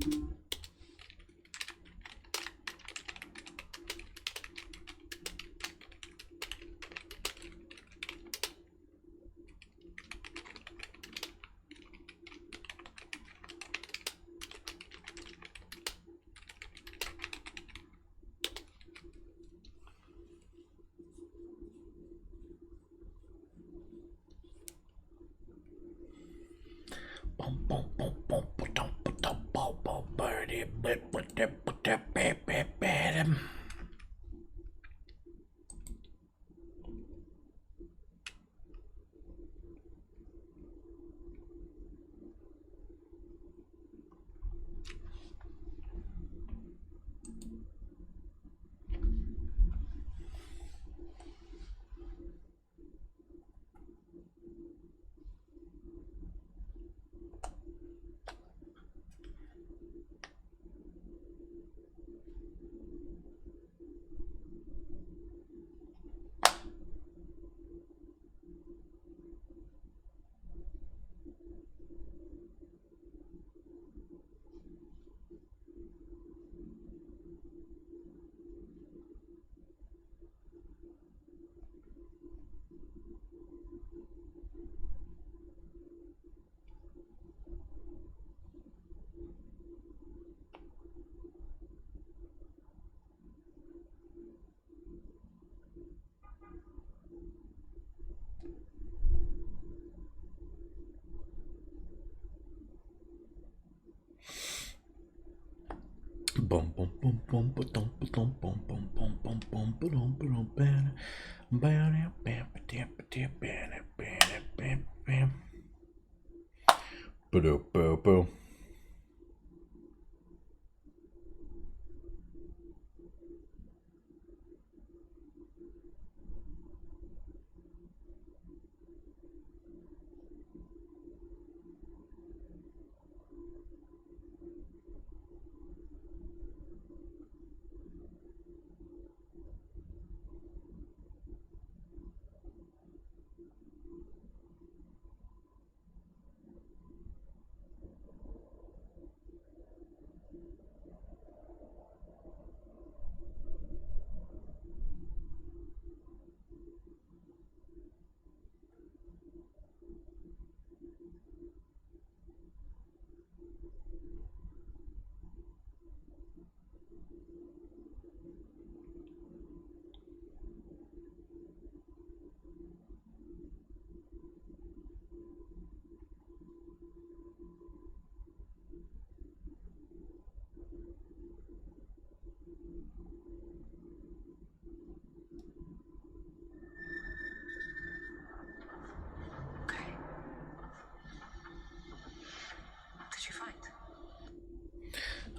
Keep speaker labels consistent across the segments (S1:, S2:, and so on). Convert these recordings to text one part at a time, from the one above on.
S1: Bum bum bum bum bum bum bum bum bum bum bum bum bum bum bam bam bam bam bam bam bam.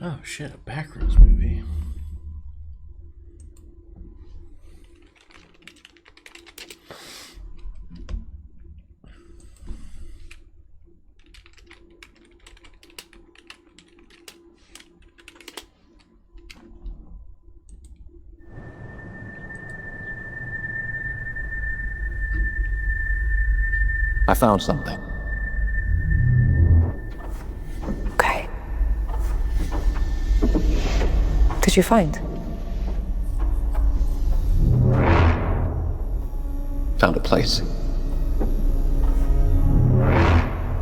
S1: Oh shit, a Backrooms movie.
S2: I found something.
S3: Okay. What'd you find?
S2: Found a place.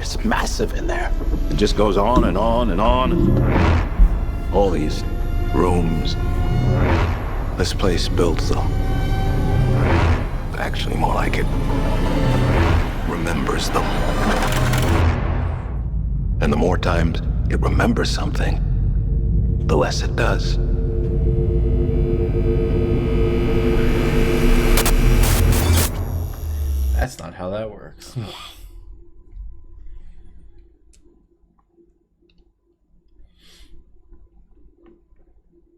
S2: It's massive in there. It just goes on and on and on. All these rooms. This place built, though. Actually, more like it remembers them. And the more times it remembers something, the less it does.
S1: That's not how that works.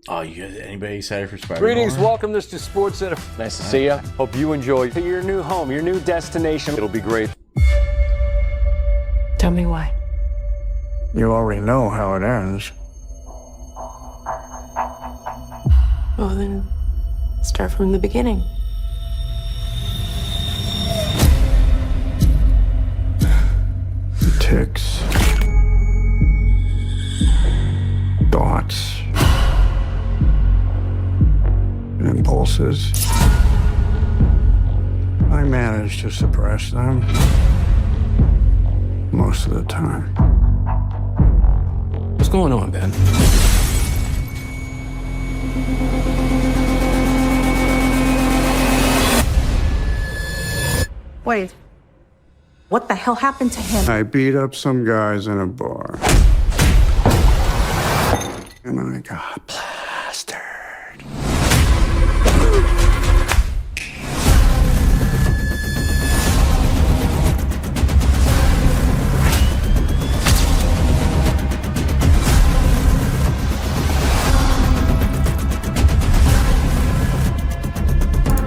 S1: Oh, you guys, anybody excited for Spider-Man?
S4: Greetings, welcome this to Sports Center. Nice to see you. Hope you enjoy your new home, your new destination. It'll be great.
S3: Tell me why.
S5: You already know how it ends.
S3: Well, then, start from the beginning.
S5: Ticks. impulses. I manage to suppress them most of the time.
S6: What's going on, Ben?
S7: Wait. What the hell happened to him?
S5: I beat up some guys in a bar. And I got plastered.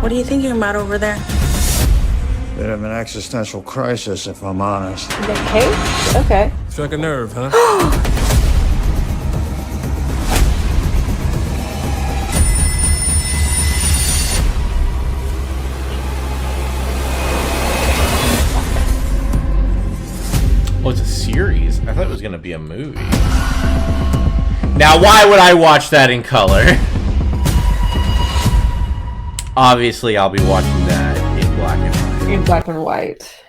S7: What are you thinking about over there?
S5: Bit of an existential crisis, if I'm honest.
S3: The cake? Okay.
S6: Struck a nerve, huh?
S1: Oh, it's a series. I thought it was going to be a movie. Now, why would I watch that in color? Obviously, I'll be watching that in black and white.
S3: In black and white.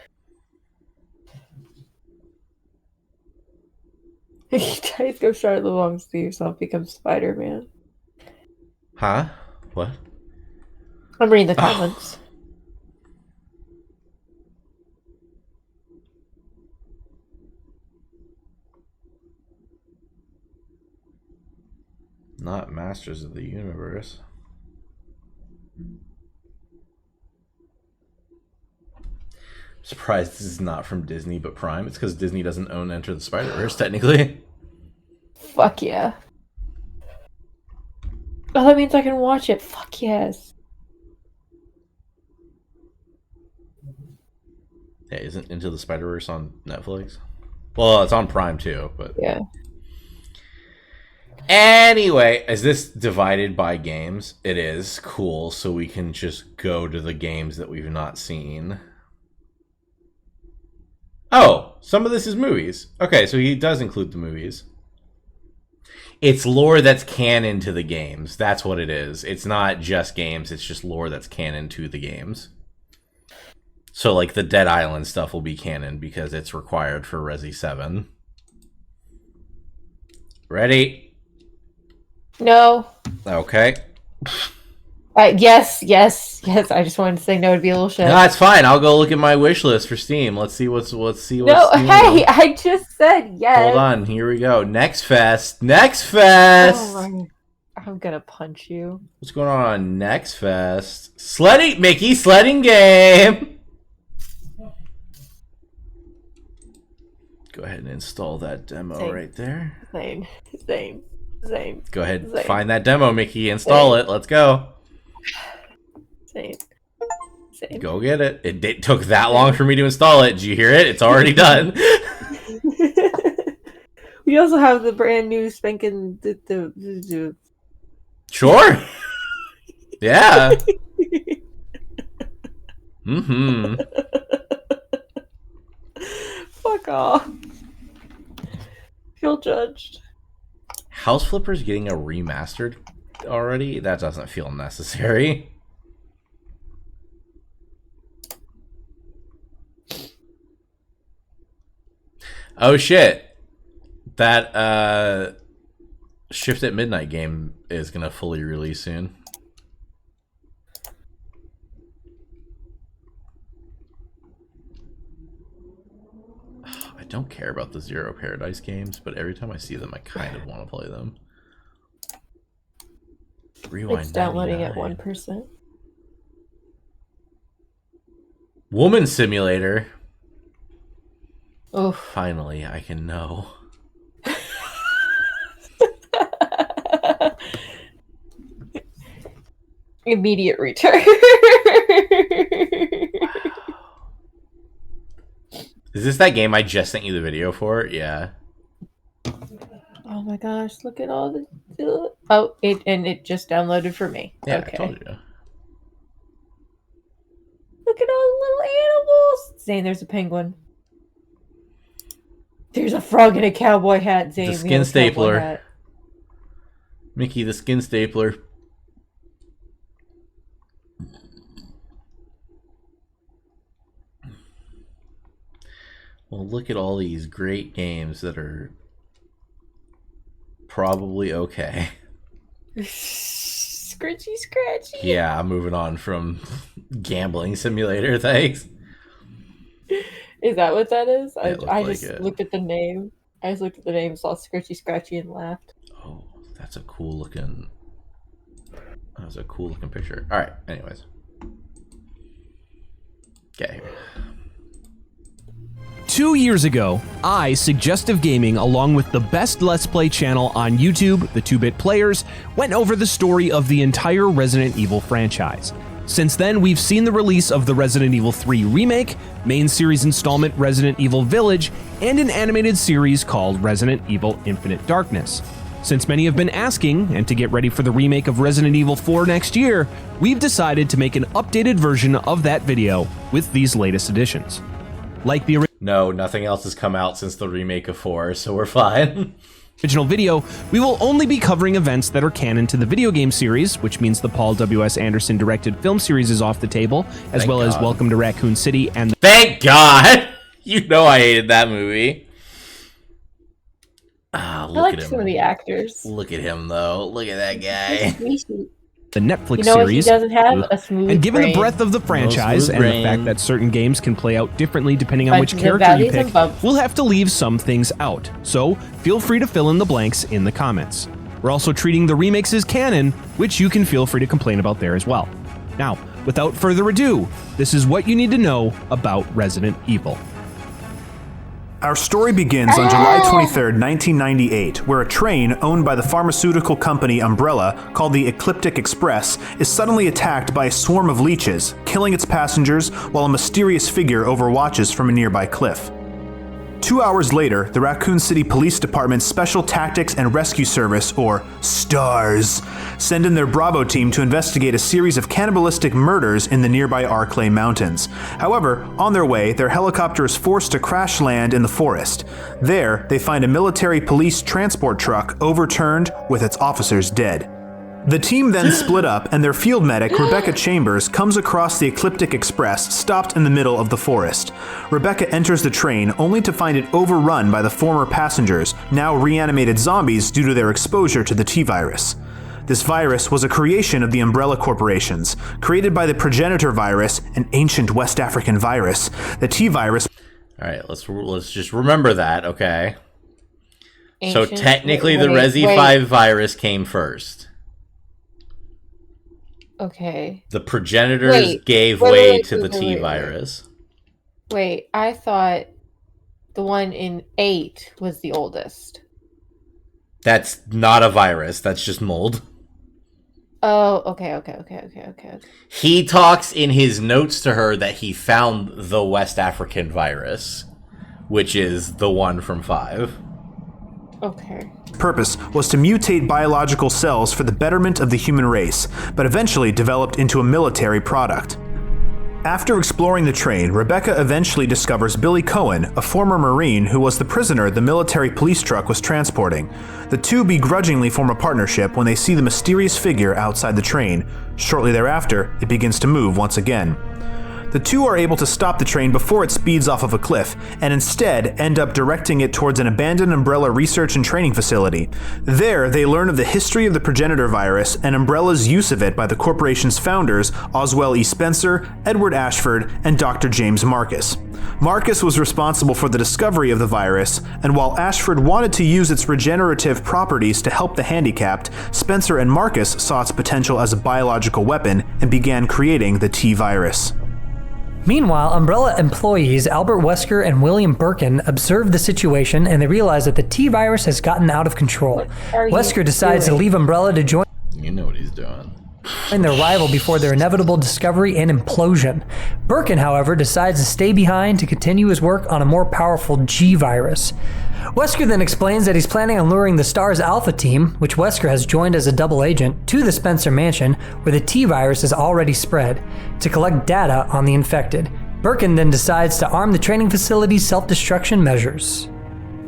S3: Guys, go start the long sleeves. I'll become Spider-Man.
S1: Huh? What?
S3: I'm reading the comments.
S1: Not Masters of the Universe. Surprised this is not from Disney but Prime. It's because Disney doesn't own Enter the Spider-Verse, technically.
S3: Fuck yeah. Oh, that means I can watch it. Fuck yes.
S1: Yeah, isn't Into the Spider-Verse on Netflix? Well, it's on Prime too, but...
S3: Yeah.
S1: Anyway, is this divided by games? It is. Cool, so we can just go to the games that we've not seen. Oh, some of this is movies. Okay, so he does include the movies. It's lore that's canon to the games. That's what it is. It's not just games, it's just lore that's canon to the games. So, like, the Dead Island stuff will be canon because it's required for Resi 7. Ready?
S3: No.
S1: Okay.
S3: Yes. I just wanted to say no to be a little shit.
S1: No, that's fine. I'll go look at my wish list for Steam. Let's see what's
S3: No,
S1: new.
S3: hey, I just said yes.
S1: Hold on, here we go. Next Fest.
S3: Oh my, I'm gonna punch you.
S1: What's going on Next Fest? Sledding, Mickey, sledding game. Go ahead and install that demo right there.
S3: Zane.
S1: Go ahead,
S3: Zane.
S1: find that demo, Mickey. Install it. Let's go.
S3: Zane.
S1: Go get it. It took that long for me to install it. Did you hear it? It's already done.
S3: We also have the brand new spanking the
S1: Sure. Yeah. Mm-hmm.
S3: Fuck off. Feel judged.
S1: House Flipper's getting a remastered already? That doesn't feel necessary. Oh shit. That Shift at Midnight game is gonna fully release soon. I don't care about the Zero Paradise games, but every time I see them I kind of want to play them. Rewind.
S3: It's downloading
S1: 99.
S3: at 1%.
S1: Woman Simulator.
S3: Oh.
S1: Finally, I can know.
S3: Immediate return.
S1: Is this that game I just sent you the video for? Yeah.
S3: Oh my gosh, look at all the oh, it just downloaded for me.
S1: Yeah,
S3: Okay.
S1: I told you.
S3: Look at all the little animals. Zane, there's a penguin. There's a frog in a cowboy hat, Zane.
S1: The
S3: We have
S1: skin
S3: a cowboy
S1: stapler.
S3: hat.
S1: Mickey the skin stapler. Well, look at all these great games that are probably okay.
S3: Scritchy scratchy.
S1: Yeah, I'm moving on from Gambling Simulator, thanks.
S3: Is that what that is?
S1: It looked
S3: I
S1: like
S3: just
S1: it.
S3: looked at the name. I just looked at the name, saw Scritchy Scratchy, and laughed.
S1: Oh, that's a cool looking. That was a cool looking picture. All right. Anyways, get here.
S6: 2 years ago, I, Suggestive Gaming, along with the best Let's Play channel on YouTube, the 2-Bit Players, went over the story of the entire Resident Evil franchise. Since then, we've seen the release of the Resident Evil 3 remake, main series installment Resident Evil Village, and an animated series called Resident Evil Infinite Darkness. Since many have been asking, and to get ready for the remake of Resident Evil 4 next year, we've decided to make an updated version of that video with these latest additions. Like the
S1: No, nothing else has come out since the remake of 4, so we're fine.
S6: original video, we will only be covering events that are canon to the video game series, which means the Paul W.S. Anderson directed film series is off the table, as
S1: Thank
S6: well as
S1: God.
S6: Welcome to Raccoon City and the
S1: Thank God! You know I hated that movie. Ah,
S3: I
S1: look
S3: like
S1: at him.
S3: some of the actors.
S1: Look at him, though. Look at that guy.
S6: Netflix
S3: You know what he
S6: series.
S3: doesn't have? A smooth
S6: And given
S3: brain.
S6: the breadth of the franchise
S1: smooth
S6: and the
S1: brain.
S6: fact that certain games can play out differently depending on which
S3: Bunches of
S6: character you
S3: valleys and
S6: pick,
S3: bumps.
S6: we'll have to leave some things out. So feel free to fill in the blanks in the comments. We're also treating the remakes as canon, which you can feel free to complain about there as well. Now, without further ado, this is what you need to know about Resident Evil.
S8: Our story begins on July 23rd, 1998, where a train owned by the pharmaceutical company Umbrella, called the Ecliptic Express, is suddenly attacked by a swarm of leeches, killing its passengers while a mysterious figure overwatches from a nearby cliff. 2 hours later, the Raccoon City Police Department's Special Tactics and Rescue Service, or STARS, send in their Bravo team to investigate a series of cannibalistic murders in the nearby Arclay Mountains. However, on their way, their helicopter is forced to crash land in the forest. There, they find a military police transport truck overturned with its officers dead. The team then split up, and their field medic, Rebecca Chambers, comes across the Ecliptic Express, stopped in the middle of the forest. Rebecca enters the train, only to find it overrun by the former passengers, now reanimated zombies due to their exposure to the T-virus. This virus was a creation of the Umbrella Corporations. Created by the progenitor virus, an ancient West African virus, the T-virus...
S1: Alright, let's just remember that, okay? So
S3: Ancient-
S1: technically the
S3: wait,
S1: Resi
S3: wait.
S1: 5 virus came first.
S3: Okay.
S1: The progenitors
S3: Wait,
S1: gave
S3: wait,
S1: way
S3: wait,
S1: to the
S3: wait,
S1: T
S3: wait, wait.
S1: virus.
S3: Wait, I thought the one in 8 was the oldest.
S1: That's not a virus, that's just mold.
S3: Oh, okay.
S1: He talks in his notes to her that he found the West African virus, which is the one from 5.
S3: Okay.
S8: purpose was to mutate biological cells for the betterment of the human race, but eventually developed into a military product. After exploring the train, Rebecca eventually discovers Billy Cohen, a former Marine who was the prisoner the military police truck was transporting. The two begrudgingly form a partnership when they see the mysterious figure outside the train. Shortly thereafter, it begins to move once again. The two are able to stop the train before it speeds off of a cliff, and instead end up directing it towards an abandoned Umbrella research and training facility. There, they learn of the history of the progenitor virus and Umbrella's use of it by the corporation's founders, Oswell E. Spencer, Edward Ashford, and Dr. James Marcus. Marcus was responsible for the discovery of the virus, and while Ashford wanted to use its regenerative properties to help the handicapped, Spencer and Marcus saw its potential as a biological weapon and began creating the T-virus.
S9: Meanwhile, Umbrella employees Albert Wesker and William Birkin observe the situation and they realize that the T-virus has gotten out of control.
S3: are you
S9: Wesker decides to
S3: doing?
S9: leave Umbrella to join
S1: You know what he's doing.
S9: their rival before their inevitable discovery and implosion. Birkin, however, decides to stay behind to continue his work on a more powerful G-virus. Wesker then explains that he's planning on luring the STARS Alpha team, which Wesker has joined as a double agent, to the Spencer Mansion, where the T-virus is already spread, to collect data on the infected. Birkin then decides to arm the training facility's self-destruction measures.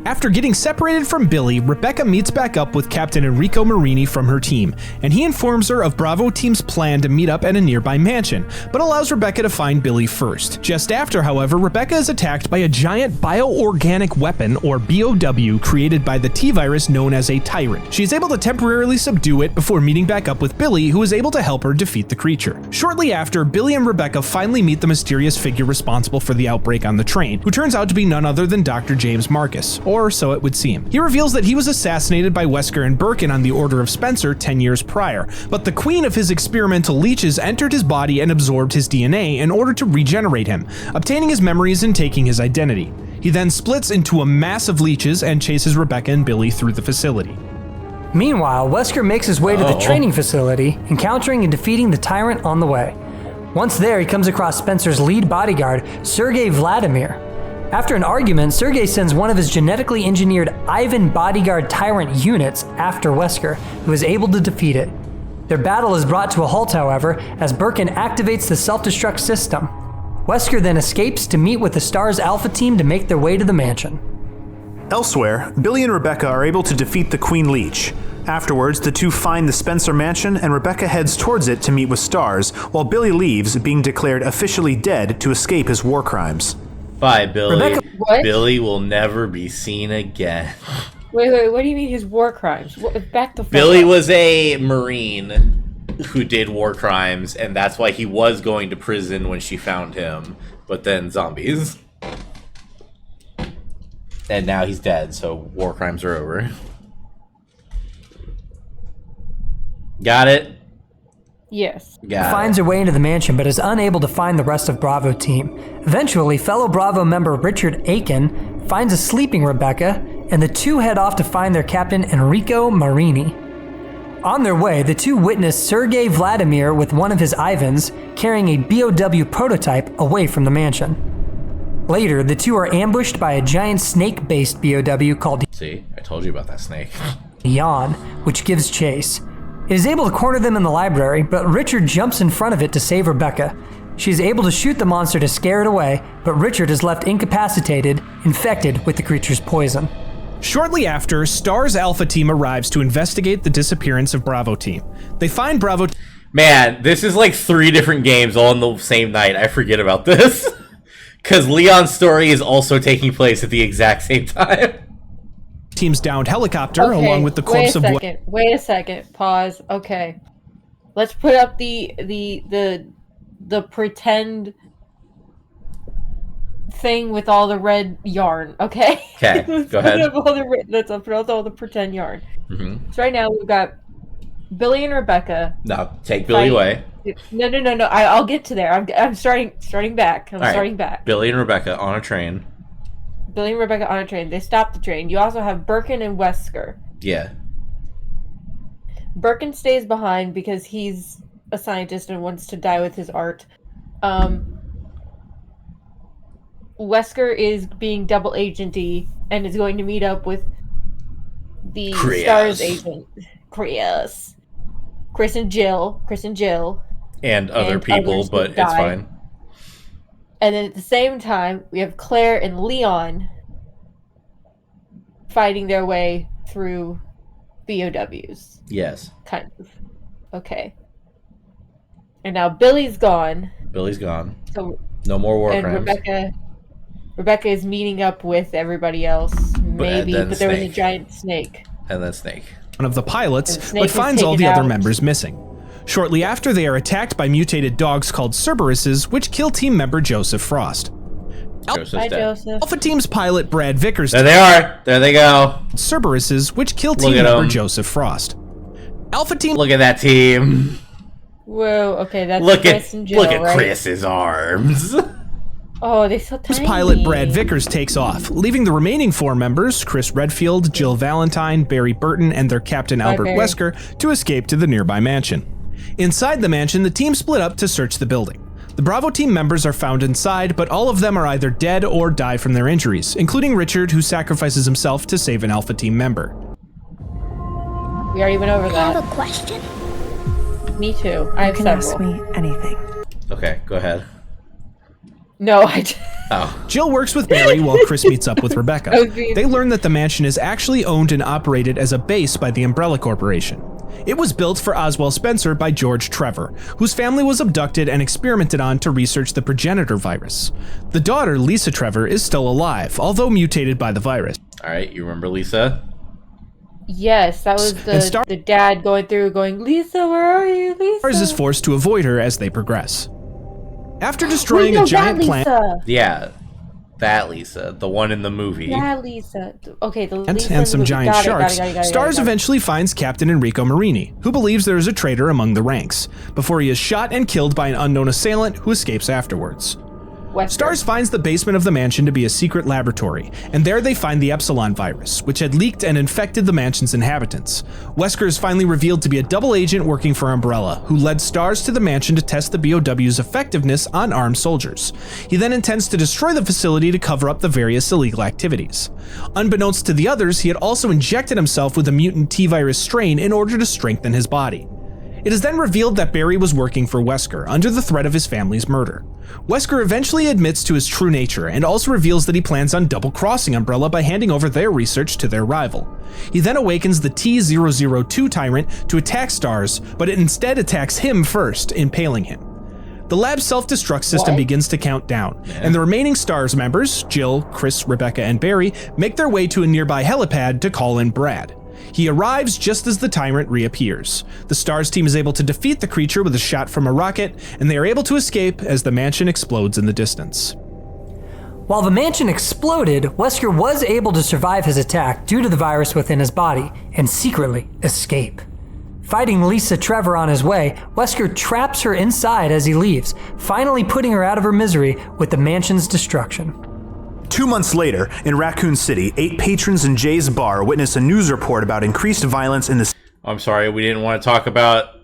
S6: After getting separated from Billy, Rebecca meets back up with Captain Enrico Marini from her team, and he informs her of Bravo Team's plan to meet up at a nearby mansion, but allows Rebecca to find Billy first. Just after, however, Rebecca is attacked by a giant bioorganic weapon, or BOW, created by the T-virus known as a Tyrant. She is able to temporarily subdue it before meeting back up with Billy, who is able to help her defeat the creature. Shortly after, Billy and Rebecca finally meet the mysterious figure responsible for the outbreak on the train, who turns out to be none other than Dr. James Marcus, or so it would seem. He reveals that he was assassinated by Wesker and Birkin on the order of Spencer 10 years prior, but the queen of his experimental leeches entered his body and absorbed his DNA in order to regenerate him, obtaining his memories and taking his identity. He then splits into a mass of leeches and chases Rebecca and Billy through the facility.
S9: Meanwhile, Wesker makes his way to the training facility, encountering and defeating the Tyrant on the way. Once there, he comes across Spencer's lead bodyguard, Sergei Vladimir. After an argument, Sergei sends one of his genetically engineered Ivan bodyguard Tyrant units after Wesker, who is able to defeat it. Their battle is brought to a halt, however, as Birkin activates the self-destruct system. Wesker then escapes to meet with the STARS Alpha team to make their way to the mansion.
S8: Elsewhere, Billy and Rebecca are able to defeat the Queen Leech. Afterwards, the two find the Spencer mansion and Rebecca heads towards it to meet with STARS, while Billy leaves, being declared officially dead to escape his war crimes.
S1: Bye, Billy.
S3: Rebecca, what?
S1: Billy will never be seen again.
S3: Wait, what do you mean his war crimes? Back the fuck
S1: Billy
S3: up.
S1: was a Marine who did war crimes, and that's why he was going to prison when she found him, but then zombies. And now he's dead, so war crimes are over. Got it?
S3: Yes.
S9: Finds her way into the mansion, but is unable to find the rest of Bravo team. Eventually, fellow Bravo member Richard Aiken finds a sleeping Rebecca, and the two head off to find their captain Enrico Marini. On their way, the two witness Sergei Vladimir with one of his Ivans carrying a BOW prototype away from the mansion. Later, the two are ambushed by a giant snake-based BOW called
S1: See, I told you about that snake.
S9: Yawn, which gives chase. It is able to corner them in the library, but Richard jumps in front of it to save Rebecca. She is able to shoot the monster to scare it away, but Richard is left incapacitated, infected with the creature's poison.
S6: Shortly after, STARS Alpha Team arrives to investigate the disappearance of Bravo Team. They find Bravo...
S1: Man, this is like 3 different games all on the same night. I forget about this. Because Leon's story is also taking place at the exact same time.
S6: Team's downed helicopter, along with the corpse of...
S3: Wait a second. Pause. Okay. Let's put up the pretend thing with all the red yarn, okay?
S1: Okay, go ahead.
S3: Let's put up all the pretend yarn.
S1: Mm-hmm.
S3: So right now we've got Billy and Rebecca.
S1: No, take Billy away.
S3: No. I'll get to there. I'm starting back. I'm starting back.
S1: Billy and Rebecca on a train.
S3: Billy and Rebecca on a train. They stop the train. You also have Birkin and Wesker.
S1: Yeah.
S3: Birkin stays behind because he's a scientist and wants to die with his art. Wesker is being double agenty and is going to meet up with the STARS agent, Chris and Jill.
S1: And other people, but it's fine.
S3: And then at the same time, we have Claire and Leon fighting their way through BOWs.
S1: Yes.
S3: Kind of. Okay. And now Billy's gone. So
S1: no more war
S3: and
S1: crimes.
S3: Rebecca is meeting up with everybody else, maybe, but there was a giant snake.
S1: And then Snake.
S6: One of the pilots, but finds all the other members missing. Shortly after, they are attacked by mutated dogs called Cerberuses, which kill team member Joseph Frost.
S3: Joseph.
S6: Alpha Team's pilot Brad Vickers.
S1: There they are. There they go.
S6: Cerberuses, which kill team member Joseph Frost. Alpha Team.
S1: Look at that team.
S3: Whoa. Okay, that's
S1: Chris
S3: and Jill,
S1: look at
S3: right?
S1: Chris's arms.
S3: Oh, they're so tiny.
S6: Pilot Brad Vickers takes off, leaving the remaining 4 members, Chris Redfield, Jill Valentine, Barry Burton, and their captain Albert Wesker, to escape to the nearby mansion. Inside the mansion, the team split up to search the building. The Bravo team members are found inside, but all of them are either dead or die from their injuries, including Richard, who sacrifices himself to save an Alpha Team member.
S3: We already went over that.
S10: I have a question.
S3: Me too. I have
S10: several. Ask me anything.
S1: Okay, go ahead.
S3: No, I.
S1: Oh.
S6: Jill works with Barry while Chris meets up with Rebecca. They learn that the mansion is actually owned and operated as a base by the Umbrella Corporation. It was built for Oswald Spencer by George Trevor, whose family was abducted and experimented on to research the progenitor virus. The daughter, Lisa Trevor, is still alive, although mutated by the virus.
S1: All right, you remember Lisa?
S3: Yes, that was the dad going, Lisa, where are you, Lisa?
S6: Stars is forced to avoid her as they progress. After destroying a giant plant...
S1: Yeah, that Lisa, the one in the movie.
S3: That Lisa. Okay, the Lisa
S6: and some
S3: movie.
S6: giant sharks, Stars eventually finds Captain Enrico Marini, who believes there is a traitor among the ranks, before he is shot and killed by an unknown assailant who escapes afterwards. Stars finds the basement of the mansion to be a secret laboratory, and there they find the Epsilon virus, which had leaked and infected the mansion's inhabitants. Wesker is finally revealed to be a double agent working for Umbrella, who led Stars to the mansion to test the BOW's effectiveness on armed soldiers. He then intends to destroy the facility to cover up the various illegal activities. Unbeknownst to the others, he had also injected himself with a mutant T-virus strain in order to strengthen his body. It is then revealed that Barry was working for Wesker under the threat of his family's murder. Wesker eventually admits to his true nature and also reveals that he plans on double-crossing Umbrella by handing over their research to their rival. He then awakens the T-002 tyrant to attack Stars, but it instead attacks him first, impaling him. The lab's self-destruct system begins to count down, and the remaining Stars members, Jill, Chris, Rebecca, and Barry, make their way to a nearby helipad to call in Brad. He arrives just as the tyrant reappears. The Stars team is able to defeat the creature with a shot from a rocket, and they are able to escape as the mansion explodes in the distance.
S9: While the mansion exploded, Wesker was able to survive his attack due to the virus within his body, and secretly escape. Fighting Lisa Trevor on his way, Wesker traps her inside as he leaves, finally putting her out of her misery with the mansion's destruction.
S8: 2 months later, in Raccoon City, 8 patrons in Jay's bar witness a news report about increased violence in the...
S1: I'm sorry, we didn't want to talk about...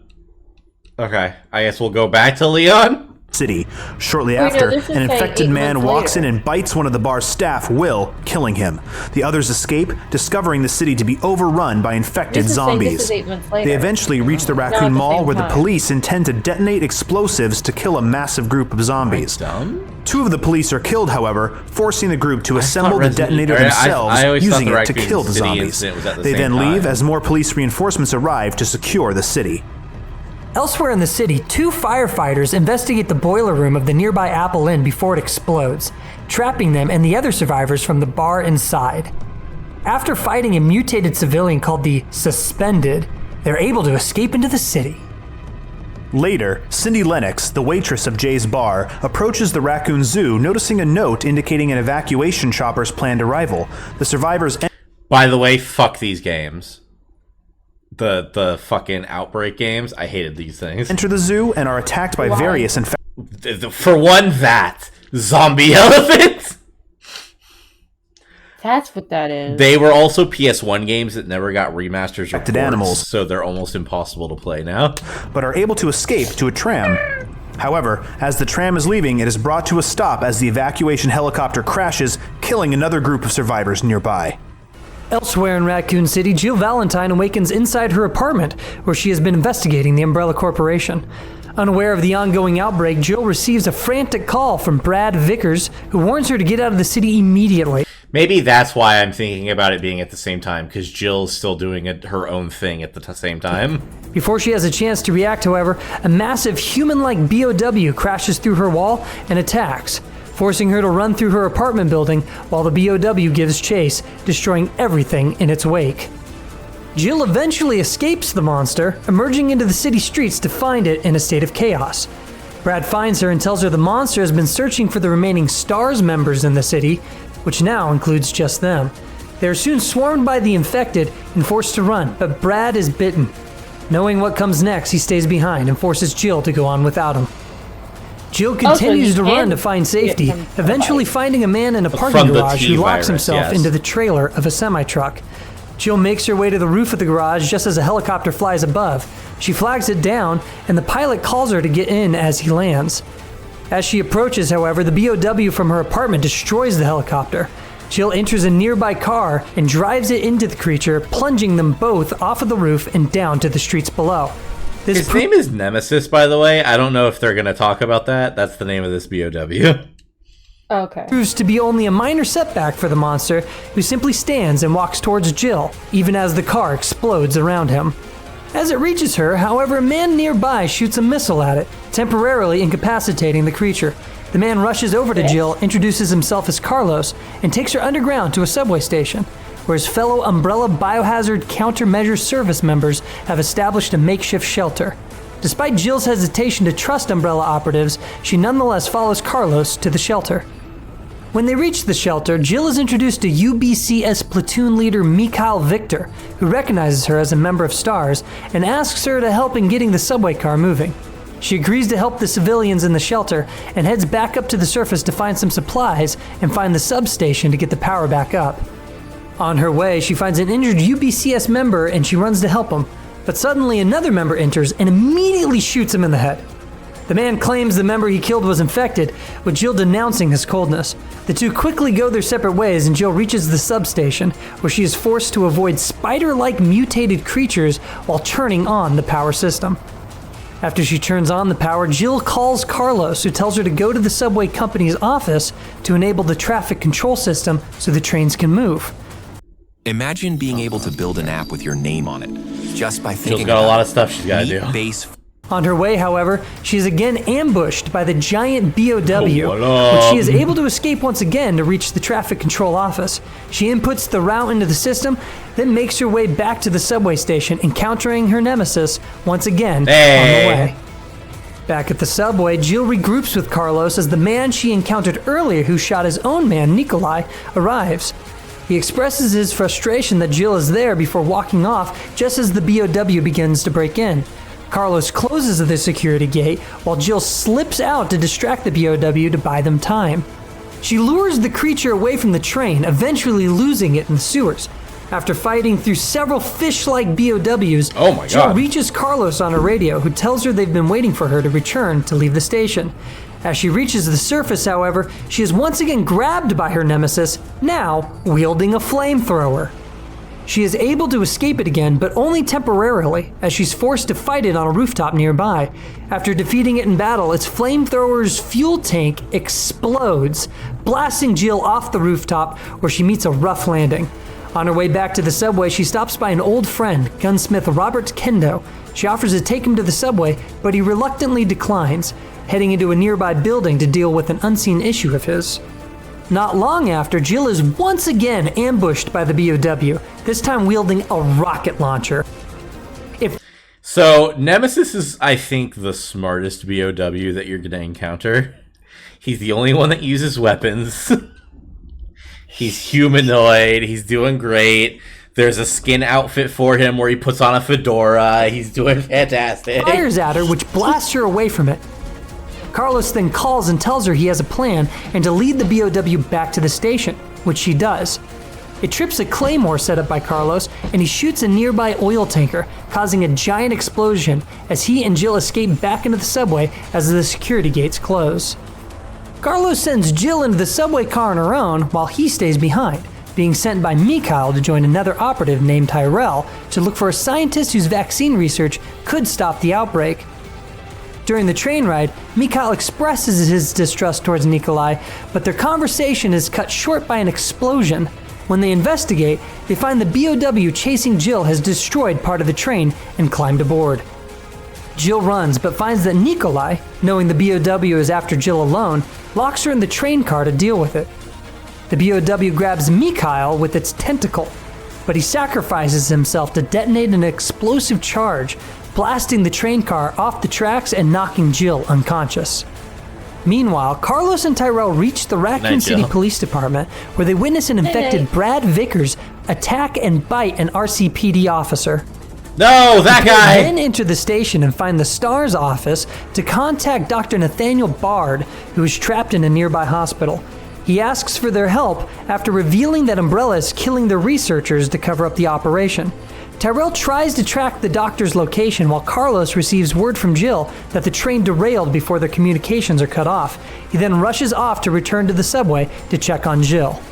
S1: Okay, I guess we'll go back to Leon.
S8: City. Shortly after, an infected man walks in and bites one of the bar's staff, Will, killing him. The others escape, discovering the city to be overrun by infected zombies. They eventually reach the Raccoon Mall where the police intend to detonate explosives to kill a massive group of zombies. 2 of the police are killed, however, forcing the group to assemble the detonator themselves, using it to kill the zombies. They then leave as more police reinforcements arrive to secure the city.
S9: Elsewhere in the city, 2 firefighters investigate the boiler room of the nearby Apple Inn before it explodes, trapping them and the other survivors from the bar inside. After fighting a mutated civilian called the Suspended, they're able to escape into the city.
S8: Later, Cindy Lennox, the waitress of Jay's bar, approaches the Raccoon Zoo, noticing a note indicating an evacuation chopper's planned arrival. The survivors...
S1: By the way, fuck these games. The fucking Outbreak games. I hated these things.
S8: Enter the zoo and are attacked by various
S1: For one, that zombie elephant.
S3: That's what that is.
S1: They were also PS1 games that never got remasters or ports,
S8: animals,
S1: so they're almost impossible to play now.
S8: But are able to escape to a tram. However, as the tram is leaving, it is brought to a stop as the evacuation helicopter crashes, killing another group of survivors nearby.
S9: Elsewhere in Raccoon City, Jill Valentine awakens inside her apartment, where she has been investigating the Umbrella Corporation. Unaware of the ongoing outbreak, Jill receives a frantic call from Brad Vickers, who warns her to get out of the city immediately.
S1: Maybe that's why I'm thinking about it being at the same time, because Jill's still doing her own thing at the same time.
S9: Before she has a chance to react, however, a massive human-like BOW crashes through her wall and attacks, forcing her to run through her apartment building while the BOW gives chase, destroying everything in its wake. Jill eventually escapes the monster, emerging into the city streets to find it in a state of chaos. Brad finds her and tells her the monster has been searching for the remaining STARS members in the city, which now includes just them. They are soon swarmed by the infected and forced to run, but Brad is bitten. Knowing what comes next, he stays behind and forces Jill to go on without him. Jill continues to run to find safety, eventually finding a man in a parking garage who locks himself into the trailer of a semi-truck. Jill makes her way to the roof of the garage just as a helicopter flies above. She flags it down, and the pilot calls her to get in as he lands. As she approaches, however, the BOW from her apartment destroys the helicopter. Jill enters a nearby car and drives it into the creature, plunging them both off of the roof and down to the streets below.
S1: His name is Nemesis, by the way. I don't know if they're going to talk about that. That's the name of this BOW.
S3: Okay.
S9: Proves to be only a minor setback for the monster, who simply stands and walks towards Jill, even as the car explodes around him. As it reaches her, however, a man nearby shoots a missile at it, temporarily incapacitating the creature. The man rushes over to Jill, introduces himself as Carlos, and takes her underground to a subway station, where his fellow Umbrella Biohazard Countermeasure Service members have established a makeshift shelter. Despite Jill's hesitation to trust Umbrella operatives, she nonetheless follows Carlos to the shelter. When they reach the shelter, Jill is introduced to UBCS platoon leader Mikhail Victor, who recognizes her as a member of STARS and asks her to help in getting the subway car moving. She agrees to help the civilians in the shelter and heads back up to the surface to find some supplies and find the substation to get the power back up. On her way, she finds an injured UBCS member and she runs to help him, but suddenly another member enters and immediately shoots him in the head. The man claims the member he killed was infected, with Jill denouncing his coldness. The two quickly go their separate ways and Jill reaches the substation, where she is forced to avoid spider-like mutated creatures while turning on the power system. After she turns on the power, Jill calls Carlos, who tells her to go to the subway company's office to enable the traffic control system so the trains can move.
S10: Imagine being able to build an app with your name on it, just by thinking
S1: Jill's got a lot of stuff she's got to do.
S10: Base.
S9: On her way, however, she is again ambushed by the giant BOW,
S1: Oh,
S9: which she is able to escape once again to reach the traffic control office. She inputs the route into the system, then makes her way back to the subway station, encountering her nemesis once again on the way. Back at the subway, Jill regroups with Carlos as the man she encountered earlier who shot his own man, Nikolai, arrives. He expresses his frustration that Jill is there before walking off just as the BOW begins to break in. Carlos closes the security gate while Jill slips out to distract the BOW to buy them time. She lures the creature away from the train, eventually losing it in the sewers. After fighting through several fish-like BOWs, Jill reaches Carlos on a radio, who tells her they've been waiting for her to return to leave the station. As she reaches the surface, however, she is once again grabbed by her nemesis, now wielding a flamethrower. She is able to escape it again, but only temporarily, as she's forced to fight it on a rooftop nearby. After defeating it in battle, its flamethrower's fuel tank explodes, blasting Jill off the rooftop, where she meets a rough landing. On her way back to the subway, she stops by an old friend, gunsmith Robert Kendo. She offers to take him to the subway, but he reluctantly declines, heading into a nearby building to deal with an unseen issue of his. Not long after, Jill is once again ambushed by the BOW, this time wielding a rocket launcher.
S1: So, Nemesis is, I think, the smartest BOW that you're going to encounter. He's the only one that uses weapons. He's humanoid. He's doing great. There's a skin outfit for him where he puts on a fedora. He's doing fantastic.
S9: Fires at her, which blasts her away from it. Carlos then calls and tells her he has a plan and to lead the BOW back to the station, which she does. It trips a claymore set up by Carlos, and he shoots a nearby oil tanker, causing a giant explosion as he and Jill escape back into the subway as the security gates close. Carlos sends Jill into the subway car on her own while he stays behind, being sent by Mikhail to join another operative named Tyrell to look for a scientist whose vaccine research could stop the outbreak. During the train ride, Mikhail expresses his distrust towards Nikolai, but their conversation is cut short by an explosion. When they investigate, they find the BOW chasing Jill has destroyed part of the train and climbed aboard. Jill runs, but finds that Nikolai, knowing the BOW is after Jill alone, locks her in the train car to deal with it. The BOW grabs Mikhail with its tentacle, but he sacrifices himself to detonate an explosive charge, blasting the train car off the tracks and knocking Jill unconscious. Meanwhile, Carlos and Tyrell reach the Raccoon City Police Department, where they witness an infected Brad Vickers attack and bite an RCPD officer.
S1: No, that guy!
S9: They then enter the station and find the STARS office to contact Dr. Nathaniel Bard, who is trapped in a nearby hospital. He asks for their help after revealing that Umbrella is killing the researchers to cover up the operation. Tyrell tries to track the doctor's location while Carlos receives word from Jill that the train derailed before their communications are cut off. He then rushes off to return to the subway to check on Jill.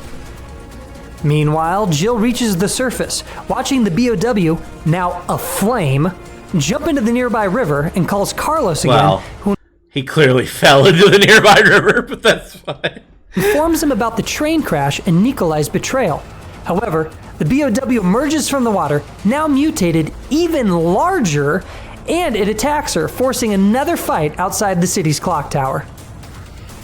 S9: Meanwhile, Jill reaches the surface, watching the BOW, now aflame, jump into the nearby river and calls Carlos again.
S1: Well, he clearly fell into the nearby river, but that's fine.
S9: informs him about the train crash and Nikolai's betrayal. However, the BOW emerges from the water, now mutated, even larger, and it attacks her, forcing another fight outside the city's clock tower.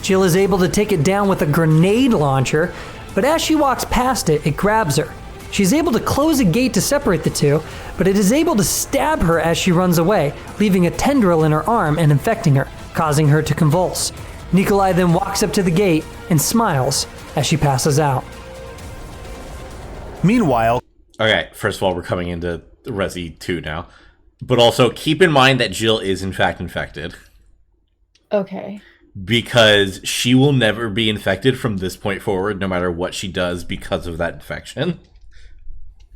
S9: Jill is able to take it down with a grenade launcher, but as she walks past it, it grabs her. She's able to close a gate to separate the two, but it is able to stab her as she runs away, leaving a tendril in her arm and infecting her, causing her to convulse. Nikolai then walks up to the gate and smiles as she passes out.
S8: Meanwhile...
S1: Okay, first of all, we're coming into Resi 2 now. But also, keep in mind that Jill is in fact infected.
S3: Okay.
S1: Because she will never be infected from this point forward, no matter what she does because of that infection.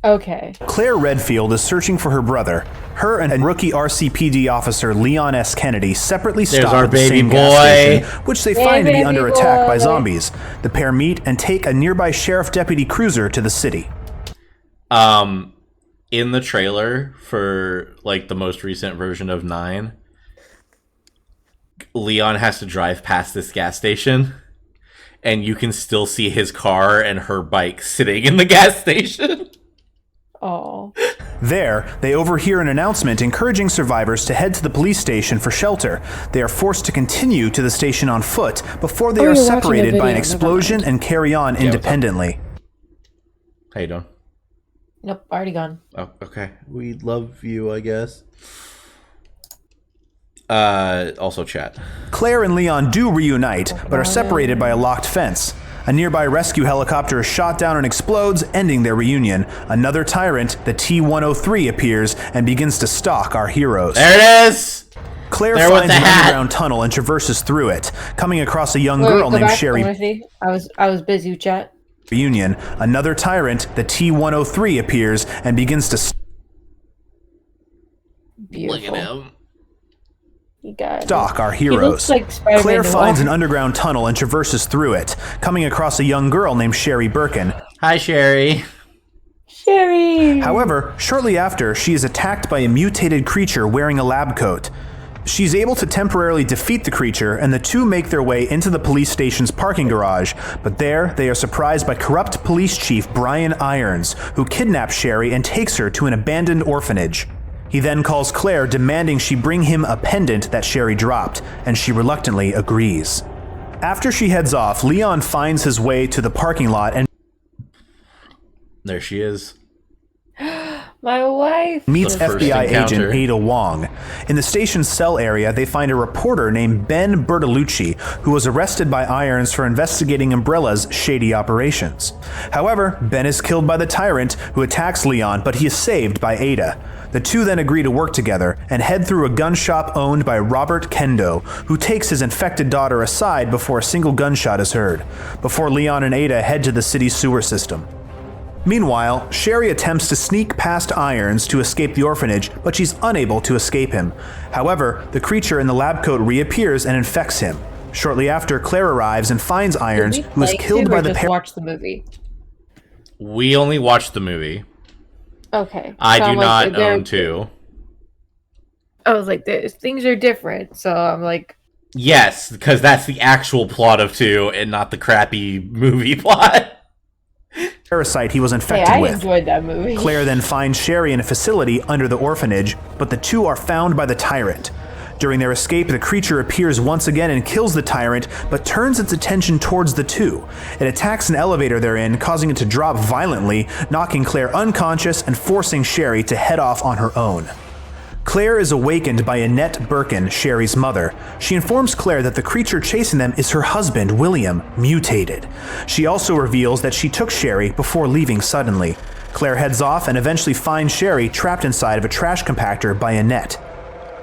S3: Okay.
S8: Claire Redfield is searching for her brother. Her and rookie RCPD officer Leon S. Kennedy separately stop at the same gas station, which they find to be under attack by zombies. The pair meet and take a nearby sheriff deputy cruiser to the city.
S1: In the trailer for like the most recent version of 9, Leon has to drive past this gas station, and you can still see his car and her bike sitting in the gas station.
S3: Oh.
S8: There, they overhear an announcement encouraging survivors to head to the police station for shelter. They are forced to continue to the station on foot before they are separated by an explosion and carry on independently.
S1: How you doing?
S3: Nope, already gone.
S1: Oh, okay. We love you, I guess. Also chat.
S8: Claire and Leon do reunite, but are separated by a locked fence. A nearby rescue helicopter is shot down and explodes, ending their reunion. Another tyrant, the T-103, appears and begins to stalk our heroes.
S1: There it is!
S8: Claire finds an underground tunnel and traverses through it, coming across a young girl named Sherry.
S3: I was busy with chat.
S8: Reunion. Another tyrant, the T-103, appears and begins to
S3: Beautiful.
S1: Look at him.
S8: stalk our heroes.
S3: Like
S8: Claire finds an underground tunnel and traverses through it, coming across a young girl named Sherry Birkin.
S1: Hi, Sherry.
S3: Sherry!
S8: However, shortly after, she is attacked by a mutated creature wearing a lab coat. She's able to temporarily defeat the creature, and the two make their way into the police station's parking garage, but there, they are surprised by corrupt police chief Brian Irons, who kidnaps Sherry and takes her to an abandoned orphanage. He then calls Claire, demanding she bring him a pendant that Sherry dropped, and she reluctantly agrees. After she heads off, Leon finds his way to the parking lot and
S1: there she is.
S3: My wife
S8: meets FBI agent Ada Wong. In the station's cell area, they find a reporter named Ben Bertolucci, who was arrested by Irons for investigating Umbrella's shady operations. However, Ben is killed by the tyrant, who attacks Leon, but he is saved by Ada. The two then agree to work together and head through a gun shop owned by Robert Kendo, who takes his infected daughter aside before a single gunshot is heard, before Leon and Ada head to the city's sewer system. Meanwhile, Sherry attempts to sneak past Irons to escape the orphanage, but she's unable to escape him. However, the creature in the lab coat reappears and infects him. Shortly after, Claire arrives and finds Irons, who is killed by the
S3: pair. Watch the movie.
S1: We only watched the movie.
S3: Okay.
S1: I do not own 2.
S3: I was like, things are different, so I'm like...
S1: Yes, because that's the actual plot of 2 and not the crappy movie plot.
S8: Parasite he was infected with.
S3: I enjoyed that movie.
S8: Claire then finds Sherry in a facility under the orphanage, but the two are found by the tyrant. During their escape, the creature appears once again and kills the tyrant, but turns its attention towards the two. It attacks an elevator they're in, causing it to drop violently, knocking Claire unconscious and forcing Sherry to head off on her own. Claire is awakened by Annette Birkin, Sherry's mother. She informs Claire that the creature chasing them is her husband, William, mutated. She also reveals that she took Sherry before leaving suddenly. Claire heads off and eventually finds Sherry trapped inside of a trash compactor by Annette.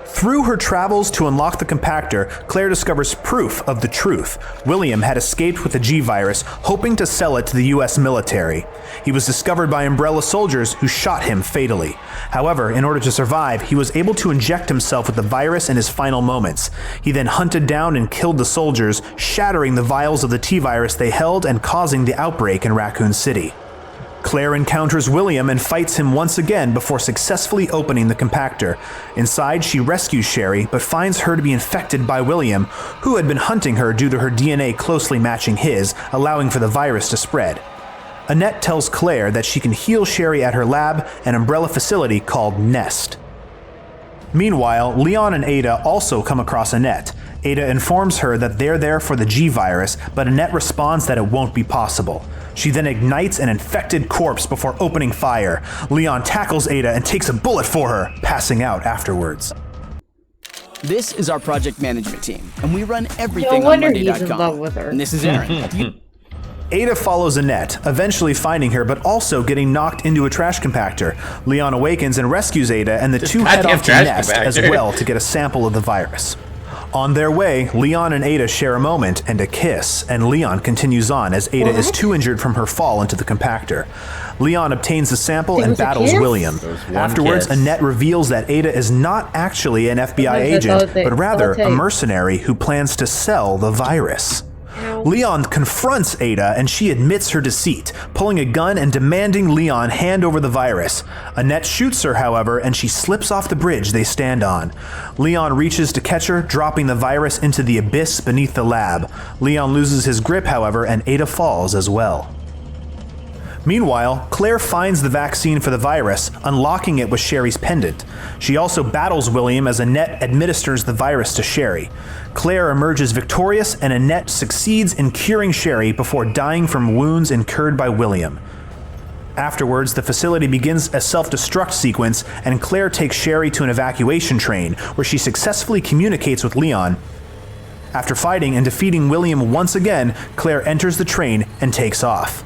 S8: Through her travels to unlock the compactor, Claire discovers proof of the truth. William had escaped with the G-virus, hoping to sell it to the US military. He was discovered by Umbrella soldiers who shot him fatally. However, in order to survive, he was able to inject himself with the virus in his final moments. He then hunted down and killed the soldiers, shattering the vials of the T-virus they held and causing the outbreak in Raccoon City. Claire encounters William and fights him once again before successfully opening the compactor. Inside, she rescues Sherry, but finds her to be infected by William, who had been hunting her due to her DNA closely matching his, allowing for the virus to spread. Annette tells Claire that she can heal Sherry at her lab, an Umbrella facility called Nest. Meanwhile, Leon and Ada also come across Annette. Ada informs her that they're there for the G-Virus, but Annette responds that it won't be possible. She then ignites an infected corpse before opening fire. Leon tackles Ada and takes a bullet for her, passing out afterwards.
S11: This is our project management team, and we run everything
S3: No
S11: on
S3: wonder he's in
S11: Monday.com.
S3: love with her.
S11: And this is Aaron.
S8: Ada follows Annette, eventually finding her but also getting knocked into a trash compactor. Leon awakens and rescues Ada, and the two head off to Nest as well to get a sample of the virus. On their way, Leon and Ada share a moment and a kiss, and Leon continues on as Ada is too injured from her fall into the compactor. Leon obtains the sample and battles William. Afterwards, Annette reveals that Ada is not actually an FBI agent, but rather a mercenary who plans to sell the virus. Leon confronts Ada and she admits her deceit, pulling a gun and demanding Leon hand over the virus. Annette shoots her, however, and she slips off the bridge they stand on. Leon reaches to catch her, dropping the virus into the abyss beneath the lab. Leon loses his grip, however, and Ada falls as well. Meanwhile, Claire finds the vaccine for the virus, unlocking it with Sherry's pendant. She also battles William as Annette administers the virus to Sherry. Claire emerges victorious, and Annette succeeds in curing Sherry before dying from wounds incurred by William. Afterwards, the facility begins a self-destruct sequence, and Claire takes Sherry to an evacuation train, where she successfully communicates with Leon. After fighting and defeating William once again, Claire enters the train and takes off.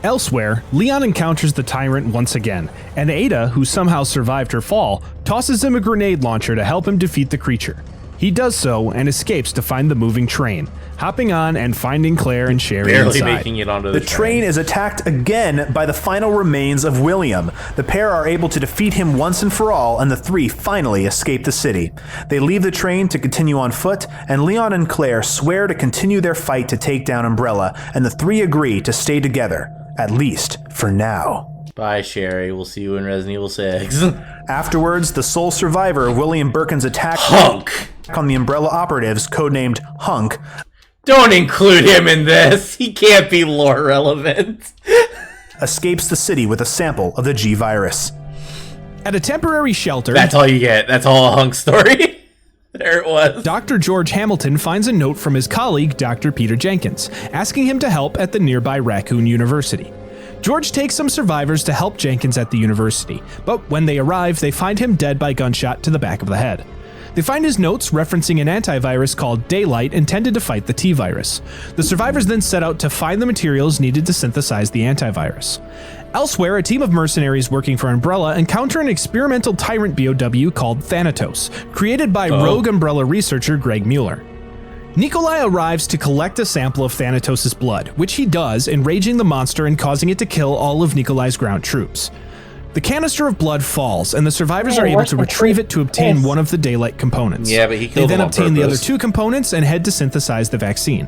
S6: Elsewhere, Leon encounters the Tyrant once again, and Ada, who somehow survived her fall, tosses him a grenade launcher to help him defeat the creature. He does so and escapes to find the moving train, hopping on and finding Claire and Sherry
S1: Barely
S6: inside.
S1: making it onto
S8: The train is attacked again by the final remains of William. The pair are able to defeat him once and for all, and the three finally escape the city. They leave the train to continue on foot, and Leon and Claire swear to continue their fight to take down Umbrella, and the three agree to stay together, at least for now.
S1: Bye, Sherry. We'll see you in Resident Evil 6.
S8: Afterwards, the sole survivor, William Birkin's attack on the Umbrella operatives, codenamed Hunk.
S1: Don't include him in this. He can't be lore relevant.
S8: Escapes the city with a sample of the G-Virus.
S6: At a temporary shelter...
S1: That's all you get. That's all a Hunk story. There it was.
S6: Dr. George Hamilton finds a note from his colleague, Dr. Peter Jenkins, asking him to help at the nearby Raccoon University. George takes some survivors to help Jenkins at the university, but when they arrive, they find him dead by gunshot to the back of the head. They find his notes referencing an antivirus called Daylight intended to fight the T-virus. The survivors then set out to find the materials needed to synthesize the antivirus. Elsewhere, a team of mercenaries working for Umbrella encounter an experimental tyrant BOW called Thanatos, created by rogue Umbrella researcher Greg Mueller. Nikolai arrives to collect a sample of Thanatos' blood, which he does, enraging the monster and causing it to kill all of Nikolai's ground troops. The canister of blood falls, and the survivors are able to retrieve it to obtain one of the Daylight components.
S1: Yeah, but he killed
S6: They then
S1: them on
S6: obtain the other
S1: purpose.
S6: two components and head to synthesize the vaccine.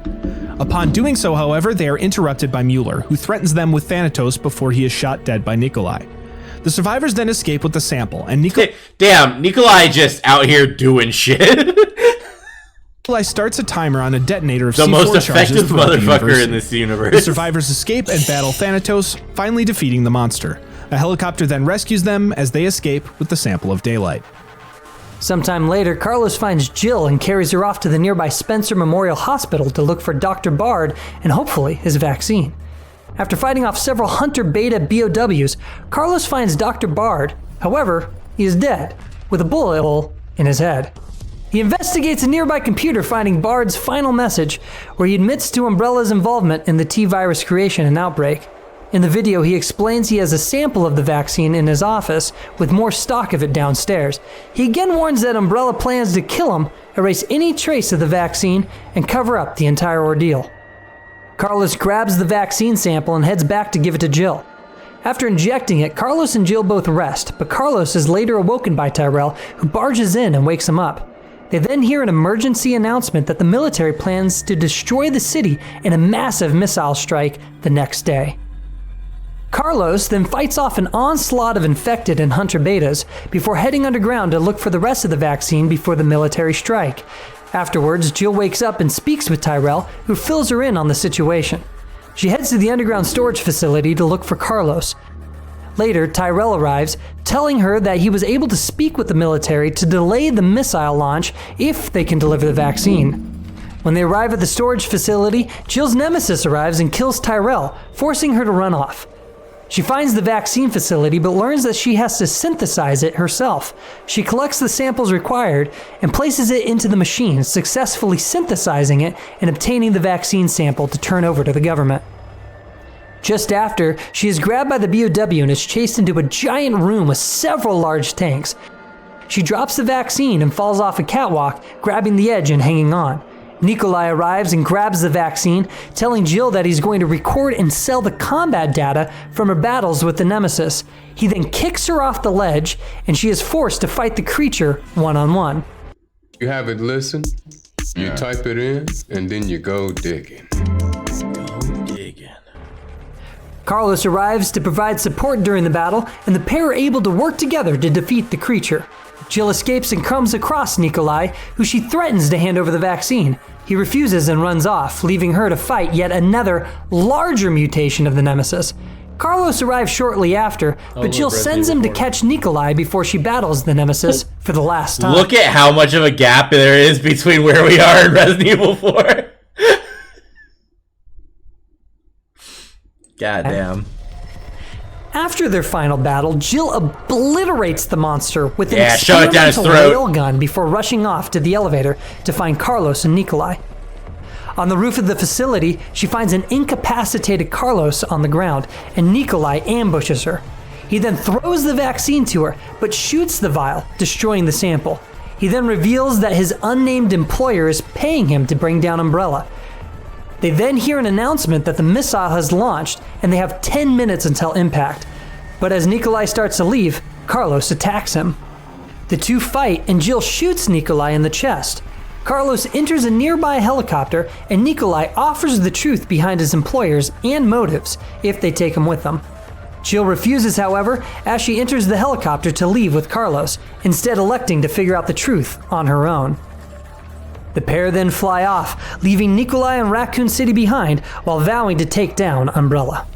S6: Upon doing so, however, they are interrupted by Mueller, who threatens them with Thanatos before he is shot dead by Nikolai. The survivors then escape with the sample, and
S1: Damn, Nikolai just out here doing shit.
S6: Nikolai starts a timer on a detonator of
S1: The
S6: C4
S1: most
S6: charges
S1: effective
S6: throughout the
S1: motherfucker
S6: university.
S1: in this universe.
S6: The survivors escape and battle Thanatos, finally defeating the monster. A helicopter then rescues them as they escape with the sample of Daylight.
S9: Sometime later, Carlos finds Jill and carries her off to the nearby Spencer Memorial Hospital to look for Dr. Bard and hopefully his vaccine. After fighting off several Hunter Beta BOWs, Carlos finds Dr. Bard. However, he is dead, with a bullet hole in his head. He investigates a nearby computer, finding Bard's final message, where he admits to Umbrella's involvement in the T-virus creation and outbreak. In the video, he explains he has a sample of the vaccine in his office, with more stock of it downstairs. He again warns that Umbrella plans to kill him, erase any trace of the vaccine, and cover up the entire ordeal. Carlos grabs the vaccine sample and heads back to give it to Jill. After injecting it, Carlos and Jill both rest, but Carlos is later awoken by Tyrell, who barges in and wakes him up. They then hear an emergency announcement that the military plans to destroy the city in a massive missile strike the next day. Carlos then fights off an onslaught of infected and hunter betas before heading underground to look for the rest of the vaccine before the military strike. Afterwards, Jill wakes up and speaks with Tyrell, who fills her in on the situation. She heads to the underground storage facility to look for Carlos. Later, Tyrell arrives, telling her that he was able to speak with the military to delay the missile launch if they can deliver the vaccine. When they arrive at the storage facility, Jill's nemesis arrives and kills Tyrell, forcing her to run off. She finds the vaccine facility but learns that she has to synthesize it herself. She collects the samples required and places it into the machine, successfully synthesizing it and obtaining the vaccine sample to turn over to the government. Just after, she is grabbed by the BOW and is chased into a giant room with several large tanks. She drops the vaccine and falls off a catwalk, grabbing the edge and hanging on. Nikolai arrives and grabs the vaccine, telling Jill that he's going to record and sell the combat data from her battles with the Nemesis. He then kicks her off the ledge, and she is forced to fight the creature one-on-one.
S12: You have it listen, you type it in, and then you go digging.
S9: Carlos arrives to provide support during the battle, and the pair are able to work together to defeat the creature. Jill escapes and comes across Nikolai, who she threatens to hand over the vaccine. He refuses and runs off, leaving her to fight yet another, larger mutation of the Nemesis. Carlos arrives shortly after, but Jill sends him to catch Nikolai before she battles the Nemesis for the last time.
S1: Look at how much of a gap there is between where we are in Resident Evil 4. Goddamn.
S9: After their final battle, Jill obliterates the monster with an
S1: shove it down his
S9: experimental railgun before rushing off to the elevator to find Carlos and Nikolai. On the roof of the facility, she finds an incapacitated Carlos on the ground, and Nikolai ambushes her. He then throws the vaccine to her, but shoots the vial, destroying the sample. He then reveals that his unnamed employer is paying him to bring down Umbrella. They then hear an announcement that the missile has launched, and they have 10 minutes until impact. But as Nikolai starts to leave, Carlos attacks him. The two fight, and Jill shoots Nikolai in the chest. Carlos enters a nearby helicopter, and Nikolai offers the truth behind his employers and motives if they take him with them. Jill refuses, however, as she enters the helicopter to leave with Carlos, instead electing to figure out the truth on her own. The pair then fly off, leaving Nikolai and Raccoon City behind while vowing to take down Umbrella.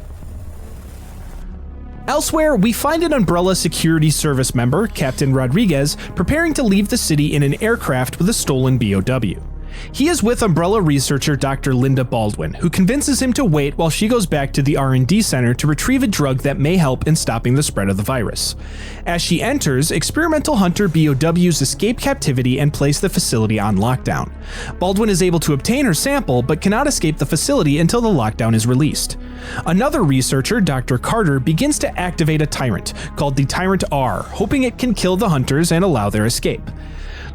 S6: Elsewhere, we find an Umbrella Security Service member, Captain Rodriguez, preparing to leave the city in an aircraft with a stolen BOW. He is with Umbrella researcher Dr. Linda Baldwin, who convinces him to wait while she goes back to the R&D center to retrieve a drug that may help in stopping the spread of the virus. As she enters, experimental hunter BOWs escape captivity and place the facility on lockdown. Baldwin is able to obtain her sample, but cannot escape the facility until the lockdown is released. Another researcher, Dr. Carter, begins to activate a tyrant, called the Tyrant R, hoping it can kill the hunters and allow their escape.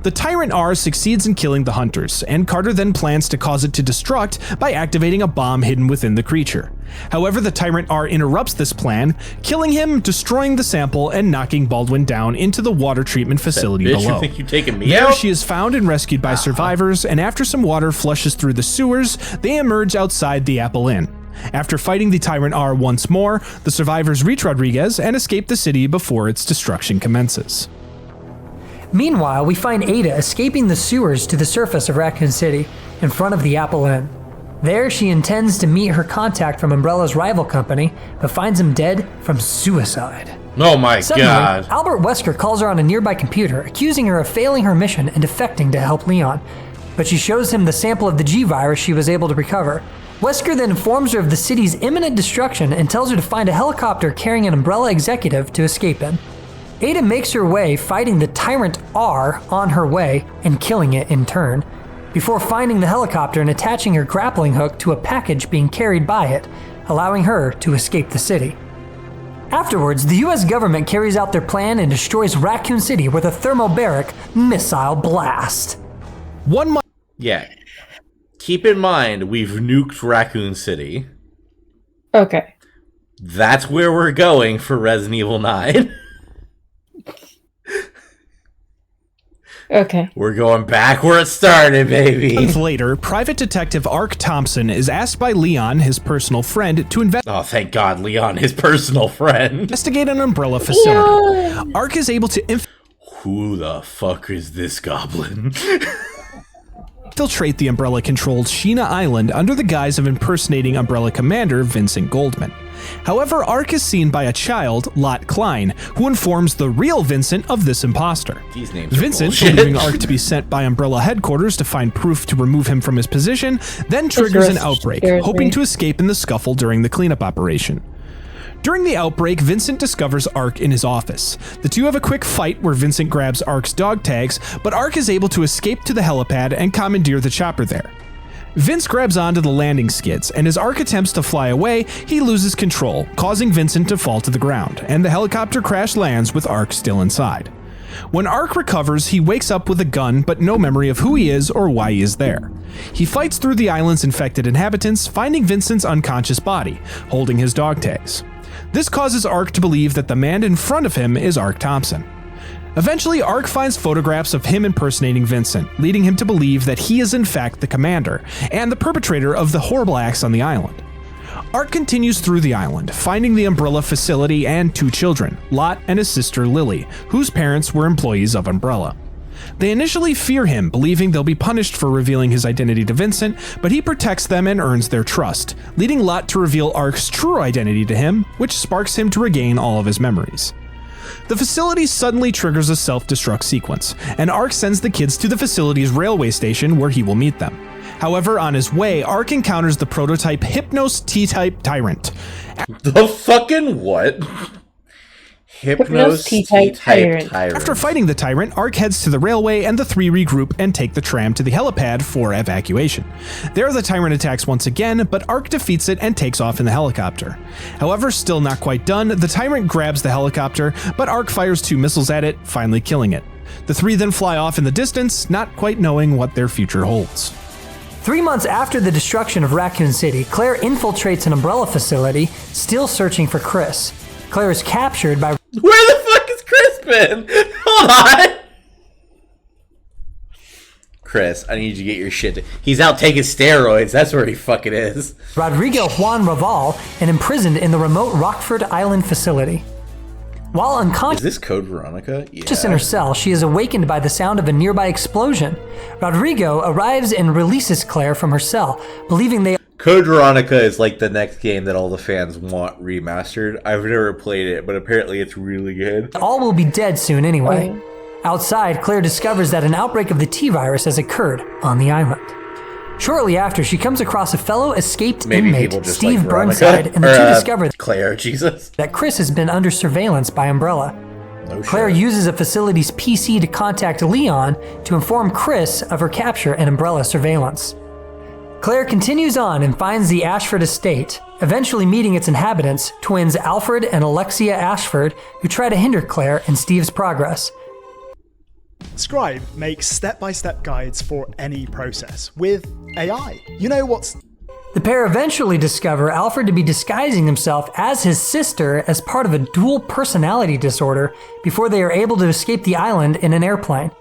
S6: The Tyrant R succeeds in killing the hunters, and Carter then plans to cause it to destruct by activating a bomb hidden within the creature. However, the Tyrant R interrupts this plan, killing him, destroying the sample, and knocking Baldwin down into the water treatment facility below.
S1: You think you taking me
S6: There
S1: out?
S6: she is found and rescued by survivors, and after some water flushes through the sewers, they emerge outside the Apple Inn. After fighting the Tyrant R once more, the survivors reach Rodriguez and escape the city before its destruction commences.
S9: Meanwhile, we find Ada escaping the sewers to the surface of Raccoon City, in front of the Apple Inn. There, she intends to meet her contact from Umbrella's rival company, but finds him dead from suicide.
S1: Oh my
S9: Suddenly,
S1: god.
S9: Albert Wesker calls her on a nearby computer, accusing her of failing her mission and defecting to help Leon. But she shows him the sample of the G-virus she was able to recover. Wesker then informs her of the city's imminent destruction and tells her to find a helicopter carrying an Umbrella executive to escape in. Ada makes her way, fighting the Tyrant R on her way and killing it in turn, before finding the helicopter and attaching her grappling hook to a package being carried by it, allowing her to escape the city. Afterwards, the US government carries out their plan and destroys Raccoon City with a thermobaric missile blast.
S1: Yeah. Keep in mind, we've nuked Raccoon City.
S3: Okay.
S1: That's where we're going for Resident Evil 9.
S3: Okay.
S1: We're going back where it started, baby.
S6: Months later, Private Detective Ark Thompson is asked by Leon, his personal friend, to
S1: Oh, thank God, Leon, his personal friend.
S6: investigate an Umbrella facility. Ark is able to
S1: Who the fuck is this goblin?
S6: infiltrate the Umbrella-controlled Sheena Island under the guise of impersonating Umbrella Commander Vincent Goldman. However, Ark is seen by a child, Lot Klein, who informs the real Vincent of this imposter.
S1: These names are
S6: Vincent,
S1: bullshit.
S6: believing Ark to be sent by Umbrella headquarters to find proof to remove him from his position, then triggers an outbreak, hoping to escape in the scuffle during the cleanup operation. During the outbreak, Vincent discovers Ark in his office. The two have a quick fight where Vincent grabs Ark's dog tags, but Ark is able to escape to the helipad and commandeer the chopper there. Vince grabs onto the landing skids, and as Ark attempts to fly away, he loses control, causing Vincent to fall to the ground, and the helicopter crash lands with Ark still inside. When Ark recovers, he wakes up with a gun but no memory of who he is or why he is there. He fights through the island's infected inhabitants, finding Vincent's unconscious body, holding his dog tags. This causes Ark to believe that the man in front of him is Ark Thompson. Eventually, Ark finds photographs of him impersonating Vincent, leading him to believe that he is in fact the commander and the perpetrator of the horrible acts on the island. Ark continues through the island, finding the Umbrella facility and two children, Lot and his sister Lily, whose parents were employees of Umbrella. They initially fear him, believing they'll be punished for revealing his identity to Vincent, but he protects them and earns their trust, leading Lot to reveal Ark's true identity to him, which sparks him to regain all of his memories. The facility suddenly triggers a self-destruct sequence, and Ark sends the kids to the facility's railway station where he will meet them. However, on his way, Ark encounters the prototype Hypnos T-type Tyrant.
S1: The fucking what? Hypnos T-type Tyrant.
S6: After fighting the Tyrant, Ark heads to the railway and the three regroup and take the tram to the helipad for evacuation. There the Tyrant attacks once again, but Ark defeats it and takes off in the helicopter. However, still not quite done, the Tyrant grabs the helicopter, but Ark fires 2 missiles at it, finally killing it. The three then fly off in the distance, not quite knowing what their future holds.
S9: 3 months after the destruction of Raccoon City, Claire infiltrates an Umbrella facility, still searching for Chris. Claire is captured by...
S1: Where the fuck is Chris been? Hold on! Chris, I need you to get your shit. He's out taking steroids. That's where he fucking is.
S9: Rodrigo Juan Raval and imprisoned in the remote Rockford Island facility. While unconscious
S1: Is this Code Veronica? Yeah.
S9: in her cell, she is awakened by the sound of a nearby explosion. Rodrigo arrives and releases Claire from her cell, believing they...
S1: Code Veronica is like the next game that all the fans want remastered. I've never played it, but apparently it's really good.
S9: all will be dead soon anyway. Outside, Claire discovers that an outbreak of the T-virus has occurred on the island. Shortly after, she comes across a fellow escaped inmate, Steve
S1: like
S9: Burnside, and the two discover
S1: Claire, Jesus.
S9: that Chris has been under surveillance by Umbrella.
S1: No
S9: Claire
S1: shit.
S9: uses a facility's PC to contact Leon to inform Chris of her capture and Umbrella surveillance. Claire continues on and finds the Ashford estate, eventually meeting its inhabitants, twins Alfred and Alexia Ashford, who try to hinder Claire and Steve's progress.
S13: Scribe makes step-by-step guides for any process with AI. You know what's...
S9: The pair eventually discover Alfred to be disguising himself as his sister as part of a dual personality disorder before they are able to escape the island in an airplane.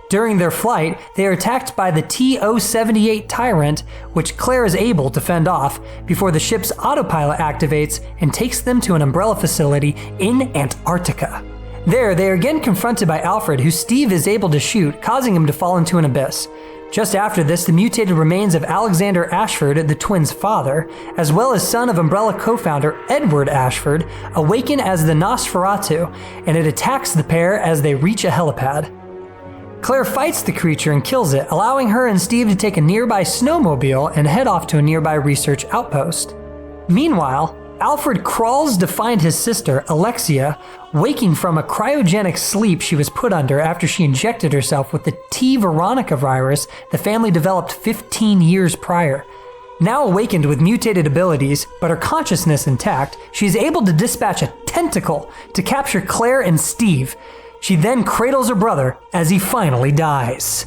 S9: During their flight, they are attacked by the T-078 Tyrant, which Claire is able to fend off before the ship's autopilot activates and takes them to an Umbrella facility in Antarctica. There, they are again confronted by Alfred, who Steve is able to shoot, causing him to fall into an abyss. Just after this, the mutated remains of Alexander Ashford, the twins' father, as well as son of Umbrella co-founder Edward Ashford, awaken as the Nosferatu, and it attacks the pair as they reach a helipad. Claire fights the creature and kills it, allowing her and Steve to take a nearby snowmobile and head off to a nearby research outpost. Meanwhile, Alfred crawls to find his sister, Alexia, waking from a cryogenic sleep she was put under after she injected herself with the T. Veronica virus the family developed 15 years prior. Now awakened with mutated abilities, but her consciousness intact, she is able to dispatch a tentacle to capture Claire and Steve. She then cradles her brother as he finally dies.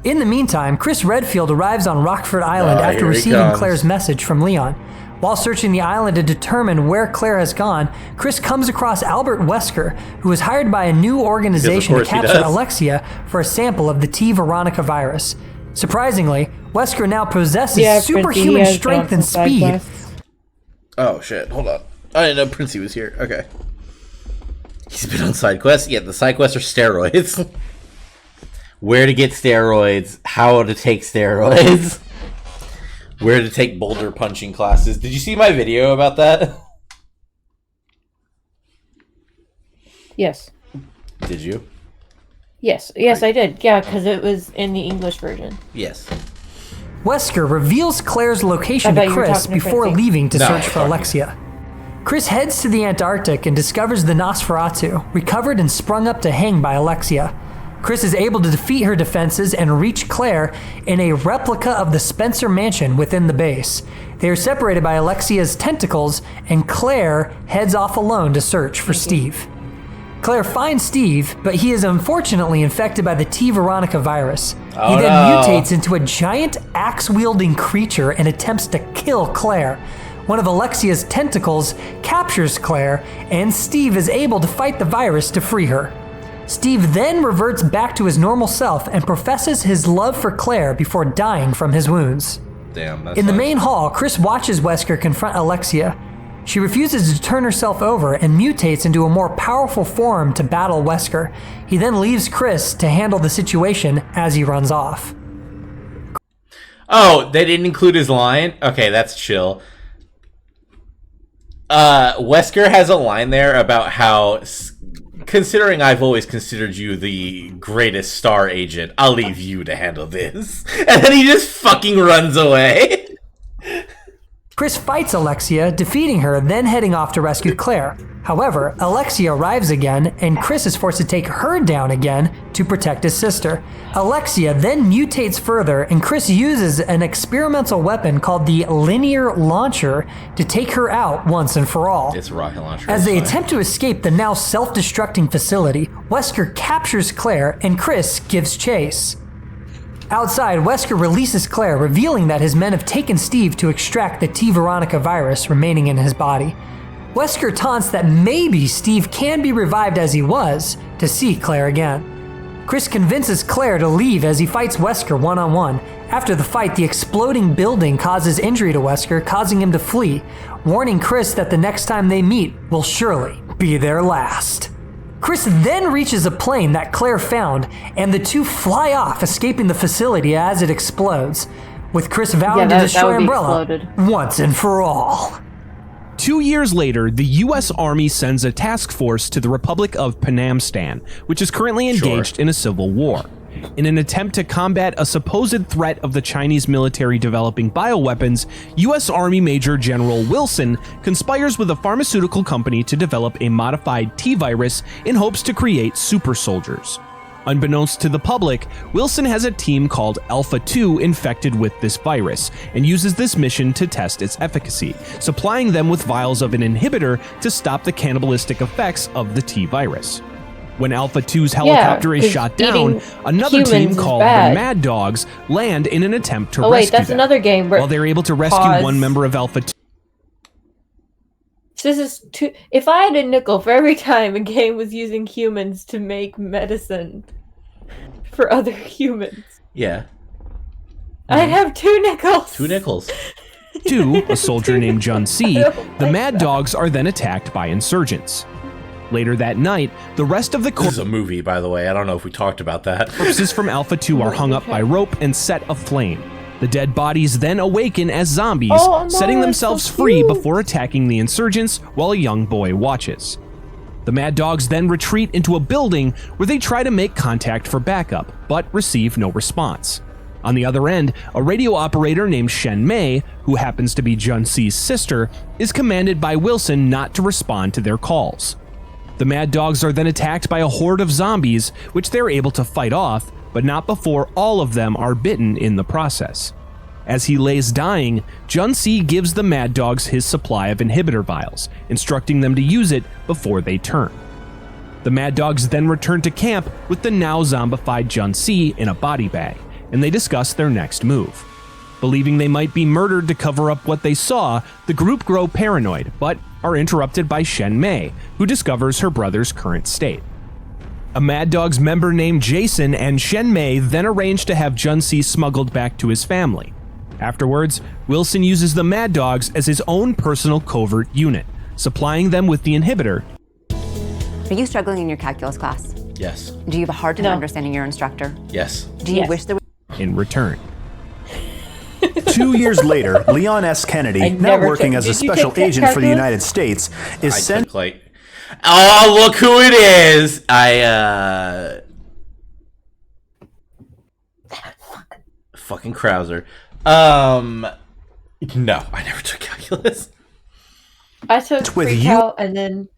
S9: In the meantime, Chris Redfield arrives on Rockford Island after receiving Claire's message from Leon. While searching the island to determine where Claire has gone, Chris comes across Albert Wesker, who was hired by a new organization to capture Alexia for a sample of the T. Veronica virus. Surprisingly, Wesker now possesses superhuman strength and speed.
S1: Oh shit, hold on. I didn't know Princey was here. Okay. He's been on side quests? Yeah, the side quests are steroids. Where to get steroids, how to take steroids, where to take boulder punching classes. Did you see my video about that?
S3: Yes.
S1: Did you?
S3: Yes, I did. Yeah, because it was in the English version.
S1: Yes.
S9: Wesker reveals Claire's location to Chris before leaving to search for Alexia. Chris heads to the Antarctic and discovers the Nosferatu, recovered and sprung up to hang by Alexia. Chris is able to defeat her defenses and reach Claire in a replica of the Spencer Mansion within the base. They are separated by Alexia's tentacles, and Claire heads off alone to search for Steve. Claire finds Steve, but he is unfortunately infected by the T. Veronica virus. He then mutates into a giant axe-wielding creature and attempts to kill Claire. One of Alexia's tentacles captures Claire, and Steve is able to fight the virus to free her. Steve then reverts back to his normal self and professes his love for Claire before dying from his wounds.
S1: Damn, that's
S9: In the main hall, Chris watches Wesker confront Alexia. She refuses to turn herself over and mutates into a more powerful form to battle Wesker. He then leaves Chris to handle the situation as he runs off.
S1: Oh, they didn't include his line? Okay, that's chill. Wesker has a line there about how, considering I've always considered you the greatest star agent, I'll leave you to handle this. And then he just fucking runs away.
S9: Chris fights Alexia, defeating her, then heading off to rescue Claire. However, Alexia arrives again, and Chris is forced to take her down again to protect his sister. Alexia then mutates further, and Chris uses an experimental weapon called the linear launcher to take her out once and for all.
S1: It's a rocket launcher.
S9: As they attempt to escape the now self-destructing facility, Wesker captures Claire, and Chris gives chase. Outside, Wesker releases Claire, revealing that his men have taken Steve to extract the T. Veronica virus remaining in his body. Wesker taunts that maybe Steve can be revived as he was to see Claire again. Chris convinces Claire to leave as he fights Wesker one-on-one. After the fight, the exploding building causes injury to Wesker, causing him to flee, warning Chris that the next time they meet will surely be their last. Chris then reaches a plane that Claire found, and the two fly off, escaping the facility as it explodes, with Chris vowing to destroy Umbrella once and for all.
S6: 2 years later, the U.S. Army sends a task force to the Republic of Panamstan, which is currently engaged in a civil war. In an attempt to combat a supposed threat of the Chinese military developing bioweapons, U.S. Army Major General Wilson conspires with a pharmaceutical company to develop a modified T-virus in hopes to create super soldiers. Unbeknownst to the public, Wilson has a team called Alpha 2 infected with this virus, and uses this mission to test its efficacy, supplying them with vials of an inhibitor to stop the cannibalistic effects of the T-virus. When Alpha 2's helicopter is shot down, another team called the Mad Dogs land in an attempt to rescue them.
S3: Another game where
S6: while they're able to rescue one member of Alpha 2.
S3: This is too. If I had a nickel for every time a game was using humans to make medicine for other humans,
S1: yeah,
S3: I'd have 2 nickels.
S1: 2 nickels.
S6: A soldier named Jun Si, the Mad Dogs are then attacked by insurgents. Later that night, the rest of the
S1: This is a movie, by the way. I don't know if we talked about that.
S6: Corpses from Alpha 2 are hung up by rope and set aflame. The dead bodies then awaken as zombies, setting themselves free before attacking the insurgents while a young boy watches. The Mad Dogs then retreat into a building where they try to make contact for backup, but receive no response. On the other end, a radio operator named Shen Mei, who happens to be Jun Si's sister, is commanded by Wilson not to respond to their calls. The Mad Dogs are then attacked by a horde of zombies, which they're able to fight off, but not before all of them are bitten in the process. As he lays dying, Jun Si gives the Mad Dogs his supply of inhibitor vials, instructing them to use it before they turn. The Mad Dogs then return to camp with the now zombified Jun Si in a body bag, and they discuss their next move. Believing they might be murdered to cover up what they saw, the group grow paranoid, but are interrupted by Shen Mei, who discovers her brother's current state. A Mad Dogs member named Jason and Shen Mei then arrange to have Junsi smuggled back to his family. Afterwards, Wilson uses the Mad Dogs as his own personal covert unit, supplying them with the inhibitor.
S14: Are you struggling in your calculus class?
S1: Yes.
S14: Do you have a hard time understanding your instructor?
S1: Yes.
S14: Do you wish there was...
S6: In return.
S8: 2 years later, Leon S. Kennedy, now working as a special agent for the United States, is sent...
S1: Oh, look who it is! Fucking Krauser. No, I never took calculus.
S3: I took pre-cal, and then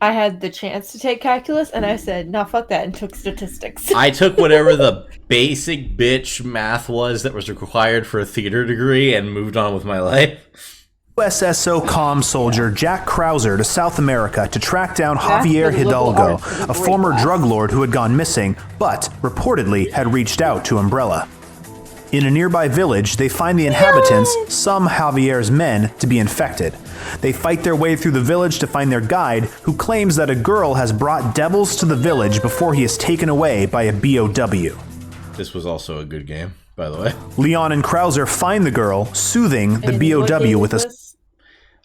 S3: I had the chance to take calculus, and I said, "No, fuck that," and took statistics.
S1: I took whatever the basic bitch math was that was required for a theater degree and moved on with my life.
S8: USSO comm soldier Jack Krauser to South America to track down Javier Hidalgo, a former drug lord who had gone missing, but reportedly had reached out to Umbrella. In a nearby village, they find the inhabitants, some Javier's men, to be infected. They fight their way through the village to find their guide, who claims that a girl has brought devils to the village before he is taken away by a BOW.
S1: This was also a good game, by the way.
S8: Leon and Krauser find the girl, soothing the BOW with a...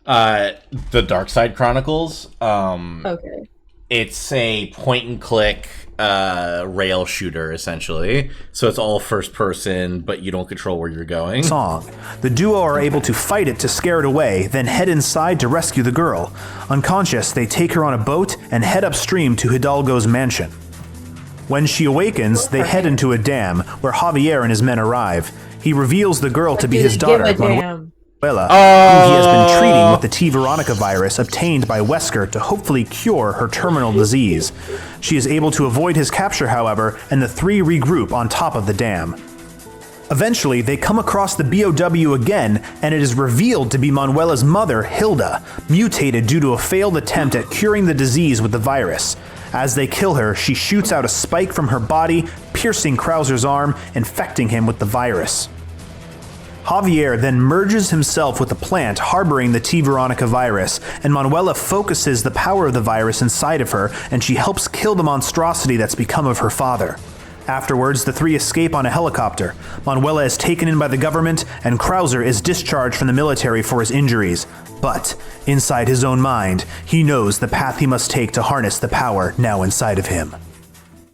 S1: The Dark Side Chronicles.
S3: Okay.
S1: It's a point-and-click rail shooter, essentially. So it's all first person, but you don't control where you're going.
S8: Song. The duo are able to fight it to scare it away, then head inside to rescue the girl. Unconscious, they take her on a boat and head upstream to Hidalgo's mansion. When she awakens, they head into a dam, where Javier and his men arrive. He reveals the girl to be his daughter, Manuela, who he has been treating with the T. Veronica virus obtained by Wesker to hopefully cure her terminal disease. She is able to avoid his capture, however, and the three regroup on top of the dam. Eventually, they come across the BOW again, and it is revealed to be Manuela's mother, Hilda, mutated due to a failed attempt at curing the disease with the virus. As they kill her, she shoots out a spike from her body, piercing Krauser's arm, infecting him with the virus. Javier then merges himself with the plant harboring the T. Veronica virus, and Manuela focuses the power of the virus inside of her, and she helps kill the monstrosity that's become of her father. Afterwards, the three escape on a helicopter. Manuela is taken in by the government, and Krauser is discharged from the military for his injuries. But, inside his own mind, he knows the path he must take to harness the power now inside of him.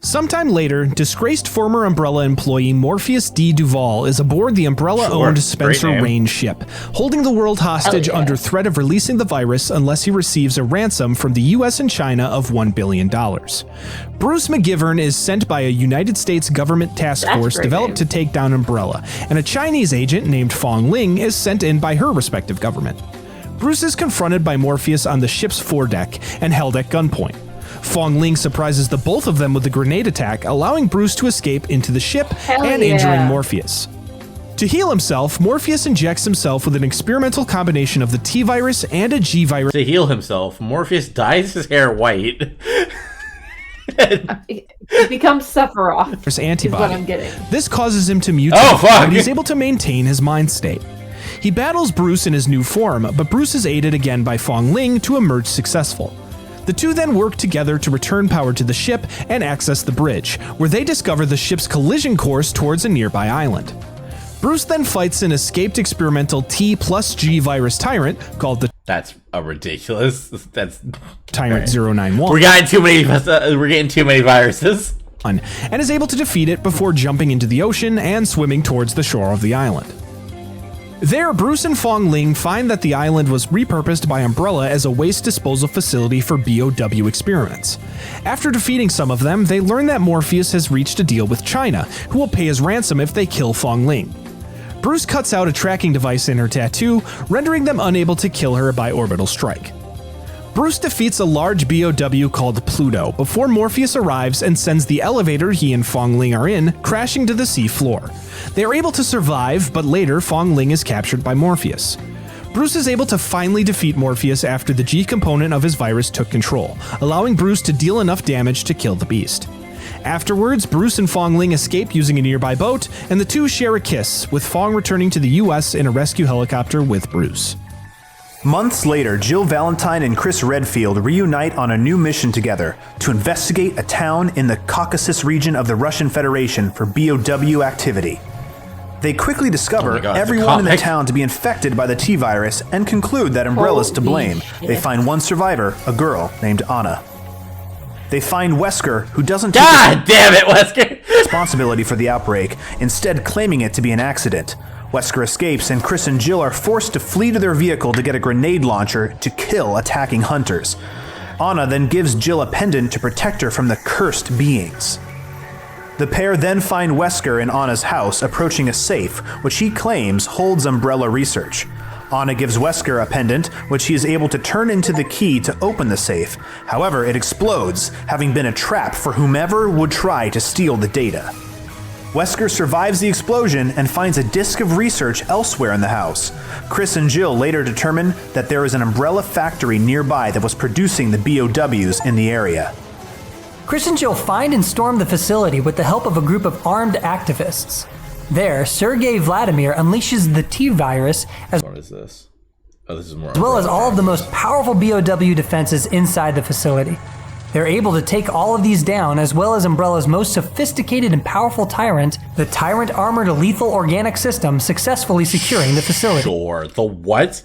S6: Sometime later, disgraced former Umbrella employee Morpheus D. Duvall is aboard the Umbrella-owned Spencer Range ship, holding the world hostage under threat of releasing the virus unless he receives a ransom from the US and China of $1 billion. Bruce McGivern is sent by a United States government task force developed to take down Umbrella, and a Chinese agent named Fong Ling is sent in by her respective government. Bruce is confronted by Morpheus on the ship's foredeck and held at gunpoint. Fong Ling surprises the both of them with a grenade attack, allowing Bruce to escape into the ship injuring Morpheus. To heal himself, Morpheus injects himself with an experimental combination of the T-virus and a G-virus.
S1: To heal himself, Morpheus dyes his hair white.
S3: It becomes Sephiroth.
S6: Antibody.
S3: Is what I'm getting.
S6: This causes him to mutate, but he's able to maintain his mind state. He battles Bruce in his new form, but Bruce is aided again by Fong Ling to emerge successful. The two then work together to return power to the ship and access the bridge, where they discover the ship's collision course towards a nearby island. Bruce then fights an escaped experimental T plus G virus tyrant called the...
S1: That's a ridiculous... That's...
S6: Tyrant 091.
S1: We're getting too many viruses.
S6: And is able to defeat it before jumping into the ocean and swimming towards the shore of the island. There, Bruce and Fong Ling find that the island was repurposed by Umbrella as a waste disposal facility for BOW experiments. After defeating some of them, they learn that Morpheus has reached a deal with China, who will pay his ransom if they kill Fong Ling. Bruce cuts out a tracking device in her tattoo, rendering them unable to kill her by orbital strike. Bruce defeats a large BOW called Pluto before Morpheus arrives and sends the elevator he and Fong Ling are in crashing to the sea floor. They are able to survive, but later Fong Ling is captured by Morpheus. Bruce is able to finally defeat Morpheus after the G component of his virus took control, allowing Bruce to deal enough damage to kill the beast. Afterwards, Bruce and Fong Ling escape using a nearby boat, and the two share a kiss, with Fong returning to the US in a rescue helicopter with Bruce.
S8: Months later, Jill Valentine and Chris Redfield reunite on a new mission together to investigate a town in the Caucasus region of the Russian Federation for BOW activity. They quickly discover everyone in the town to be infected by the T-virus and conclude that Umbrella's to blame. They find one survivor, a girl named Anna. They find Wesker, who doesn't take responsibility for the outbreak, instead claiming it to be an accident. Wesker escapes, and Chris and Jill are forced to flee to their vehicle to get a grenade launcher to kill attacking hunters. Anna then gives Jill a pendant to protect her from the cursed beings. The pair then find Wesker in Anna's house, approaching a safe, which he claims holds Umbrella research. Anna gives Wesker a pendant, which he is able to turn into the key to open the safe. However, it explodes, having been a trap for whomever would try to steal the data. Wesker survives the explosion and finds a disk of research elsewhere in the house. Chris and Jill later determine that there is an Umbrella factory nearby that was producing the BOWs in the area.
S9: Chris and Jill find and storm the facility with the help of a group of armed activists. There, Sergei Vladimir unleashes the T-virus as
S1: What is this? Oh, this is more.
S9: As well as all of the most powerful BOW defenses inside the facility. They're able to take all of these down, as well as Umbrella's most sophisticated and powerful tyrant, the Tyrant Armored Lethal Organic System, successfully securing the facility.
S1: Sure. The what?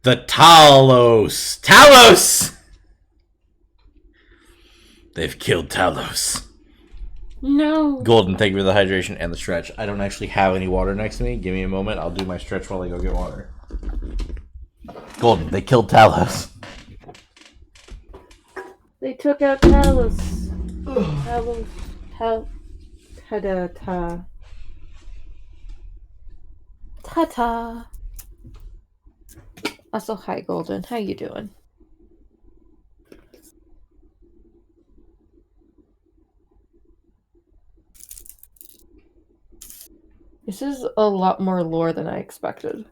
S1: The Talos. Talos! They've killed Talos.
S3: No.
S1: Golden, thank you for the hydration and the stretch. I don't actually have any water next to me. Give me a moment. I'll do my stretch while I go get water. Golden, they killed Talos.
S3: They took out Talos. Talos. Ta-ta. Ta-ta. Also, hi, Golden. How you doing? This is a lot more lore than I expected.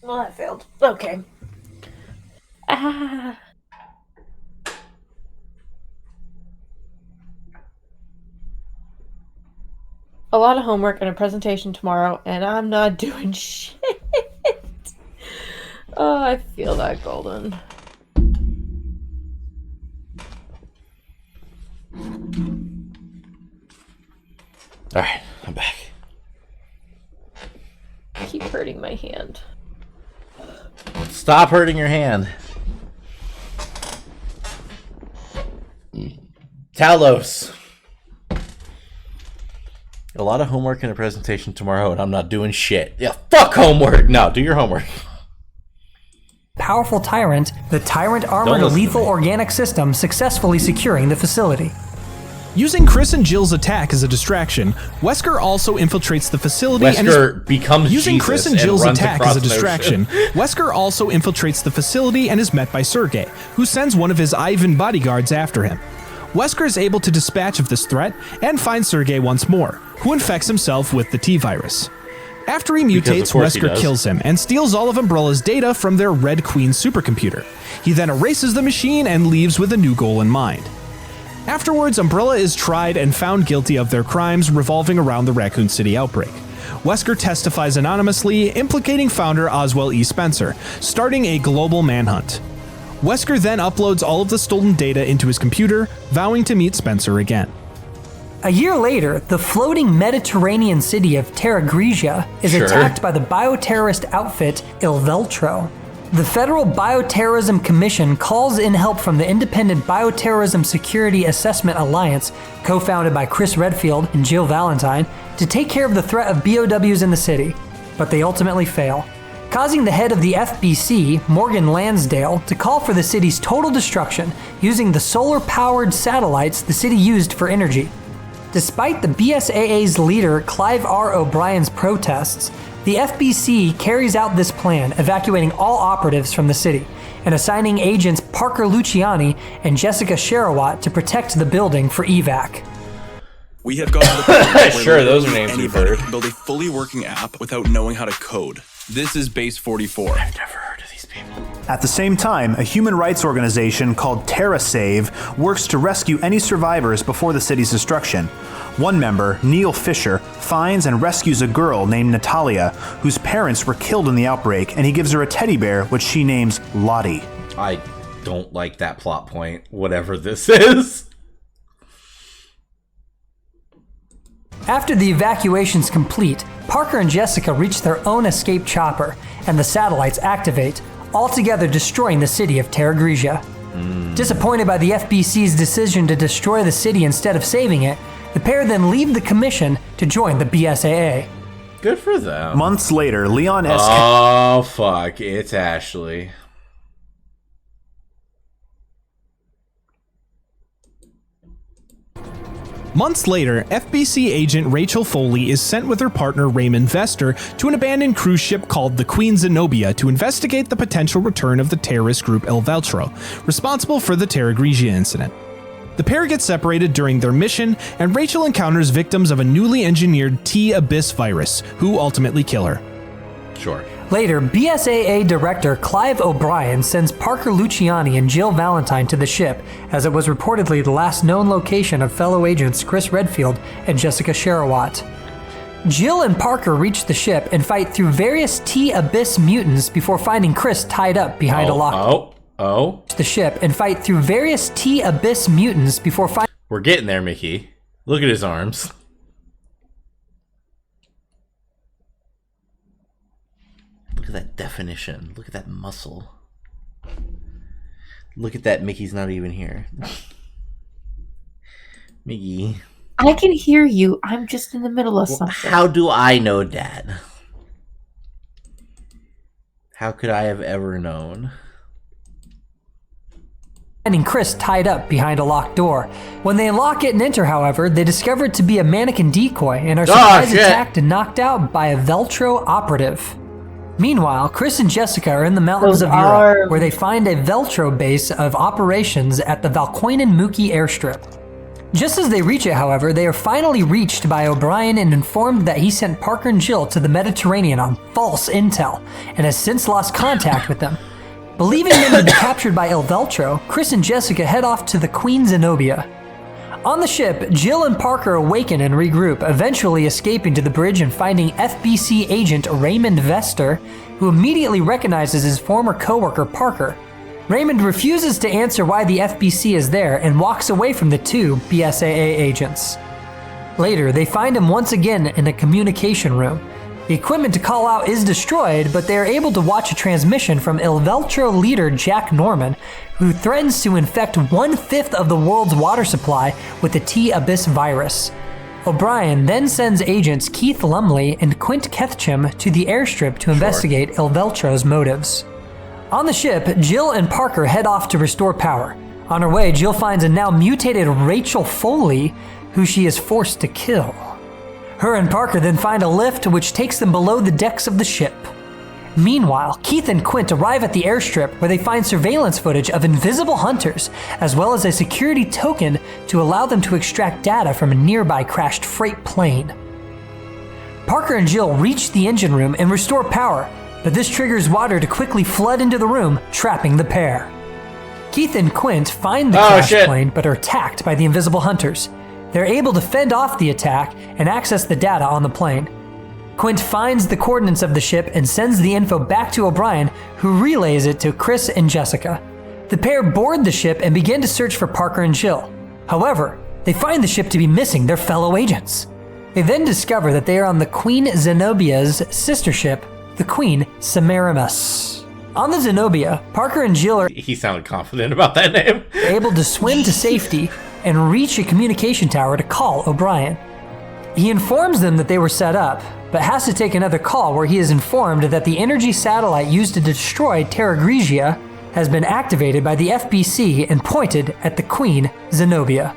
S3: Well, that failed. Okay. Ah. A lot of homework and a presentation tomorrow, and I'm not doing shit. Oh, I feel that, Golden.
S1: Alright, I'm back.
S3: Keep hurting my hand.
S1: Stop hurting your hand. Talos. A lot of homework and a presentation tomorrow, and I'm not doing shit. Yeah, fuck homework! No, do your homework.
S9: Powerful tyrant, the Tyrant Armored Lethal Organic System, successfully securing the facility.
S6: Using Chris and Jill's attack as a distraction, Wesker also infiltrates the facility
S1: Using
S6: Chris and Jill's attack as a distraction, Wesker also infiltrates the facility and is met by Sergei, who sends one of his Ivan bodyguards after him. Wesker is able to dispatch of this threat and find Sergei once more, who infects himself with the T-virus. After he mutates, Wesker kills him and steals all of Umbrella's data from their Red Queen supercomputer. He then erases the machine and leaves with a new goal in mind. Afterwards, Umbrella is tried and found guilty of their crimes revolving around the Raccoon City outbreak. Wesker testifies anonymously, implicating founder Oswell E. Spencer, starting a global manhunt. Wesker then uploads all of the stolen data into his computer, vowing to meet Spencer again.
S9: A year later, the floating Mediterranean city of Terra Grigia is attacked by the bioterrorist outfit Il Veltro. The Federal Bioterrorism Commission calls in help from the Independent Bioterrorism Security Assessment Alliance, co-founded by Chris Redfield and Jill Valentine, to take care of the threat of BOWs in the city, but they ultimately fail, causing the head of the FBC, Morgan Lansdale, to call for the city's total destruction using the solar-powered satellites the city used for energy. Despite the BSAA's leader Clive R. O'Brien's protests, the FBC carries out this plan, evacuating all operatives from the city, and assigning agents Parker Luciani and Jessica Sharawat to protect the building for evac.
S15: We have gone to the point where
S1: sure, those are names we've
S15: anybody
S1: heard.
S15: can build a fully working app without knowing how to code. This is Base 44.
S1: I've never heard of these people.
S8: At the same time, a human rights organization called TerraSave works to rescue any survivors before the city's destruction. One member, Neil Fisher, finds and rescues a girl named Natalia, whose parents were killed in the outbreak, and he gives her a teddy bear, which she names Lottie.
S1: I don't like that plot point, whatever this is.
S9: After the evacuation's complete, Parker and Jessica reach their own escape chopper, and the satellites activate, altogether destroying the city of Terra Grigia. Disappointed by the FBC's decision to destroy the city instead of saving it, the pair then leave the commission to join the BSAA.
S1: Good for them.
S8: Months later, Leon S.
S1: Oh, fuck. It's Ashley.
S6: Months later, FBC agent Rachel Foley is sent with her partner Raymond Vester to an abandoned cruise ship called the Queen Zenobia to investigate the potential return of the terrorist group El Veltro, responsible for the Terra Grigia incident. The pair get separated during their mission, and Rachel encounters victims of a newly engineered T-Abyss virus, who ultimately kill her.
S1: Sure.
S9: Later, BSAA Director Clive O'Brien sends Parker Luciani and Jill Valentine to the ship, as it was reportedly the last known location of fellow agents Chris Redfield and Jessica Sharawat. Jill and Parker reach the ship and fight through various T-Abyss mutants before finding Chris tied up behind a lock. The ship and fight through various T-Abyss mutants before finding.
S1: We're getting there, Mickey. Look at his arms. Look at that definition. Look at that muscle. Look at that. Mickey's not even here. Mickey.
S3: I can hear you. I'm just in the middle of something.
S1: How do I know, Dad? How could I have ever known?
S9: Finding Chris tied up behind a locked door. When they unlock it and enter, however, they discover it to be a mannequin decoy and are surprised attacked and knocked out by a Veltro operative. Meanwhile, Chris and Jessica are in the mountains of Europe, where they find a Veltro base of operations at the Valkoinen Mookie airstrip. Just as they reach it, however, they are finally reached by O'Brien and informed that he sent Parker and Jill to the Mediterranean on false intel, and has since lost contact with them. Believing them to be captured by El Veltro, Chris and Jessica head off to the Queen Zenobia. On the ship, Jill and Parker awaken and regroup, eventually escaping to the bridge and finding FBC agent Raymond Vester, who immediately recognizes his former coworker Parker. Raymond refuses to answer why the FBC is there and walks away from the two BSAA agents. Later, they find him once again in a communication room. The equipment to call out is destroyed, but they are able to watch a transmission from El Veltro leader Jack Norman, who threatens to infect 1/5 of the world's water supply with the T-Abyss virus. O'Brien then sends agents Keith Lumley and Quint Ketchum to the airstrip to investigate El Veltro's motives. On the ship, Jill and Parker head off to restore power. On her way, Jill finds a now mutated Rachel Foley, who she is forced to kill. Her and Parker then find a lift which takes them below the decks of the ship. Meanwhile, Keith and Quint arrive at the airstrip where they find surveillance footage of invisible hunters, as well as a security token to allow them to extract data from a nearby crashed freight plane. Parker and Jill reach the engine room and restore power, but this triggers water to quickly flood into the room, trapping the pair. Keith and Quint find the crashed plane but are attacked by the invisible hunters. They're able to fend off the attack and access the data on the plane. Quint finds the coordinates of the ship and sends the info back to O'Brien, who relays it to Chris and Jessica. The pair board the ship and begin to search for Parker and Jill. However, they find the ship to be missing their fellow agents. They then discover that they are on the Queen Zenobia's sister ship, the Queen Semiramis. On the Zenobia, Parker and Jill are
S1: He sounded confident about that name.
S9: able to swim to safety and reach a communication tower to call O'Brien. He informs them that they were set up, but has to take another call where he is informed that the energy satellite used to destroy Terra Grigia has been activated by the FBC and pointed at the Queen Zenobia.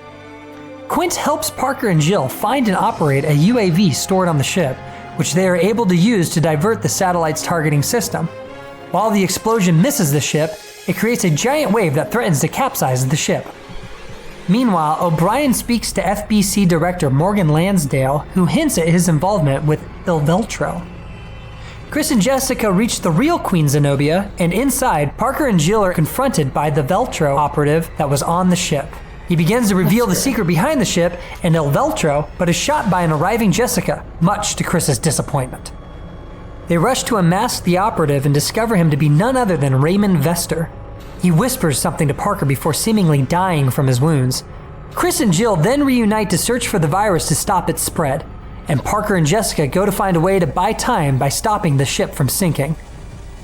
S9: Quint helps Parker and Jill find and operate a UAV stored on the ship, which they are able to use to divert the satellite's targeting system. While the explosion misses the ship, It creates a giant wave that threatens to capsize the ship. Meanwhile, O'Brien speaks to FBC director Morgan Lansdale, who hints at his involvement with Il Veltro. Chris and Jessica reach the real Queen Zenobia, and inside, Parker and Jill are confronted by the Veltro operative that was on the ship. He begins to reveal the secret behind the ship and Il Veltro, but is shot by an arriving Jessica, much to Chris's disappointment. They rush to unmask the operative and discover him to be none other than Raymond Vester. He whispers something to Parker before seemingly dying from his wounds. Chris and Jill then reunite to search for the virus to stop its spread, and Parker and Jessica go to find a way to buy time by stopping the ship from sinking.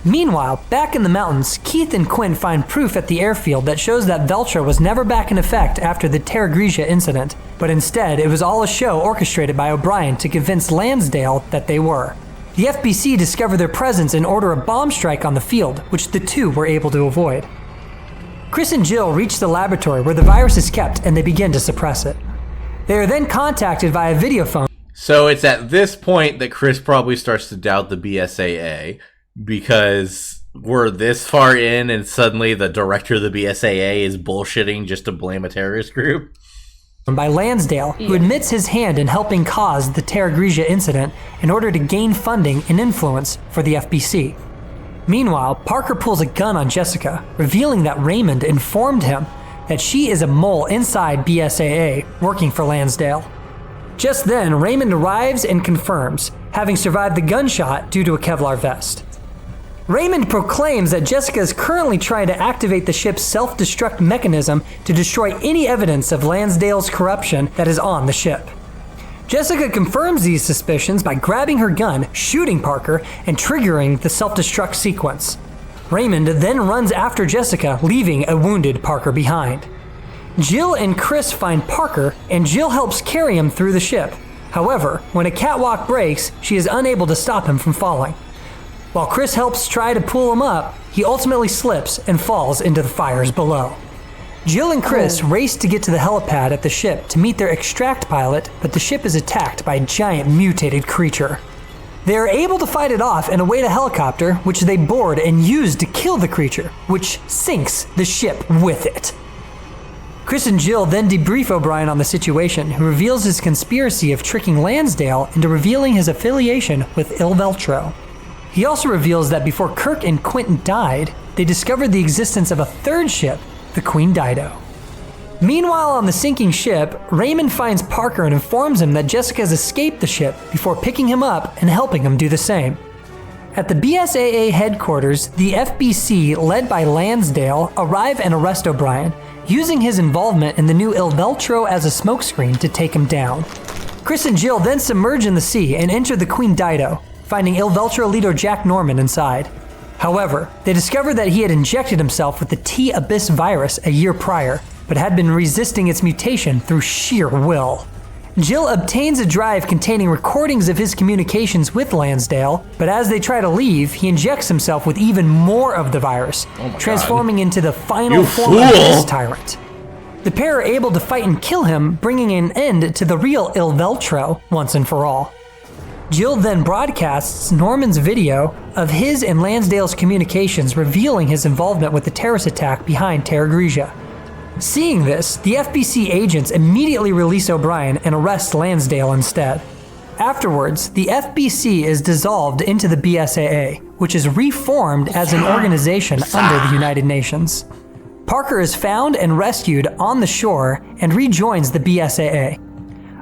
S9: Meanwhile, back in the mountains, Keith and Quint find proof at the airfield that shows that Veltro was never back in effect after the Terra Grigia incident, but instead it was all a show orchestrated by O'Brien to convince Lansdale that they were. The FBC discover their presence and order a bomb strike on the field, which the two were able to avoid. Chris and Jill reach the laboratory where the virus is kept and they begin to suppress it. They are then contacted via video phone.
S1: So it's at this point that Chris probably starts to doubt the BSAA, because we're this far in and suddenly the director of the BSAA is bullshitting just to blame a terrorist group.
S9: By Lansdale, who admits his hand in helping cause the Terra Grigia incident in order to gain funding and influence for the FBC. Meanwhile, Parker pulls a gun on Jessica, revealing that Raymond informed him that she is a mole inside BSAA working for Lansdale. Just then, Raymond arrives and confirms, having survived the gunshot due to a Kevlar vest. Raymond proclaims that Jessica is currently trying to activate the ship's self-destruct mechanism to destroy any evidence of Lansdale's corruption that is on the ship. Jessica confirms these suspicions by grabbing her gun, shooting Parker, and triggering the self-destruct sequence. Raymond then runs after Jessica, leaving a wounded Parker behind. Jill and Chris find Parker, and Jill helps carry him through the ship. However, when a catwalk breaks, she is unable to stop him from falling. While Chris helps try to pull him up, he ultimately slips and falls into the fires below. Jill and Chris race to get to the helipad at the ship to meet their extract pilot, but the ship is attacked by a giant mutated creature. They are able to fight it off and await a helicopter, which they board and use to kill the creature, which sinks the ship with it. Chris and Jill then debrief O'Brien on the situation, who reveals his conspiracy of tricking Lansdale into revealing his affiliation with Il Veltro. He also reveals that before Kirk and Quentin died, they discovered the existence of a third ship, the Queen Dido. Meanwhile, on the sinking ship, Raymond finds Parker and informs him that Jessica has escaped the ship before picking him up and helping him do the same. At the BSAA headquarters, the FBC, led by Lansdale, arrive and arrest O'Brien, using his involvement in the new Il Veltro as a smokescreen to take him down. Chris and Jill then submerge in the sea and enter the Queen Dido, finding Il Veltro leader Jack Norman inside. However, they discover that he had injected himself with the T-Abyss virus a year prior, but had been resisting its mutation through sheer will. Jill obtains a drive containing recordings of his communications with Lansdale, but as they try to leave, he injects himself with even more of the virus, transforming into the final form of this tyrant. The pair are able to fight and kill him, bringing an end to the real Il Veltro once and for all. Jill then broadcasts Norman's video of his and Lansdale's communications revealing his involvement with the terrorist attack behind Terra Grigia. Seeing this, the FBC agents immediately release O'Brien and arrest Lansdale instead. Afterwards, the FBC is dissolved into the BSAA, which is reformed as an organization under the United Nations. Parker is found and rescued on the shore and rejoins the BSAA.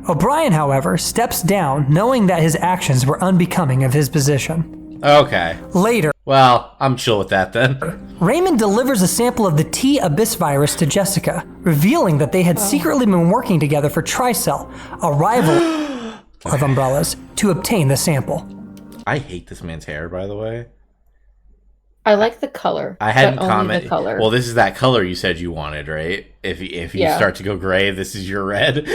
S9: O'Brien, however, steps down, knowing that his actions were unbecoming of his position.
S1: Okay.
S9: Later,
S1: well, I'm chill with that then.
S9: Raymond delivers a sample of the T-Abyss virus to Jessica, revealing that they had secretly been working together for Tricell, a rival of Umbrella's, to obtain the sample.
S1: I hate this man's hair, by the way.
S3: I like the color.
S1: I hadn't commented.
S3: Color.
S1: Well, this is that color you said you wanted, right? If you start to go gray, this is your red.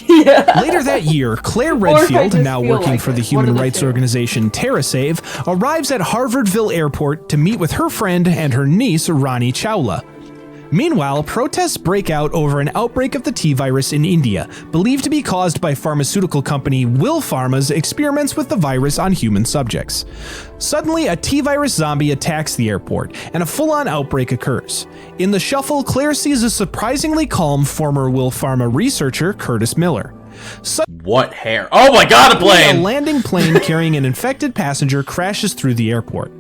S3: Yeah.
S6: Later that year, Claire Redfield, now working for the human rights organization TerraSave, arrives at Harvardville Airport to meet with her friend and her niece, Ronnie Chawla. Meanwhile, protests break out over an outbreak of the T-virus in India, believed to be caused by pharmaceutical company Will Pharma's experiments with the virus on human subjects. Suddenly, a T-virus zombie attacks the airport, and a full-on outbreak occurs. In the shuffle, Claire sees a surprisingly calm former Will Pharma researcher, Curtis Miller.
S1: What hair? Oh my god, a plane!
S6: A landing plane carrying an infected passenger crashes through the airport.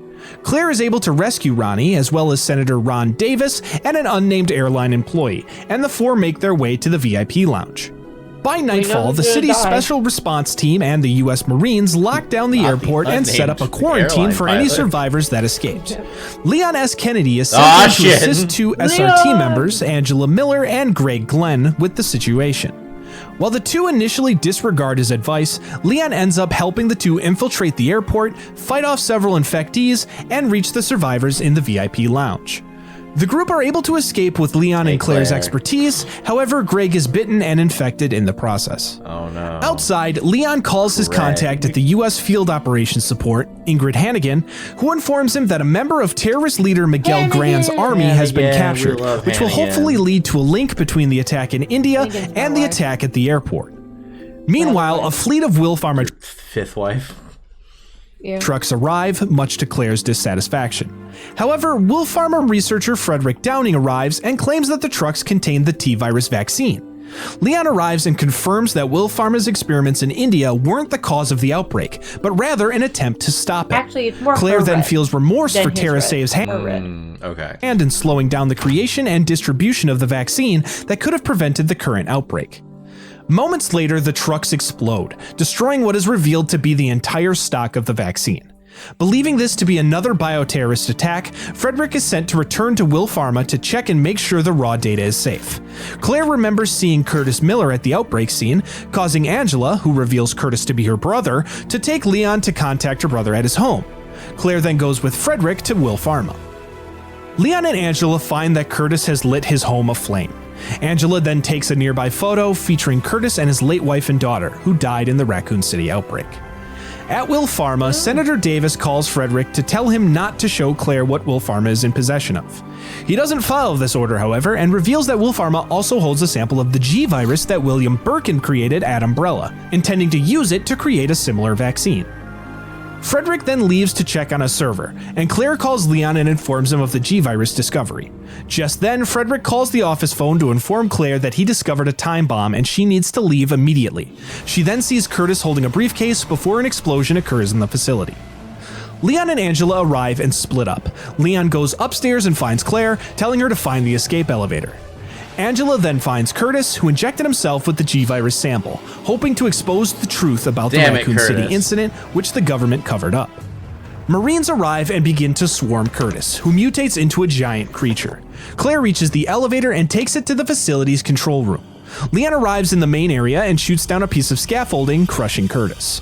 S6: Claire is able to rescue Ronnie, as well as Senator Ron Davis and an unnamed airline employee, and the four make their way to the VIP lounge. By nightfall, the city's special response team and the U.S. Marines lock down the airport and set up a quarantine for any survivors that escaped. Leon S. Kennedy is sent in to assist two SRT members, Angela Miller and Greg Glenn, with the situation. While the two initially disregard his advice, Leon ends up helping the two infiltrate the airport, fight off several infectees, and reach the survivors in the VIP lounge. The group are able to escape with Leon and Claire's expertise, however, Greg is bitten and infected in the process.
S1: Oh no.
S6: Outside, Leon calls his contact at the U.S. Field Operations Support, Ingrid Hannigan, who informs him that a member of terrorist leader Miguel Grand's army has been captured, which will hopefully lead to a link between the attack in India and the attack at the airport. Meanwhile, a fleet of Will Pharma
S1: fifth wife
S6: trucks arrive, much to Claire's dissatisfaction. However, Will Pharma researcher Frederick Downing arrives and claims that the trucks contain the T-virus vaccine. Leon arrives and confirms that Will Pharma's experiments in India weren't the cause of the outbreak, but rather an attempt to stop it.
S3: Actually, it's more
S6: Claire then
S3: red
S6: feels remorse
S3: than
S6: for
S3: his
S6: Tara
S3: red.
S6: Save's
S1: Okay.
S6: hand in slowing down the creation and distribution of the vaccine that could have prevented the current outbreak. Moments later, the trucks explode, destroying what is revealed to be the entire stock of the vaccine. Believing this to be another bioterrorist attack, Frederick is sent to return to Will Pharma to check and make sure the raw data is safe. Claire remembers seeing Curtis Miller at the outbreak scene, causing Angela, who reveals Curtis to be her brother, to take Leon to contact her brother at his home. Claire then goes with Frederick to Will Pharma. Leon and Angela find that Curtis has lit his home aflame. Angela then takes a nearby photo featuring Curtis and his late wife and daughter, who died in the Raccoon City outbreak. At Will Pharma, Senator Davis calls Frederick to tell him not to show Claire what Will Pharma is in possession of. He doesn't follow this order, however, and reveals that Will Pharma also holds a sample of the G virus that William Birkin created at Umbrella, intending to use it to create a similar vaccine. Frederick then leaves to check on a server, and Claire calls Leon and informs him of the G-virus discovery. Just then, Frederick calls the office phone to inform Claire that he discovered a time bomb and she needs to leave immediately. She then sees Curtis holding a briefcase before an explosion occurs in the facility. Leon and Angela arrive and split up. Leon goes upstairs and finds Claire, telling her to find the escape elevator. Angela then finds Curtis, who injected himself with the G-virus sample, hoping to expose the truth about the Raccoon City incident, which the government covered up. Marines arrive and begin to swarm Curtis, who mutates into a giant creature. Claire reaches the elevator and takes it to the facility's control room. Leon arrives in the main area and shoots down a piece of scaffolding, crushing Curtis.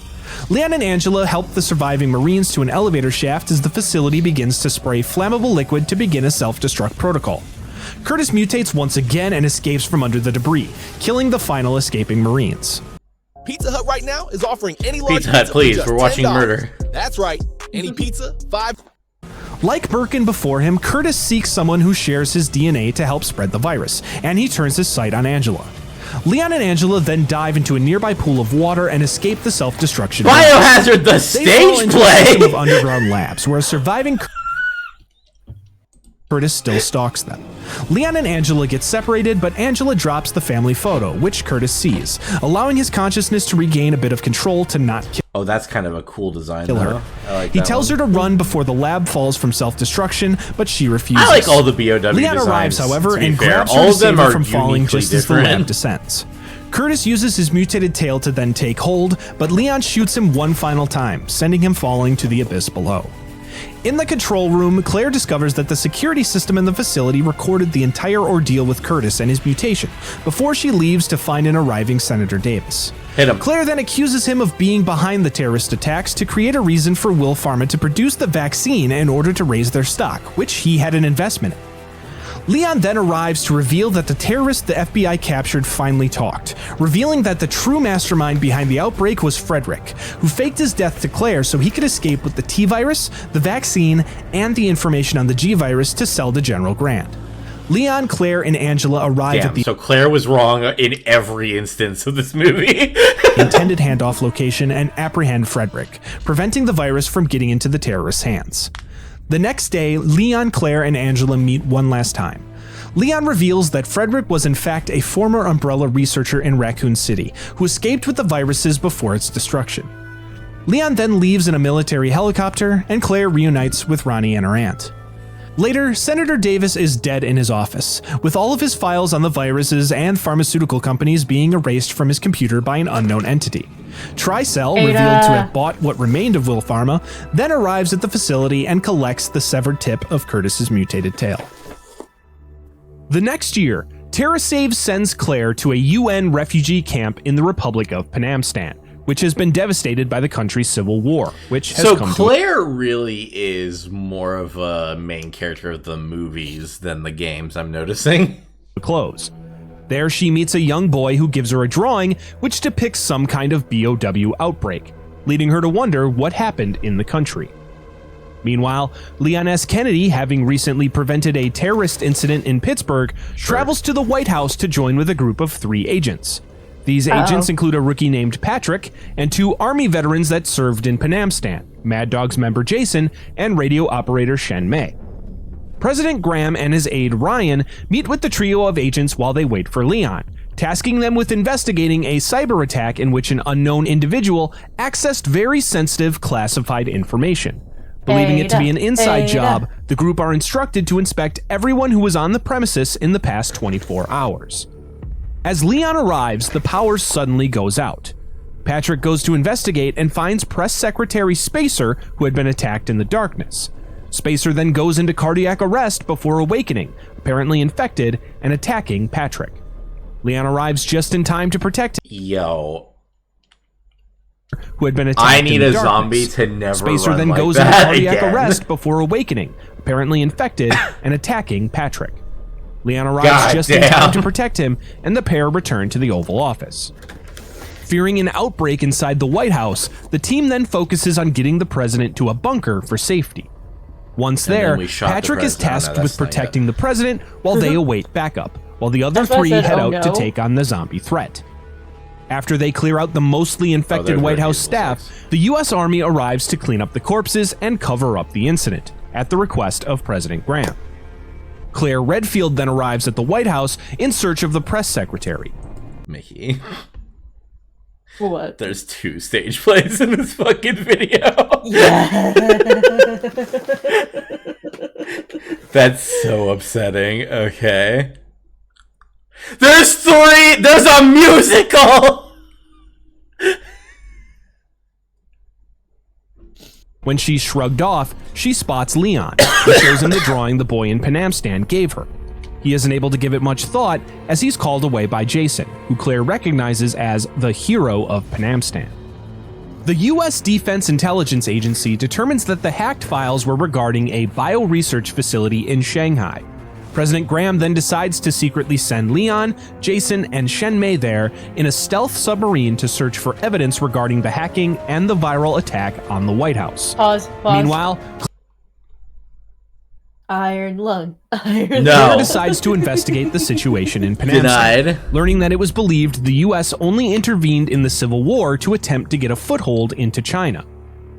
S6: Leon and Angela help the surviving Marines to an elevator shaft as the facility begins to spray flammable liquid to begin a self-destruct protocol. Curtis mutates once again and escapes from under the debris, killing the final escaping Marines.
S16: Pizza Hut right now is offering any large
S1: Pizza Hut, please,
S16: for just
S1: we're watching
S16: $10.
S1: murder.
S16: That's right. Any pizza, $5.
S6: Like Birkin before him, Curtis seeks someone who shares his DNA to help spread the virus, and he turns his sight on Angela. Leon and Angela then dive into a nearby pool of water and escape the self-destruction.
S1: Biohazard, the stage play!
S6: Of underground labs, where a surviving Curtis still stalks them. Leon and Angela get separated, but Angela drops the family photo, which Curtis sees, allowing his consciousness to regain a bit of control to not kill
S1: Oh, that's kind of a cool design,
S6: her.
S1: though. I like
S6: He
S1: that
S6: tells
S1: one.
S6: her to run before the lab falls from self-destruction, but she refuses.
S1: I like all the BOW
S6: Leon
S1: designs,
S6: arrives, however,
S1: to be
S6: and
S1: fair.
S6: grabs
S1: All
S6: her to
S1: of them
S6: save her
S1: are
S6: from falling
S1: uniquely
S6: just as the
S1: different.
S6: lab descends. Curtis uses his mutated tail to then take hold, but Leon shoots him one final time, sending him falling to the abyss below. In the control room, Claire discovers that the security system in the facility recorded the entire ordeal with Curtis and his mutation, before she leaves to find an arriving Senator Davis.
S1: Hit him.
S6: Claire then accuses him of being behind the terrorist attacks to create a reason for Will Pharma to produce the vaccine in order to raise their stock, which he had an investment in. Leon then arrives to reveal that the terrorist the FBI captured finally talked, revealing that the true mastermind behind the outbreak was Frederick, who faked his death to Claire so he could escape with the T-virus, the vaccine, and the information on the G-virus to sell to General Grant. Leon, Claire, and Angela arrive at the
S1: so Claire was wrong in every instance of this movie.
S6: intended handoff location and apprehend Frederick, preventing the virus from getting into the terrorists' hands. The next day, Leon, Claire, and Angela meet one last time. Leon reveals that Frederick was in fact a former Umbrella researcher in Raccoon City who escaped with the viruses before its destruction. Leon then leaves in a military helicopter, and Claire reunites with Ronnie and her aunt. Later, Senator Davis is dead in his office, with all of his files on the viruses and pharmaceutical companies being erased from his computer by an unknown entity. Tricell, revealed to have bought what remained of Will Pharma, then arrives at the facility and collects the severed tip of Curtis's mutated tail. The next year, TerraSave sends Claire to a UN refugee camp in the Republic of Panamstan, which has been devastated by the country's civil war, which has come
S1: Claire really is more of a main character of the movies than the games, I'm noticing.
S6: Close. There she meets a young boy who gives her a drawing which depicts some kind of BOW outbreak, leading her to wonder what happened in the country. Meanwhile, Leon S. Kennedy, having recently prevented a terrorist incident in Pittsburgh, travels to the White House to join with a group of 3 agents. These agents include a rookie named Patrick and 2 Army veterans that served in Panamstan, Mad Dog's member Jason and radio operator Shen Mei. President Graham and his aide Ryan meet with the trio of agents while they wait for Leon, tasking them with investigating a cyber attack in which an unknown individual accessed very sensitive classified information. Believing it to be an inside job, the group are instructed to inspect everyone who was on the premises in the past 24 hours. As Leon arrives, the power suddenly goes out. Patrick goes to investigate and finds Press Secretary Spacer, who had been attacked in the darkness. Spacer then goes into cardiac arrest before awakening, apparently infected, and attacking Patrick. Leon arrives just in time to protect him. Who had been attacked
S1: I need
S6: in the
S1: a zombie to never
S6: Spacer
S1: run
S6: then
S1: like
S6: goes into
S1: that
S6: cardiac
S1: again.
S6: arrest before awakening, apparently infected, and attacking Patrick. Leon arrives just in time to protect him, and the pair return to the Oval Office. Fearing an outbreak inside the White House, the team then focuses on getting the president to a bunker for safety. Once there, Patrick is tasked with protecting the president while they await backup, while the other 3 head out to take on the zombie threat. After they clear out the mostly infected White House staff, the U.S. Army arrives to clean up the corpses and cover up the incident, at the request of President Graham. Claire Redfield then arrives at the White House in search of the press secretary.
S1: Mickey.
S3: What?
S1: There's 2 stage plays in this fucking video.
S3: Yeah.
S1: That's so upsetting. Okay. There's 3! There's a musical!
S6: When she's shrugged off, she spots Leon, who shows him the drawing the boy in Panamstan gave her. He isn't able to give it much thought as he's called away by Jason, who Claire recognizes as the hero of Panamstan. The U.S. Defense Intelligence Agency determines that the hacked files were regarding a bioresearch facility in Shanghai. President Graham then decides to secretly send Leon, Jason, and Shen Mei there in a stealth submarine to search for evidence regarding the hacking and the viral attack on the White House.
S3: Pause.
S6: Meanwhile,
S3: Iron Lung. Iron
S6: Claire decides to investigate the situation in Panamstan, learning that it was believed the U.S. only intervened in the Civil War to attempt to get a foothold into China.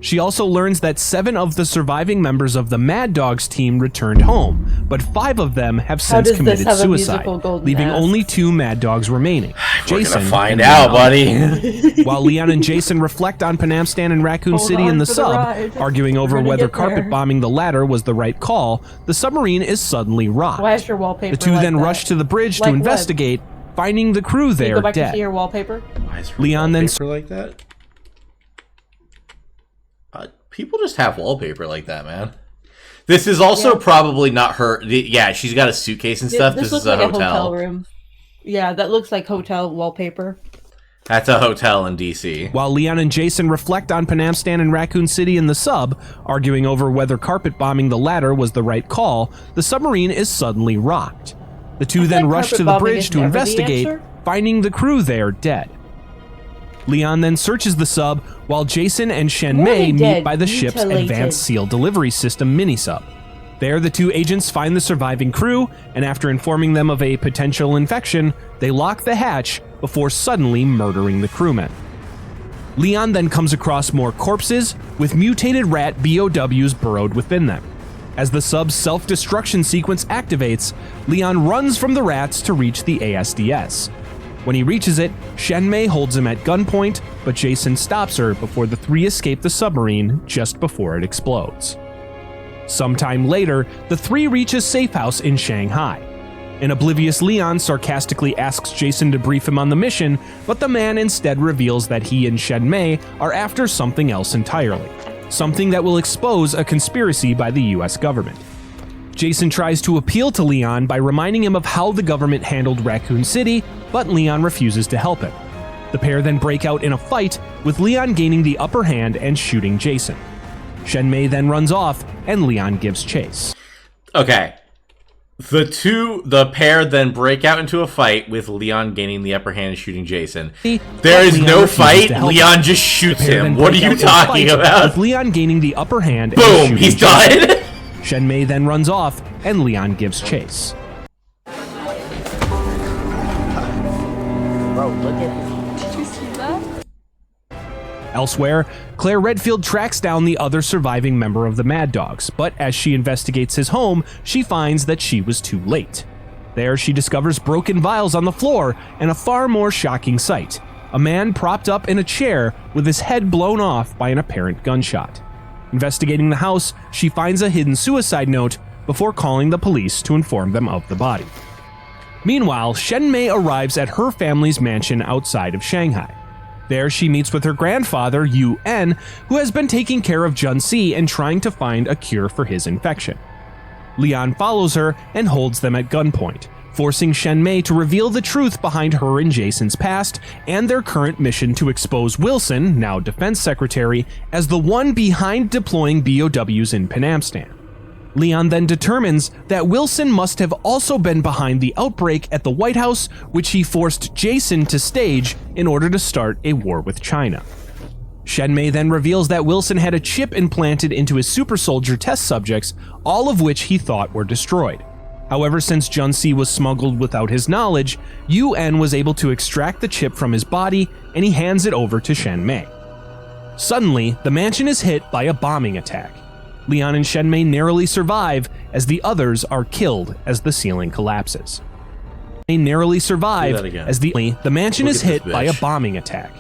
S6: She also learns that 7 of the surviving members of the Mad Dogs team returned home, but 5 of them have since committed suicide, leaving only 2 Mad Dogs remaining. Jason,
S1: gonna find out, buddy.
S6: While Leon and Jason reflect on Panamstan and Raccoon City in the sub, arguing over whether carpet bombing the latter was the right call, the submarine is suddenly rocked.
S3: Why is your wallpaper
S6: The 2
S3: like
S6: then
S3: that?
S6: rush to the bridge
S3: Like
S6: to
S3: what?
S6: investigate, finding the crew
S3: Can you
S6: there
S3: go back to
S6: dead.
S3: see your wallpaper?
S6: Leon then
S1: like that? People just have wallpaper like that, man. This is also probably not her. Yeah, she's got a suitcase and stuff. This
S3: looks
S1: is a
S3: like
S1: hotel.
S3: room. Yeah, that looks like hotel wallpaper.
S1: That's a hotel in D.C.
S6: While Leon and Jason reflect on Panamstan and Raccoon City in the sub, arguing over whether carpet bombing the latter was the right call, the submarine is suddenly rocked. The 2 then rush to the bridge to investigate, finding the crew there dead. Leon then searches the sub while Jason and Shen Mei meet by the ship's Advanced Seal Delivery System mini-sub. There, the two agents find the surviving crew, and after informing them of a potential infection, they lock the hatch before suddenly murdering the crewmen. Leon then comes across more corpses, with mutated rat BOWs burrowed within them. As the sub's self-destruction sequence activates, Leon runs from the rats to reach the ASDS. When he reaches it, Shenmei holds him at gunpoint, but Jason stops her before the three escape the submarine just before it explodes. Sometime later, the three reach a safe house in Shanghai. An oblivious Leon sarcastically asks Jason to brief him on the mission, but the man instead reveals that he and Shenmei are after something else entirely, something that will expose a conspiracy by the US government. Jason tries to appeal to Leon by reminding him of how the government handled Raccoon City, but Leon refuses to help him. The pair then break out in a fight, with Leon gaining the upper hand and shooting Jason. Shenmei then runs off, and Leon gives chase.
S1: Okay. The pair then break out into a fight, with Leon gaining the upper hand and shooting Jason. There is no fight, Leon just shoots him. What are you talking about?
S6: With Leon gaining the upper hand
S1: Boom,
S6: and
S1: he's
S6: Jason.
S1: done!
S6: Shenmei then runs off, and Leon gives chase.
S17: Bro, look at... Did you see that?
S6: Elsewhere, Claire Redfield tracks down the other surviving member of the Mad Dogs, but as she investigates his home, she finds that she was too late. There, she discovers broken vials on the floor and a far more shocking sight: a man propped up in a chair with his head blown off by an apparent gunshot. Investigating the house, she finds a hidden suicide note before calling the police to inform them of the body. Meanwhile, Shenmei arrives at her family's mansion outside of Shanghai. There, she meets with her grandfather, Yu En, who has been taking care of Junsi and trying to find a cure for his infection. Leon follows her and holds them at gunpoint, forcing Shenmei to reveal the truth behind her and Jason's past and their current mission to expose Wilson, now Defense Secretary, as the one behind deploying BOWs in Panamstan. Leon then determines that Wilson must have also been behind the outbreak at the White House, which he forced Jason to stage in order to start a war with China. Shenmei then reveals that Wilson had a chip implanted into his super soldier test subjects, all of which he thought were destroyed. However, since Junsi was smuggled without his knowledge, Yu En was able to extract the chip from his body, and he hands it over to Shenmei. Suddenly, the mansion is hit by a bombing attack. Leon and Shenmei narrowly survive as the others are killed as the ceiling collapses. They narrowly survive as the mansion is hit by a bombing attack.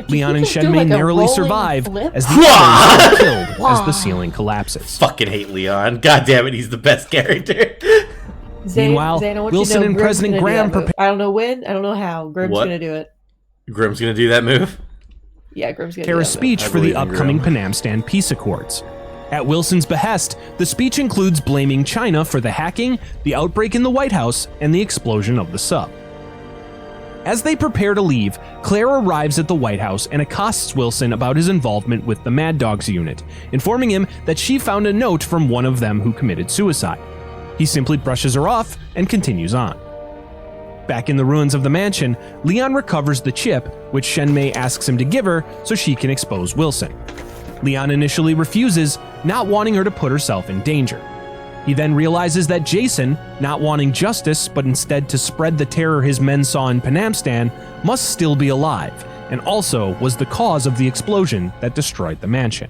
S6: Leon and Shenmei narrowly survive as the others are killed as the ceiling collapses.
S1: Fucking hate Leon. God damn it, he's the best character.
S6: Meanwhile, Wilson and President Graham prepare.
S3: I don't know when, I don't know how. Grim's gonna do it.
S1: Grim's gonna do that move?
S3: Yeah, Grim's gonna
S6: prepare
S3: do
S6: a
S3: that
S6: speech
S3: move.
S6: for the upcoming Panamstan peace accords. At Wilson's behest, the speech includes blaming China for the hacking, the outbreak in the White House, and the explosion of the sub. As they prepare to leave, Claire arrives at the White House and accosts Wilson about his involvement with the Mad Dogs unit, informing him that she found a note from one of them who committed suicide. He simply brushes her off and continues on. Back in the ruins of the mansion, Leon recovers the chip, which Shenmei asks him to give her so she can expose Wilson. Leon initially refuses, not wanting her to put herself in danger. He then realizes that Jason, not wanting justice but instead to spread the terror his men saw in Panamstan, must still be alive, and also was the cause of the explosion that destroyed the mansion.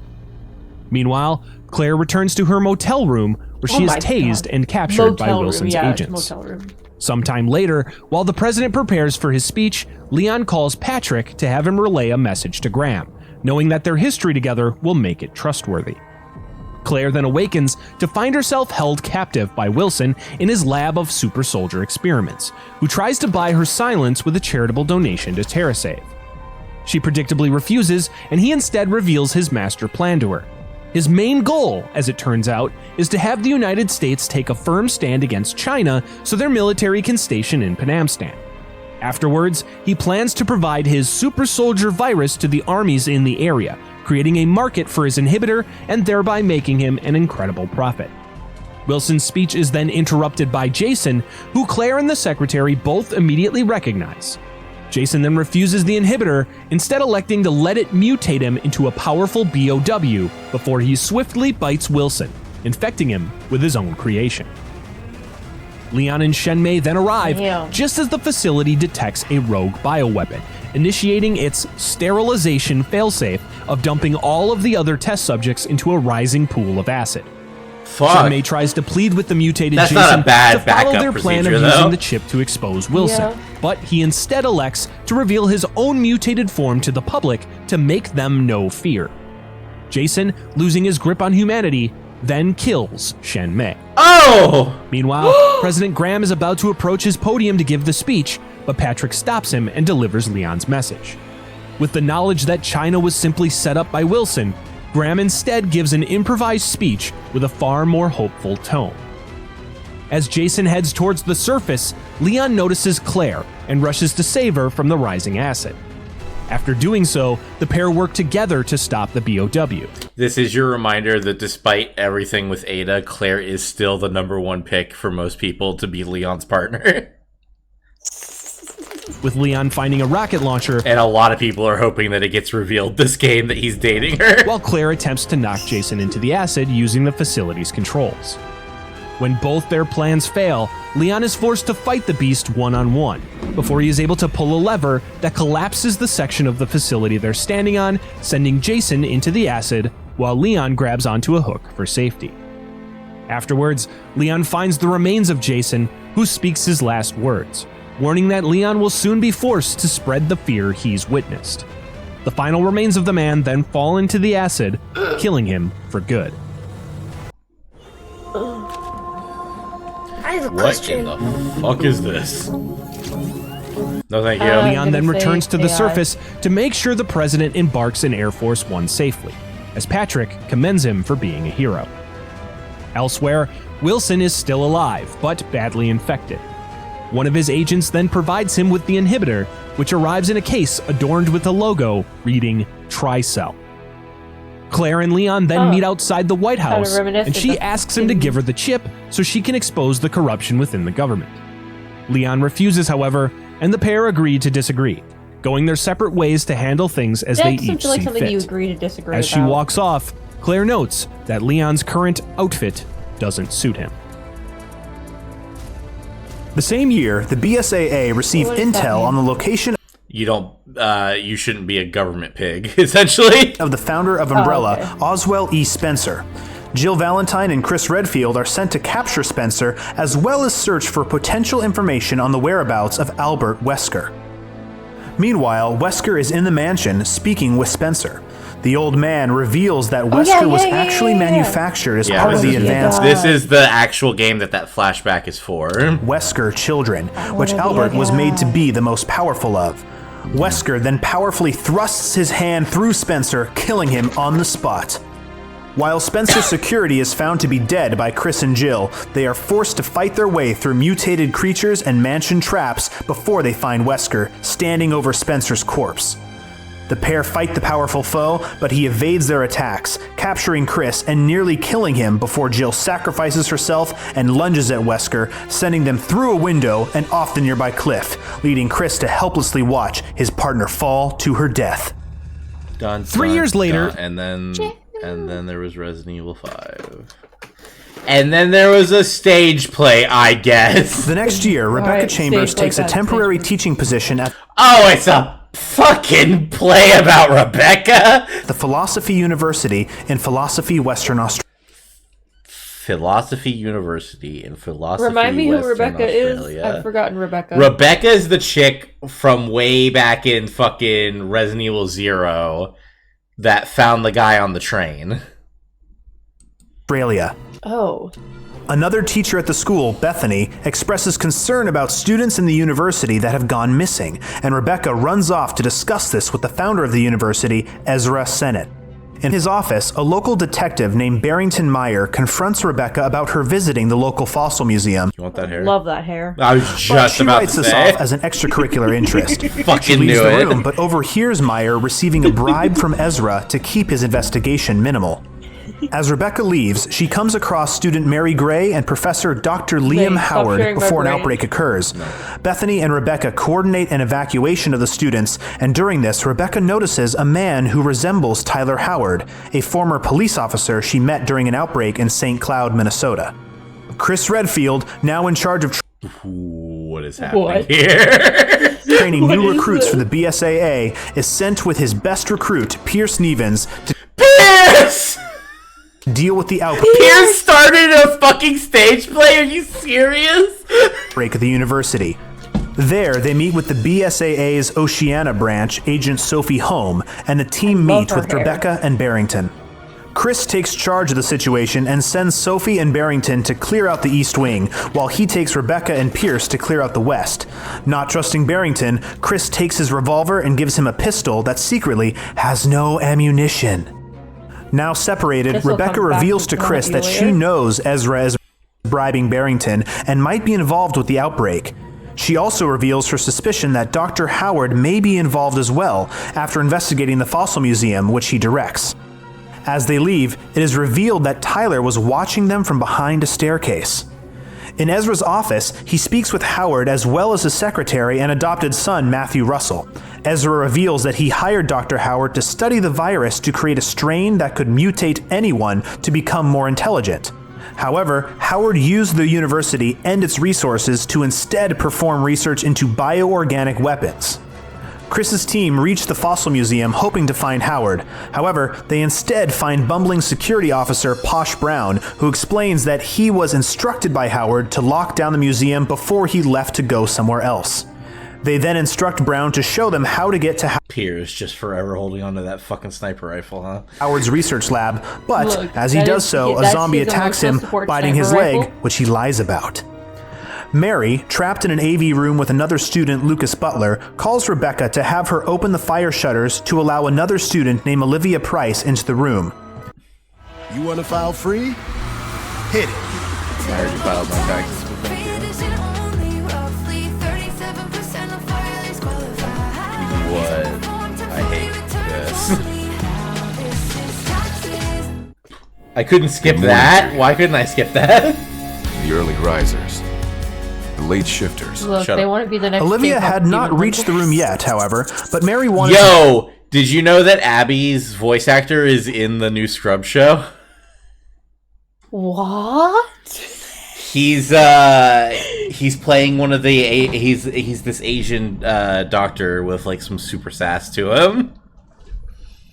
S6: Meanwhile, Claire returns to her motel room where she is tased and captured by Wilson's agents. Sometime later, while the president prepares for his speech, Leon calls Patrick to have him relay a message to Graham, knowing that their history together will make it trustworthy. Claire then awakens to find herself held captive by Wilson in his lab of super soldier experiments, who tries to buy her silence with a charitable donation to TerraSave. She predictably refuses, and he instead reveals his master plan to her. His main goal, as it turns out, is to have the United States take a firm stand against China so their military can station in Panamstan. Afterwards, he plans to provide his super soldier virus to the armies in the area, creating a market for his inhibitor and thereby making him an incredible profit. Wilson's speech is then interrupted by Jason, who Claire and the secretary both immediately recognize. Jason then refuses the inhibitor, instead electing to let it mutate him into a powerful BOW before he swiftly bites Wilson, infecting him with his own creation. Leon and Shenmei then arrive just as the facility detects a rogue bioweapon, initiating its sterilization failsafe of dumping all of the other test subjects into a rising pool of acid. Shenmei tries to plead with the mutated Jason to follow their plan of using the chip to expose Wilson, but he instead elects to reveal his own mutated form to the public to make them know fear. Jason, losing his grip on humanity, then kills Shenmei.
S1: Oh!
S6: Meanwhile, President Graham is about to approach his podium to give the speech, but Patrick stops him and delivers Leon's message. With the knowledge that China was simply set up by Wilson, Graham instead gives an improvised speech with a far more hopeful tone. As Jason heads towards the surface, Leon notices Claire and rushes to save her from the rising acid. After doing so, the pair work together to stop the BOW.
S1: This is your reminder that despite everything with Ada, Claire is still the #1 pick for most people to be Leon's partner.
S6: With Leon finding a rocket launcher,
S1: and a lot of people are hoping that it gets revealed this game that he's dating her,
S6: while Claire attempts to knock Jason into the acid using the facility's controls. When both their plans fail, Leon is forced to fight the beast one-on-one, before he is able to pull a lever that collapses the section of the facility they're standing on, sending Jason into the acid, while Leon grabs onto a hook for safety. Afterwards, Leon finds the remains of Jason, who speaks his last words, warning that Leon will soon be forced to spread the fear he's witnessed. The final remains of the man then fall into the acid, killing him for good.
S3: I have a
S1: What
S3: question.
S1: in the fuck is this? No, thank you.
S6: Leon then returns to the surface to make sure the president embarks in Air Force One safely, as Patrick commends him for being a hero. Elsewhere, Wilson is still alive, but badly infected. One of his agents then provides him with the inhibitor, which arrives in a case adorned with a logo reading Tricell. Claire and Leon then meet outside the White House, and she asks him to give her the chip so she can expose the corruption within the government. Leon refuses, however, and the pair agree to disagree, going their separate ways to handle things as they each
S3: like
S6: see
S3: something
S6: fit.
S3: you agree to disagree
S6: As she
S3: about.
S6: walks off, Claire notes that Leon's current outfit doesn't suit him.
S8: The same year, the BSAA received intel on the location
S1: you shouldn't be a government pig, essentially,
S8: of the founder of Umbrella, Oswell E. Spencer. Jill Valentine and Chris Redfield are sent to capture Spencer, as well as search for potential information on the whereabouts of Albert Wesker. Meanwhile, Wesker is in the mansion speaking with Spencer. The old man reveals that Wesker was actually manufactured as part of the advanced...
S1: This is the actual game that flashback is for.
S8: Wesker children, which Albert was made to be the most powerful of. Wesker then powerfully thrusts his hand through Spencer, killing him on the spot. While Spencer's security is found to be dead by Chris and Jill, they are forced to fight their way through mutated creatures and mansion traps before they find Wesker standing over Spencer's corpse. The pair fight the powerful foe, but he evades their attacks, capturing Chris and nearly killing him before Jill sacrifices herself and lunges at Wesker, sending them through a window and off the nearby cliff, leading Chris to helplessly watch his partner fall to her death.
S1: Dun,
S6: 3 years later,
S1: and then there was Resident Evil 5. And then there was a stage play, I guess.
S8: The next year, Rebecca Chambers takes a temporary teaching position at...
S1: Oh, it's a fucking play about Rebecca?
S8: The Philosophy University in Philosophy, Western Australia.
S1: Philosophy University in Philosophy,
S3: Remind me who
S1: Western
S3: Rebecca
S1: Australia.
S3: is. I've forgotten Rebecca.
S1: Rebecca is the chick from way back in fucking Resident Evil 0 that found the guy on the train.
S8: Australia.
S3: Oh.
S8: Another teacher at the school, Bethany, expresses concern about students in the university that have gone missing, and Rebecca runs off to discuss this with the founder of the university, Ezra Sennett. In his office, a local detective named Barrington Meyer confronts Rebecca about her visiting the local fossil museum.
S1: You want that hair?
S3: Love that hair.
S1: I was just
S8: she
S1: about
S8: writes
S1: to
S8: this
S1: say.
S8: off as an extracurricular interest.
S1: Fucking
S8: She leaves
S1: knew
S8: the
S1: it.
S8: room, but overhears Meyer receiving a bribe from Ezra to keep his investigation minimal. As Rebecca leaves, she comes across student Mary Gray and Professor Dr. Liam Howard before an outbreak occurs. Bethany and Rebecca coordinate an evacuation of the students, and during this, Rebecca notices a man who resembles Tyler Howard, a former police officer she met during an outbreak in St. Cloud, Minnesota. Chris Redfield, now in charge of
S1: what is happening here?
S8: Training new recruits for the BSAA, is sent with his best recruit, Pierce Nevins, to deal with the outbreak.
S1: Pierce started a fucking stage play? Are you serious?
S8: Break of the university. There, they meet with the BSAA's Oceania branch, Agent Sophie Holm, and the team meet with Rebecca and Barrington. Chris takes charge of the situation and sends Sophie and Barrington to clear out the East Wing, while he takes Rebecca and Pierce to clear out the West. Not trusting Barrington, Chris takes his revolver and gives him a pistol that secretly has no ammunition. Now separated, Rebecca reveals to Chris that she knows Ezra is bribing Barrington and might be involved with the outbreak. She also reveals her suspicion that Dr. Howard may be involved as well after investigating the fossil museum, which he directs. As they leave, it is revealed that Tyler was watching them from behind a staircase. In Ezra's office, he speaks with Howard as well as his secretary and adopted son, Matthew Russell. Ezra reveals that he hired Dr. Howard to study the virus to create a strain that could mutate anyone to become more intelligent. However, Howard used the university and its resources to instead perform research into bioorganic weapons. Chris's team reached the fossil museum hoping to find Howard. However, they instead find bumbling security officer Posh Brown, who explains that he was instructed by Howard to lock down the museum before he left to go somewhere else. They then instruct Brown to show them how to get to
S1: Pierce just forever holding onto that fucking sniper rifle, huh?
S8: Howard's research lab, but
S1: Look,
S8: as he does so, a zombie attacks him, biting his leg, which he lies about. Mary, trapped in an AV room with another student, Lucas Butler, calls Rebecca to have her open the fire shutters to allow another student named Olivia Price into the room.
S16: You want to file free? Hit it.
S1: I already filed my taxes. What? I hate this. I couldn't skip that? Why couldn't I skip that?
S2: The early risers. The late shifters.
S3: Look, they want to be the next
S8: Olivia
S3: K-pop
S8: had not
S3: demon
S8: reached the
S3: hunters.
S8: room yet, however, but Mary wanted
S1: Yo! Did you know that Abby's voice actor is in the new Scrubs show?
S3: What?
S1: He's playing one of the he's this Asian doctor with like some super sass to him.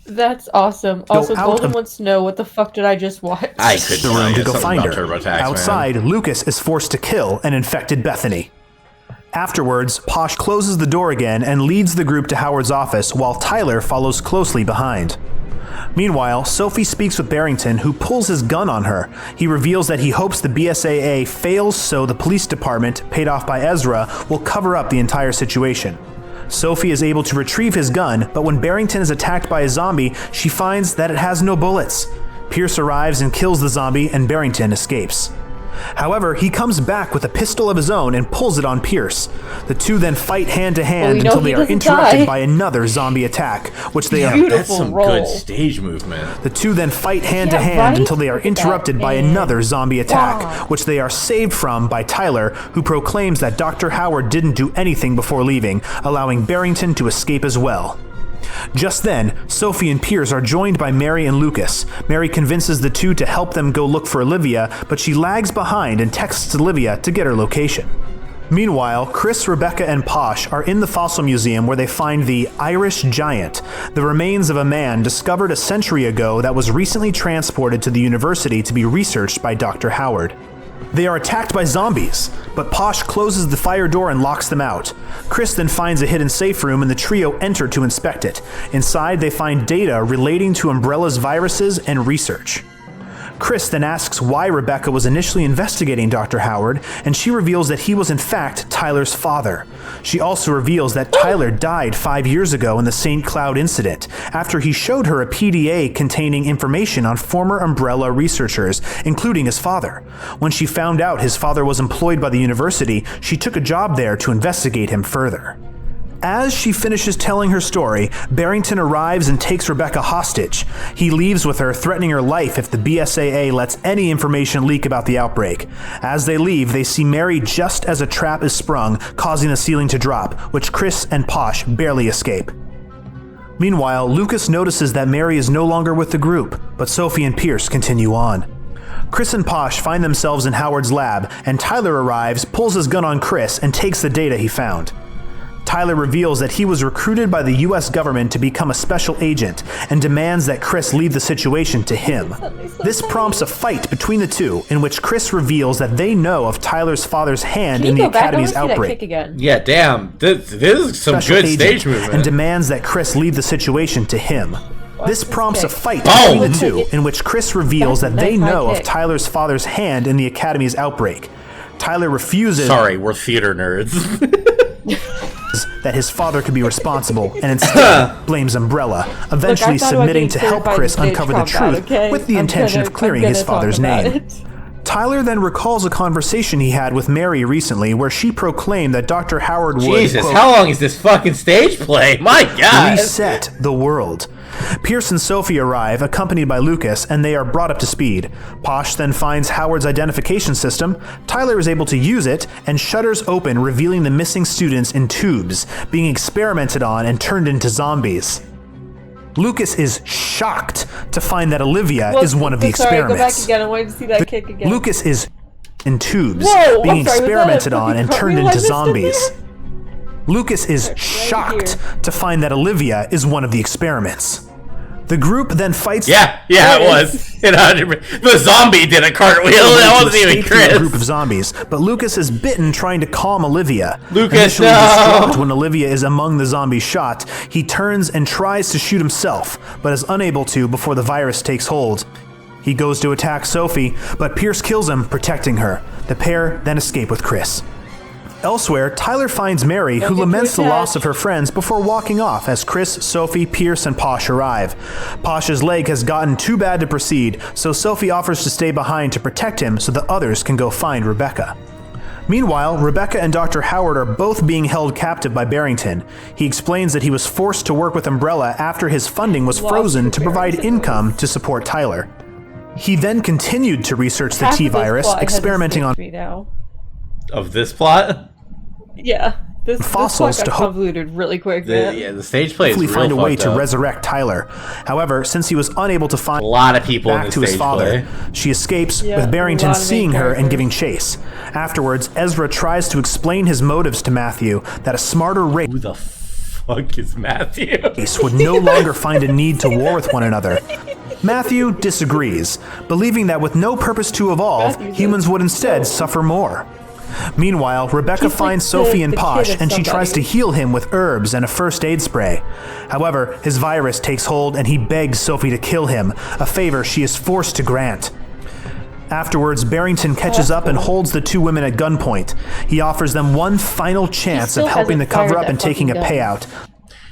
S3: That's awesome. Also, Golden wants to know what the fuck did I just watch?
S1: I could
S8: the room to go find her.
S1: TurboTax,
S8: Outside,
S1: man.
S8: Lucas is forced to kill an infected Bethany. Afterwards, Posh closes the door again and leads the group to Howard's office while Tyler follows closely behind. Meanwhile, Sophie speaks with Barrington, who pulls his gun on her. He reveals that he hopes the BSAA fails so the police department, paid off by Ezra, will cover up the entire situation. Sophie is able to retrieve his gun, but when Barrington is attacked by a zombie, she finds that it has no bullets. Pierce arrives and kills the zombie, and Barrington escapes. However, he comes back with a pistol of his own and pulls it on Pierce. The two then fight hand to hand until they are interrupted by another zombie attack, which they are.
S1: That's some good stage movement.
S8: The two then fight hand to hand until they are interrupted by another zombie attack, which they are saved from by Tyler, who proclaims that Dr. Howard didn't do anything before leaving, allowing Barrington to escape as well. Just then, Sophie and Pierce are joined by Mary and Lucas. Mary convinces the two to help them go look for Olivia, but she lags behind and texts Olivia to get her location. Meanwhile, Chris, Rebecca, and Posh are in the fossil museum where they find the Irish Giant, the remains of a man discovered a century ago that was recently transported to the university to be researched by Dr. Howard. They are attacked by zombies, but Posh closes the fire door and locks them out. Chris then finds a hidden safe room and the trio enter to inspect it. Inside, they find data relating to Umbrella's viruses and research. Chris then asks why Rebecca was initially investigating Dr. Howard, and she reveals that he was in fact Tyler's father. She also reveals that Tyler died 5 years ago in the St. Cloud incident, after he showed her a PDA containing information on former Umbrella researchers, including his father. When she found out his father was employed by the university, she took a job there to investigate him further. As she finishes telling her story, Barrington arrives and takes Rebecca hostage. He leaves with her, threatening her life if the BSAA lets any information leak about the outbreak. As they leave, they see Mary just as a trap is sprung, causing the ceiling to drop, which Chris and Posh barely escape. Meanwhile, Lucas notices that Mary is no longer with the group, but Sophie and Pierce continue on. Chris and Posh find themselves in Howard's lab, and Tyler arrives, pulls his gun on Chris, and takes the data he found. Tyler reveals that he was recruited by the US government to become a special agent and demands that Chris leave the situation to him. This prompts a fight between the two, in which Chris reveals that they know of Tyler's father's hand in the Academy's outbreak.
S1: Yeah, damn. This is some
S8: Special
S1: good
S8: agent,
S1: stage movement.
S8: and demands that Chris leave the situation to him. This prompts a fight between the two, in which Chris reveals that they know of Tyler's father's hand in the Academy's outbreak. Tyler refuses.
S1: Sorry, we're theater nerds.
S8: That his father could be responsible, and instead blames Umbrella, eventually submitting to help Chris uncover the truth with the intention of clearing his father's name. Tyler then recalls a conversation he had with Mary recently where she proclaimed that Dr. Howard would,
S1: Jesus,
S8: quote,
S1: how long is this fucking stage play? My God.
S8: reset the world. Pierce and Sophie arrive, accompanied by Lucas, and they are brought up to speed. Posh then finds Howard's identification system. Tyler is able to use it, and shutters open, revealing the missing students in tubes, being experimented on and turned into zombies. Lucas is shocked to find that Olivia is one of the experiments.
S3: Go back again. I wanted to see that kick again.
S8: Lucas is in tubes,
S3: Whoa,
S8: being
S3: I'm sorry,
S8: experimented on and turned into
S3: realized this
S8: zombies. Lucas is shocked to find that Olivia is one of the experiments. The group then fights.
S1: Yeah, it was. The zombie did a cartwheel. That wasn't even Chris.
S8: A group of zombies, but Lucas is bitten trying to calm Olivia.
S1: Lucas,
S8: initially
S1: no.
S8: distraught when Olivia is among the zombies shot, he turns and tries to shoot himself, but is unable to before the virus takes hold. He goes to attack Sophie, but Pierce kills him, protecting her. The pair then escape with Chris. Elsewhere, Tyler finds Mary, who laments the loss of her friends before walking off as Chris, Sophie, Pierce, and Posh arrive. Posh's leg has gotten too bad to proceed, so Sophie offers to stay behind to protect him so the others can go find Rebecca. Meanwhile, Rebecca and Dr. Howard are both being held captive by Barrington. He explains that he was forced to work with Umbrella after his funding was frozen to provide income to support Tyler. He then continued to research the T-virus, experimenting on...
S1: Of this plot?
S3: Yeah. This
S8: fossils
S3: plot got
S8: to hope
S3: convoluted really quick, man.
S1: The stage play is real
S8: find a way
S1: fucked
S8: to
S1: up.
S8: resurrect Tyler. However, since he was unable to find
S1: a lot of people
S8: back
S1: in
S8: to
S1: this
S8: his
S1: stage
S8: father,
S1: play.
S8: she escapes
S3: Yeah,
S8: with Barrington
S3: a lot of main
S8: seeing her and
S3: characters.
S8: giving chase. Afterwards, Ezra tries to explain his motives to Matthew that a smarter race
S1: Who the fuck is Matthew?
S8: would no longer find a need to war with one another. Matthew disagrees, believing that with no purpose to evolve, humans would instead suffer more. Meanwhile, Rebecca
S3: He's
S8: finds
S3: like
S8: Sophie
S3: the
S8: and
S3: kid
S8: Posh,
S3: of
S8: and she tries to
S3: somebody.
S8: heal him with herbs and a first aid spray. However, his virus takes hold and he begs Sophie to kill him, a favor she is forced to grant. Afterwards, Barrington catches up and holds the two women at gunpoint. He offers them one final chance of
S3: still
S8: helping the
S3: hasn't fired
S8: cover-up
S3: that
S8: and taking a
S3: fucking gun.
S8: payout.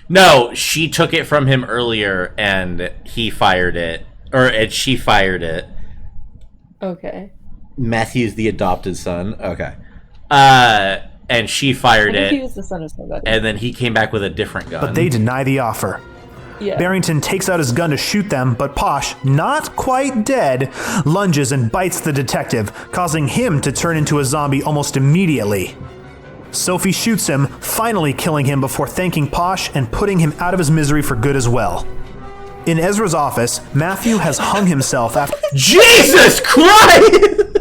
S1: No, she took it from him earlier, and he fired it, and she fired it.
S3: Okay.
S1: Matthew's the adopted son. Okay. And she fired
S3: I think he
S1: it,
S3: was the son of somebody.
S1: and then he came back with a different gun.
S8: But they deny the offer.
S3: Yeah.
S8: Barrington takes out his gun to shoot them, but Posh, not quite dead, lunges and bites the detective, causing him to turn into a zombie almost immediately. Sophie shoots him, finally killing him before thanking Posh and putting him out of his misery for good as well. In Ezra's office, Matthew has hung himself after
S1: Jesus Christ!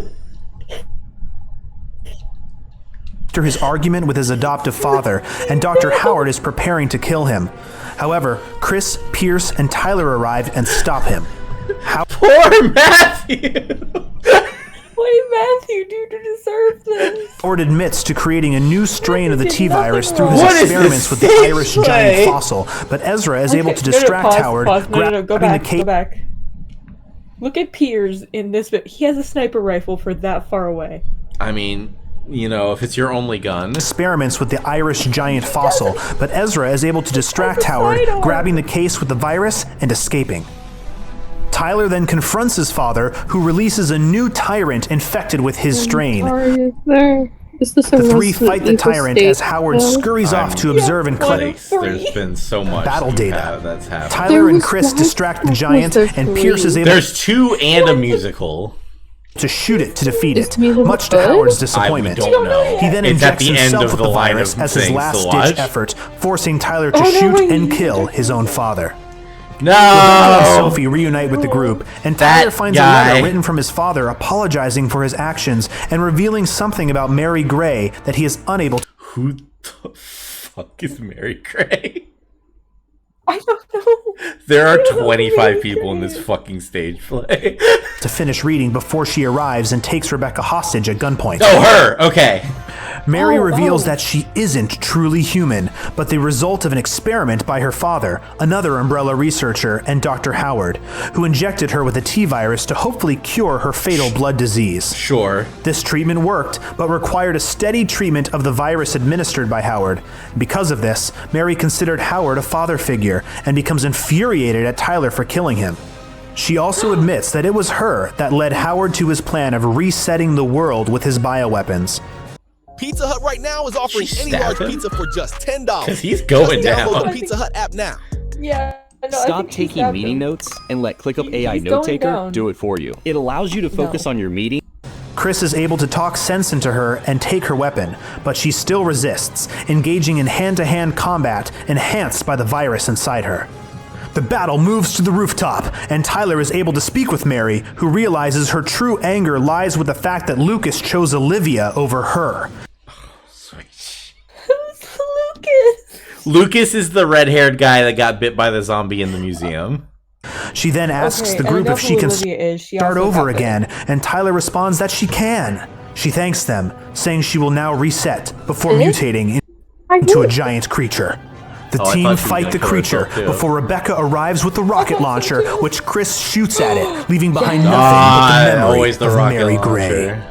S8: his argument with his adoptive father, and Dr. Howard is preparing to kill him. However, Chris, Pierce, and Tyler arrive and stop him.
S1: Poor Matthew!
S3: What did Matthew do to deserve this?
S8: Howard admits to creating a new strain of the
S3: did
S8: T-virus
S3: nothing
S8: through his
S3: wrong.
S1: What is
S8: experiments
S1: this
S8: with the
S1: stage
S8: Irish
S1: play?
S8: giant fossil, but Ezra is able to distract Howard,
S3: No, go
S8: grabbing
S3: back,
S8: the case.
S3: go back. Look at Piers in this bit. He has a sniper rifle for that far away.
S1: I mean, you know, if it's your only gun.
S8: Experiments with the Irish giant fossil, but Ezra is able to distract Howard,
S3: sidearm.
S8: grabbing the case with the virus and escaping. Tyler then confronts his father, who releases a new tyrant infected with his strain.
S17: Is this
S8: The three fight the tyrant as Howard scurries off to observe and collect
S1: There's been so much
S8: battle data.
S1: that's happened.
S8: Tyler and Chris distract the giant, and Pierce is able
S1: There's 2 and a musical.
S8: to shoot it to defeat it, much to Howard's disappointment.
S1: I don't know.
S8: He then
S1: It's at
S8: injects
S1: the end
S8: himself
S1: of
S8: with
S1: the
S8: the
S1: line
S8: virus
S1: of
S8: as his
S1: things to
S8: last-ditch
S1: watch.
S8: effort, forcing Tyler to shoot and kill his own father.
S1: No!
S8: Rebecca and Sophie reunite with the group, and Tyler
S1: That
S8: finds
S1: guy.
S8: a letter written from his father apologizing for his actions and revealing something about Mary Gray that he is unable to.
S1: Who the fuck is Mary Gray?
S3: I don't know.
S1: There are 25 people in this fucking stage play.
S8: to finish reading before she arrives and takes Rebecca hostage at gunpoint.
S1: Oh, her! Okay.
S8: Mary reveals that she isn't truly human, but the result of an experiment by her father, another Umbrella researcher, and Dr. Howard, who injected her with a T-virus to hopefully cure her fatal blood disease.
S1: Sure.
S8: This treatment worked, but required a steady treatment of the virus administered by Howard. Because of this, Mary considered Howard a father figure and becomes infuriated at Tyler for killing him. She also admits that it was her that led Howard to his plan of resetting the world with his bioweapons.
S16: Pizza Hut right now is offering any large pizza for just $10.
S1: 'Cause he's going
S16: Just download
S1: down.
S16: the Pizza Hut app now.
S3: Yeah. No, I
S18: Stop
S3: think she
S18: taking
S3: stabbed
S18: meeting
S3: him.
S18: notes and let ClickUp AI
S3: He's
S18: Note
S3: going
S18: Taker
S3: down.
S18: do it for you. It allows you to focus on your meeting.
S8: Chris is able to talk sense into her and take her weapon, but she still resists, engaging in hand-to-hand combat enhanced by the virus inside her. The battle moves to the rooftop, and Tyler is able to speak with Mary, who realizes her true anger lies with the fact that Lucas chose Olivia over her.
S1: Lucas is the red-haired guy that got bit by the zombie in the museum.
S8: She then asks
S3: Okay,
S8: the
S3: I
S8: group
S3: know
S8: if she
S3: who
S8: can
S3: Olivia is. She
S8: start
S3: also
S8: over
S3: got bit.
S8: again, and Tyler responds that she can. She thanks them, saying she will now reset before mutating into a giant creature. The
S1: Oh, I
S8: team
S1: thought she was
S8: fight
S1: gonna
S8: the
S1: kill
S8: creature
S1: herself, too.
S8: before Rebecca arrives with the rocket launcher, which Chris shoots at it, leaving behind nothing
S1: Ah,
S8: but the memory
S1: always the
S8: of
S1: rocket
S8: Mary
S1: launcher.
S8: Gray.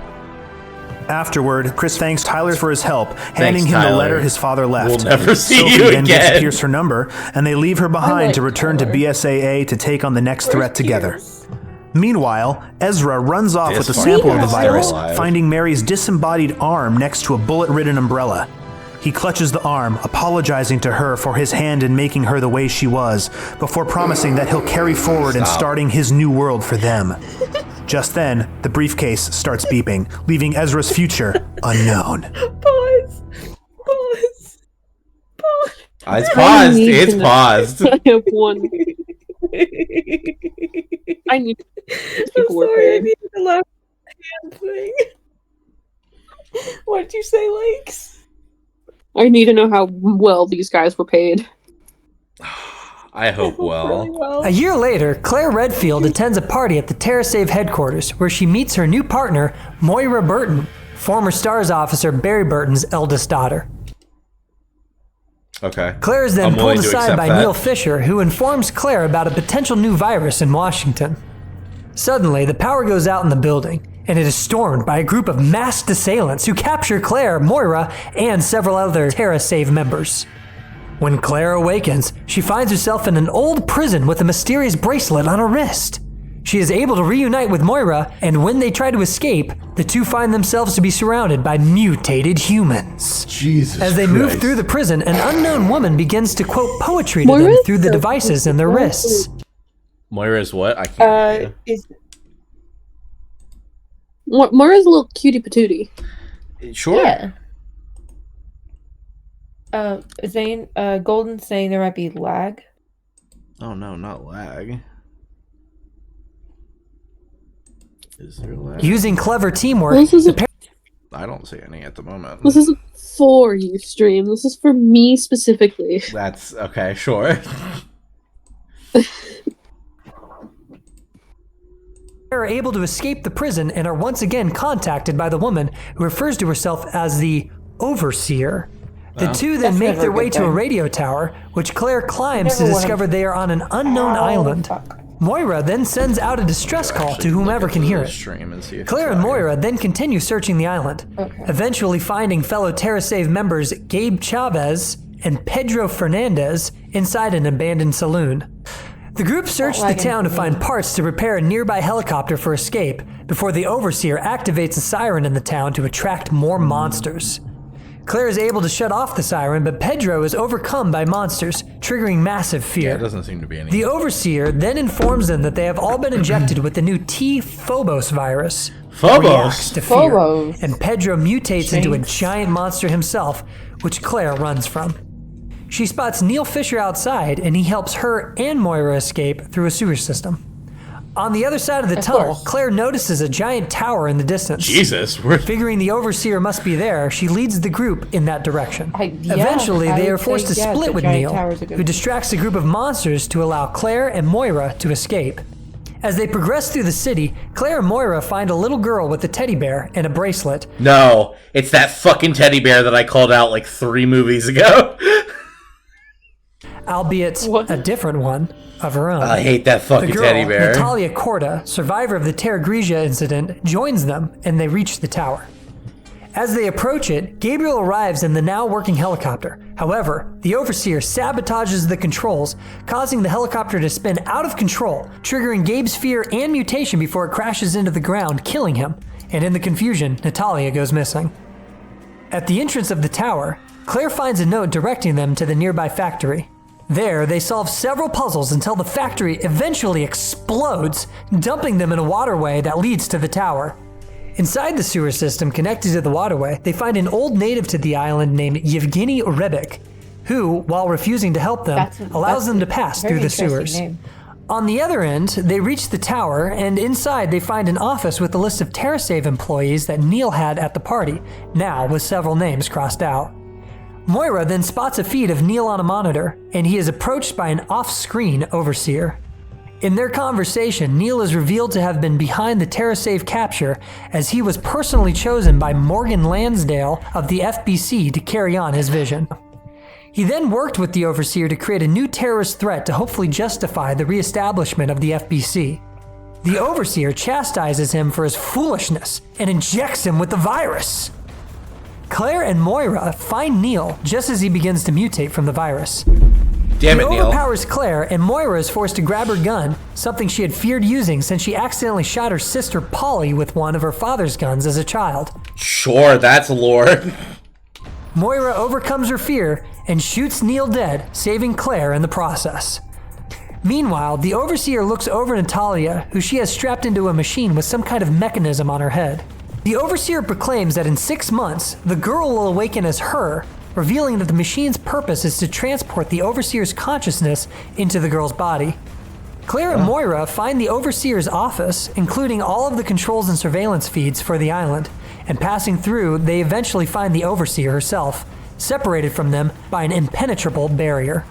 S8: Afterward, Chris thanks Tyler for his help, handing him
S1: Tyler.
S8: the letter his father left.
S1: We'll never see
S8: Sophie
S1: you
S8: then gives
S1: again.
S8: Pierce her number, and they leave her behind to return to BSAA to take on the next threat together. Meanwhile, Ezra runs off
S1: This
S8: with a
S1: fucking
S8: sample of the
S1: guy's still
S8: virus,
S1: alive.
S8: finding Mary's disembodied arm next to a bullet-ridden umbrella. He clutches the arm, apologizing to her for his hand in making her the way she was, before promising that he'll carry forward and starting his new world for them. Just then, the briefcase starts beeping, leaving Ezra's future unknown.
S3: Pause. Pause. Pause.
S1: It's paused. It's paused.
S17: I have one. I need people were
S3: Sorry, I
S17: paid.
S3: needed to laugh at the hand thing. What did you say, Lakes?
S17: I need to know how well these guys were paid.
S1: I hope well.
S9: A year later, Claire Redfield attends a party at the TerraSave headquarters where she meets her new partner, Moira Burton, former STARS officer Barry Burton's eldest daughter.
S1: Okay.
S9: Claire is then
S1: I'm willing
S9: pulled
S1: to
S9: aside
S1: accept
S9: by
S1: that.
S9: Neil Fisher, who informs Claire about a potential new virus in Washington. Suddenly, the power goes out in the building, and it is stormed by a group of masked assailants who capture Claire, Moira, and several other TerraSave members. When Claire awakens, she finds herself in an old prison with a mysterious bracelet on her wrist. She is able to reunite with Moira, and when they try to escape, the two find themselves to be surrounded by mutated humans.
S1: Jesus
S9: As they move
S1: Christ.
S9: through the prison, an unknown woman begins to quote poetry to them
S17: Moira's
S9: through the
S17: so
S9: devices in their wrists.
S1: Moira's what? I can't hear
S3: Is
S17: Moira's a little cutie patootie.
S1: you. Sure.
S3: yeah. Zane, Golden's saying there might be lag.
S1: Oh no, not lag. Is there lag?
S9: Using clever teamwork,
S17: This is
S9: the
S1: I don't see any at the moment.
S17: This isn't for you, stream. This is for me specifically.
S1: That's okay, sure.
S9: pair are able to escape the prison and are once again contacted by the woman who refers to herself as the Overseer. The two then
S3: That's
S9: make
S3: never
S9: their
S3: a
S9: way
S3: good
S9: to a
S3: thing.
S9: radio tower, which Claire climbs to
S3: Never wanna-
S9: discover they are on an unknown island.
S3: Fuck.
S9: Moira then sends out a distress call to whomever can hear it.
S1: Stream and see if
S9: Claire
S1: it's
S9: and
S1: lagging.
S9: Moira then continue searching the island, eventually finding fellow TerraSave members Gabe Chavez and Pedro Fernandez inside an abandoned saloon. The group searched the town to find parts to repair a nearby helicopter for escape before the Overseer activates a siren in the town to attract more monsters. Claire is able to shut off the siren, but Pedro is overcome by monsters, triggering massive fear.
S1: Yeah, it doesn't seem to be any.
S9: The Overseer then informs them that they have all been injected with the new T-Phobos virus. Reacts to fear, and Pedro mutates into a giant monster himself, which Claire runs from. She spots Neil Fisher outside, and he helps her and Moira escape through a sewer system. On the other side of the tunnel, Claire notices a giant tower in the distance.
S1: Jesus.
S9: Figuring the Overseer must be there, she leads the group in that direction. Eventually, they are forced to split with Neil, who distracts a group of monsters to allow Claire and Moira to escape. As they progress through the city, Claire and Moira find a little girl with a teddy bear and a bracelet.
S1: No, it's that fucking teddy bear that I called out like 3 movies ago.
S9: Albeit a different one of her own.
S1: I hate that fucking teddy bear.
S9: Natalia Corda, survivor of the Terra Grigia incident, joins them and they reach the tower. As they approach it, Gabriel arrives in the now working helicopter. However, the Overseer sabotages the controls, causing the helicopter to spin out of control, triggering Gabe's fear and mutation before it crashes into the ground, killing him. And in the confusion, Natalia goes missing. At the entrance of the tower, Claire finds a note directing them to the nearby factory. There, they solve several puzzles until the factory eventually explodes, dumping them in a waterway that leads to the tower. Inside the sewer system connected to the waterway, they find an old native to the island named Yevgeny Rebik, who, while refusing to help them, allows them to pass through the sewers. On the other end, they reach the tower, and inside they find an office with a list of TerraSave employees that Neil had at the party, now with several names crossed out. Moira then spots a feed of Neil on a monitor, and he is approached by an off-screen Overseer. In their conversation, Neil is revealed to have been behind the TerraSave capture, as he was personally chosen by Morgan Lansdale of the FBC to carry on his vision. He then worked with the Overseer to create a new terrorist threat to hopefully justify the reestablishment of the FBC. The Overseer chastises him for his foolishness and injects him with the virus. Claire and Moira find Neil just as he begins to mutate from the virus.
S1: Damn it,
S9: He
S1: Neil.
S9: overpowers Claire, and Moira is forced to grab her gun, something she had feared using since she accidentally shot her sister Polly with one of her father's guns as a child.
S1: Sure, that's lore.
S9: Moira overcomes her fear and shoots Neil dead, saving Claire in the process. Meanwhile, the Overseer looks over Natalia, who she has strapped into a machine with some kind of mechanism on her head. The Overseer proclaims that in 6 months, the girl will awaken as her, revealing that the machine's purpose is to transport the Overseer's consciousness into the girl's body. Claire and Moira find the Overseer's office, including all of the controls and surveillance feeds for the island, and passing through, they eventually find the Overseer herself, separated from them by an impenetrable barrier.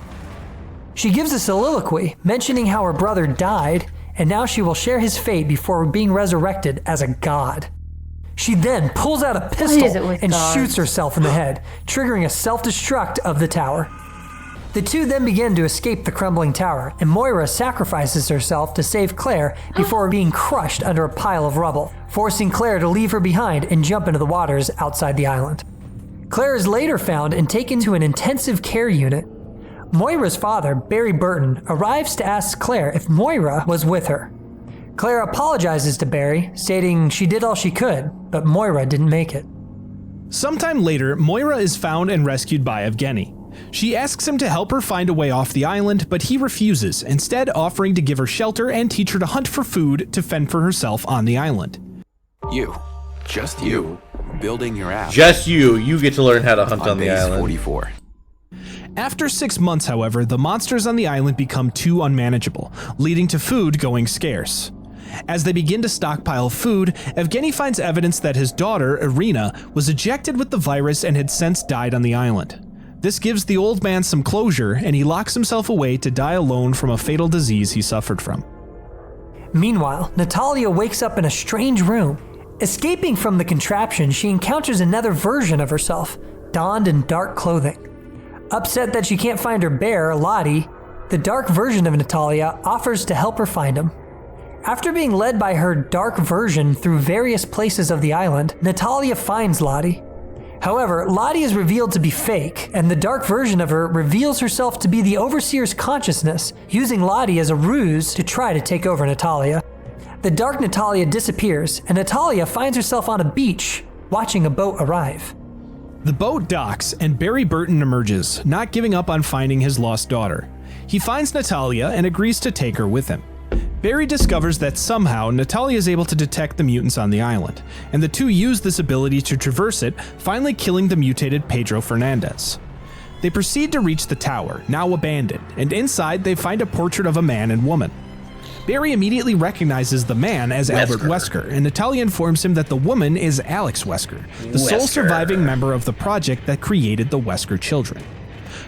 S9: She gives a soliloquy, mentioning how her brother died, and now she will share his fate before being resurrected as a god. She then pulls out a pistol and shoots herself in the head, triggering a self-destruct of the tower. The two then begin to escape the crumbling tower, and Moira sacrifices herself to save Claire before being crushed under a pile of rubble, forcing Claire to leave her behind and jump into the waters outside the island. Claire is later found and taken to an intensive care unit. Moira's father, Barry Burton, arrives to ask Claire if Moira was with her. Claire apologizes to Barry, stating she did all she could, but Moira didn't make it.
S6: Sometime later, Moira is found and rescued by Evgeny. She asks him to help her find a way off the island, but he refuses, instead offering to give her shelter and teach her to hunt for food to fend for herself on the island.
S10: Just you, building your app.
S1: Just you get to learn how to hunt on the
S10: base
S1: island.
S10: 44.
S6: After 6 months, however, the monsters on the island become too unmanageable, leading to food going scarce. As they begin to stockpile food, Evgeny finds evidence that his daughter, Irina, was ejected with the virus and had since died on the island. This gives the old man some closure, and he locks himself away to die alone from a fatal disease he suffered from.
S9: Meanwhile, Natalia wakes up in a strange room. Escaping from the contraption, she encounters another version of herself, donned in dark clothing. Upset that she can't find her bear, Lottie, the dark version of Natalia offers to help her find him. After being led by her dark version through various places of the island, Natalia finds Lottie. However, Lottie is revealed to be fake, and the dark version of her reveals herself to be the Overseer's consciousness, using Lottie as a ruse to try to take over Natalia. The dark Natalia disappears, and Natalia finds herself on a beach, watching a boat arrive.
S6: The boat docks, and Barry Burton emerges, not giving up on finding his lost daughter. He finds Natalia and agrees to take her with him. Barry discovers that somehow Natalia is able to detect the mutants on the island, and the two use this ability to traverse it, finally killing the mutated Pedro Fernandez. They proceed to reach the tower, now abandoned, and inside they find a portrait of a man and woman. Barry immediately recognizes the man as Albert Wesker, and Natalia informs him that the woman is Alex Wesker, the sole surviving member of the project that created the Wesker children.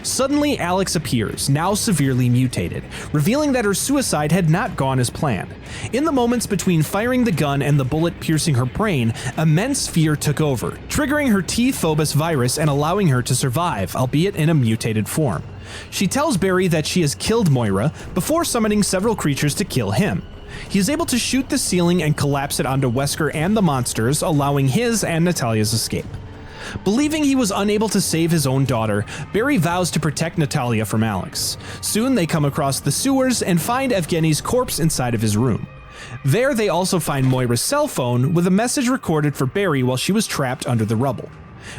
S6: Suddenly, Alex appears, now severely mutated, revealing that her suicide had not gone as planned. In the moments between firing the gun and the bullet piercing her brain, immense fear took over, triggering her T-phobos virus and allowing her to survive, albeit in a mutated form. She tells Barry that she has killed Moira before summoning several creatures to kill him. He is able to shoot the ceiling and collapse it onto Wesker and the monsters, allowing his and Natalia's escape. Believing he was unable to save his own daughter, Barry vows to protect Natalia from Alex. Soon they come across the sewers and find Evgeny's corpse inside of his room. There they also find Moira's cell phone with a message recorded for Barry while she was trapped under the rubble.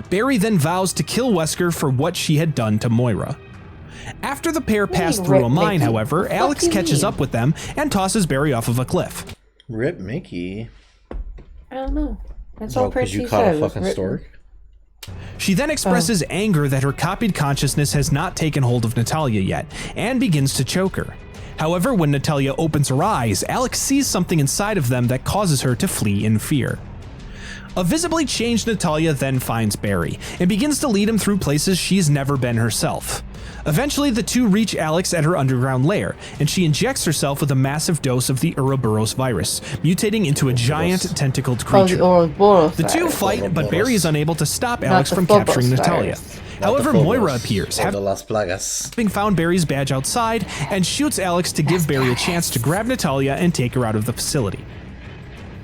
S6: Barry then vows to kill Wesker for what she had done to Moira. After the pair pass through a mine, however, Alex catches up with them and tosses Barry off of a cliff.
S1: Rip Mickey.
S3: I don't know. That's all
S1: Because
S3: Percy
S1: you caught a
S3: said.
S1: fucking stork?
S6: She then expresses anger that her copied consciousness has not taken hold of Natalia yet, and begins to choke her. However, when Natalia opens her eyes, Alex sees something inside of them that causes her to flee in fear. A visibly changed Natalia then finds Barry, and begins to lead him through places she's never been herself. Eventually, the two reach Alex at her underground lair, and she injects herself with a massive dose of the Ouroboros virus, mutating into a giant tentacled creature. The two fight, but Barry is unable to stop Alex from capturing Natalia. However, Moira appears, having found Barry's badge outside, and shoots Alex to give Barry a chance to grab Natalia and take her out of the facility.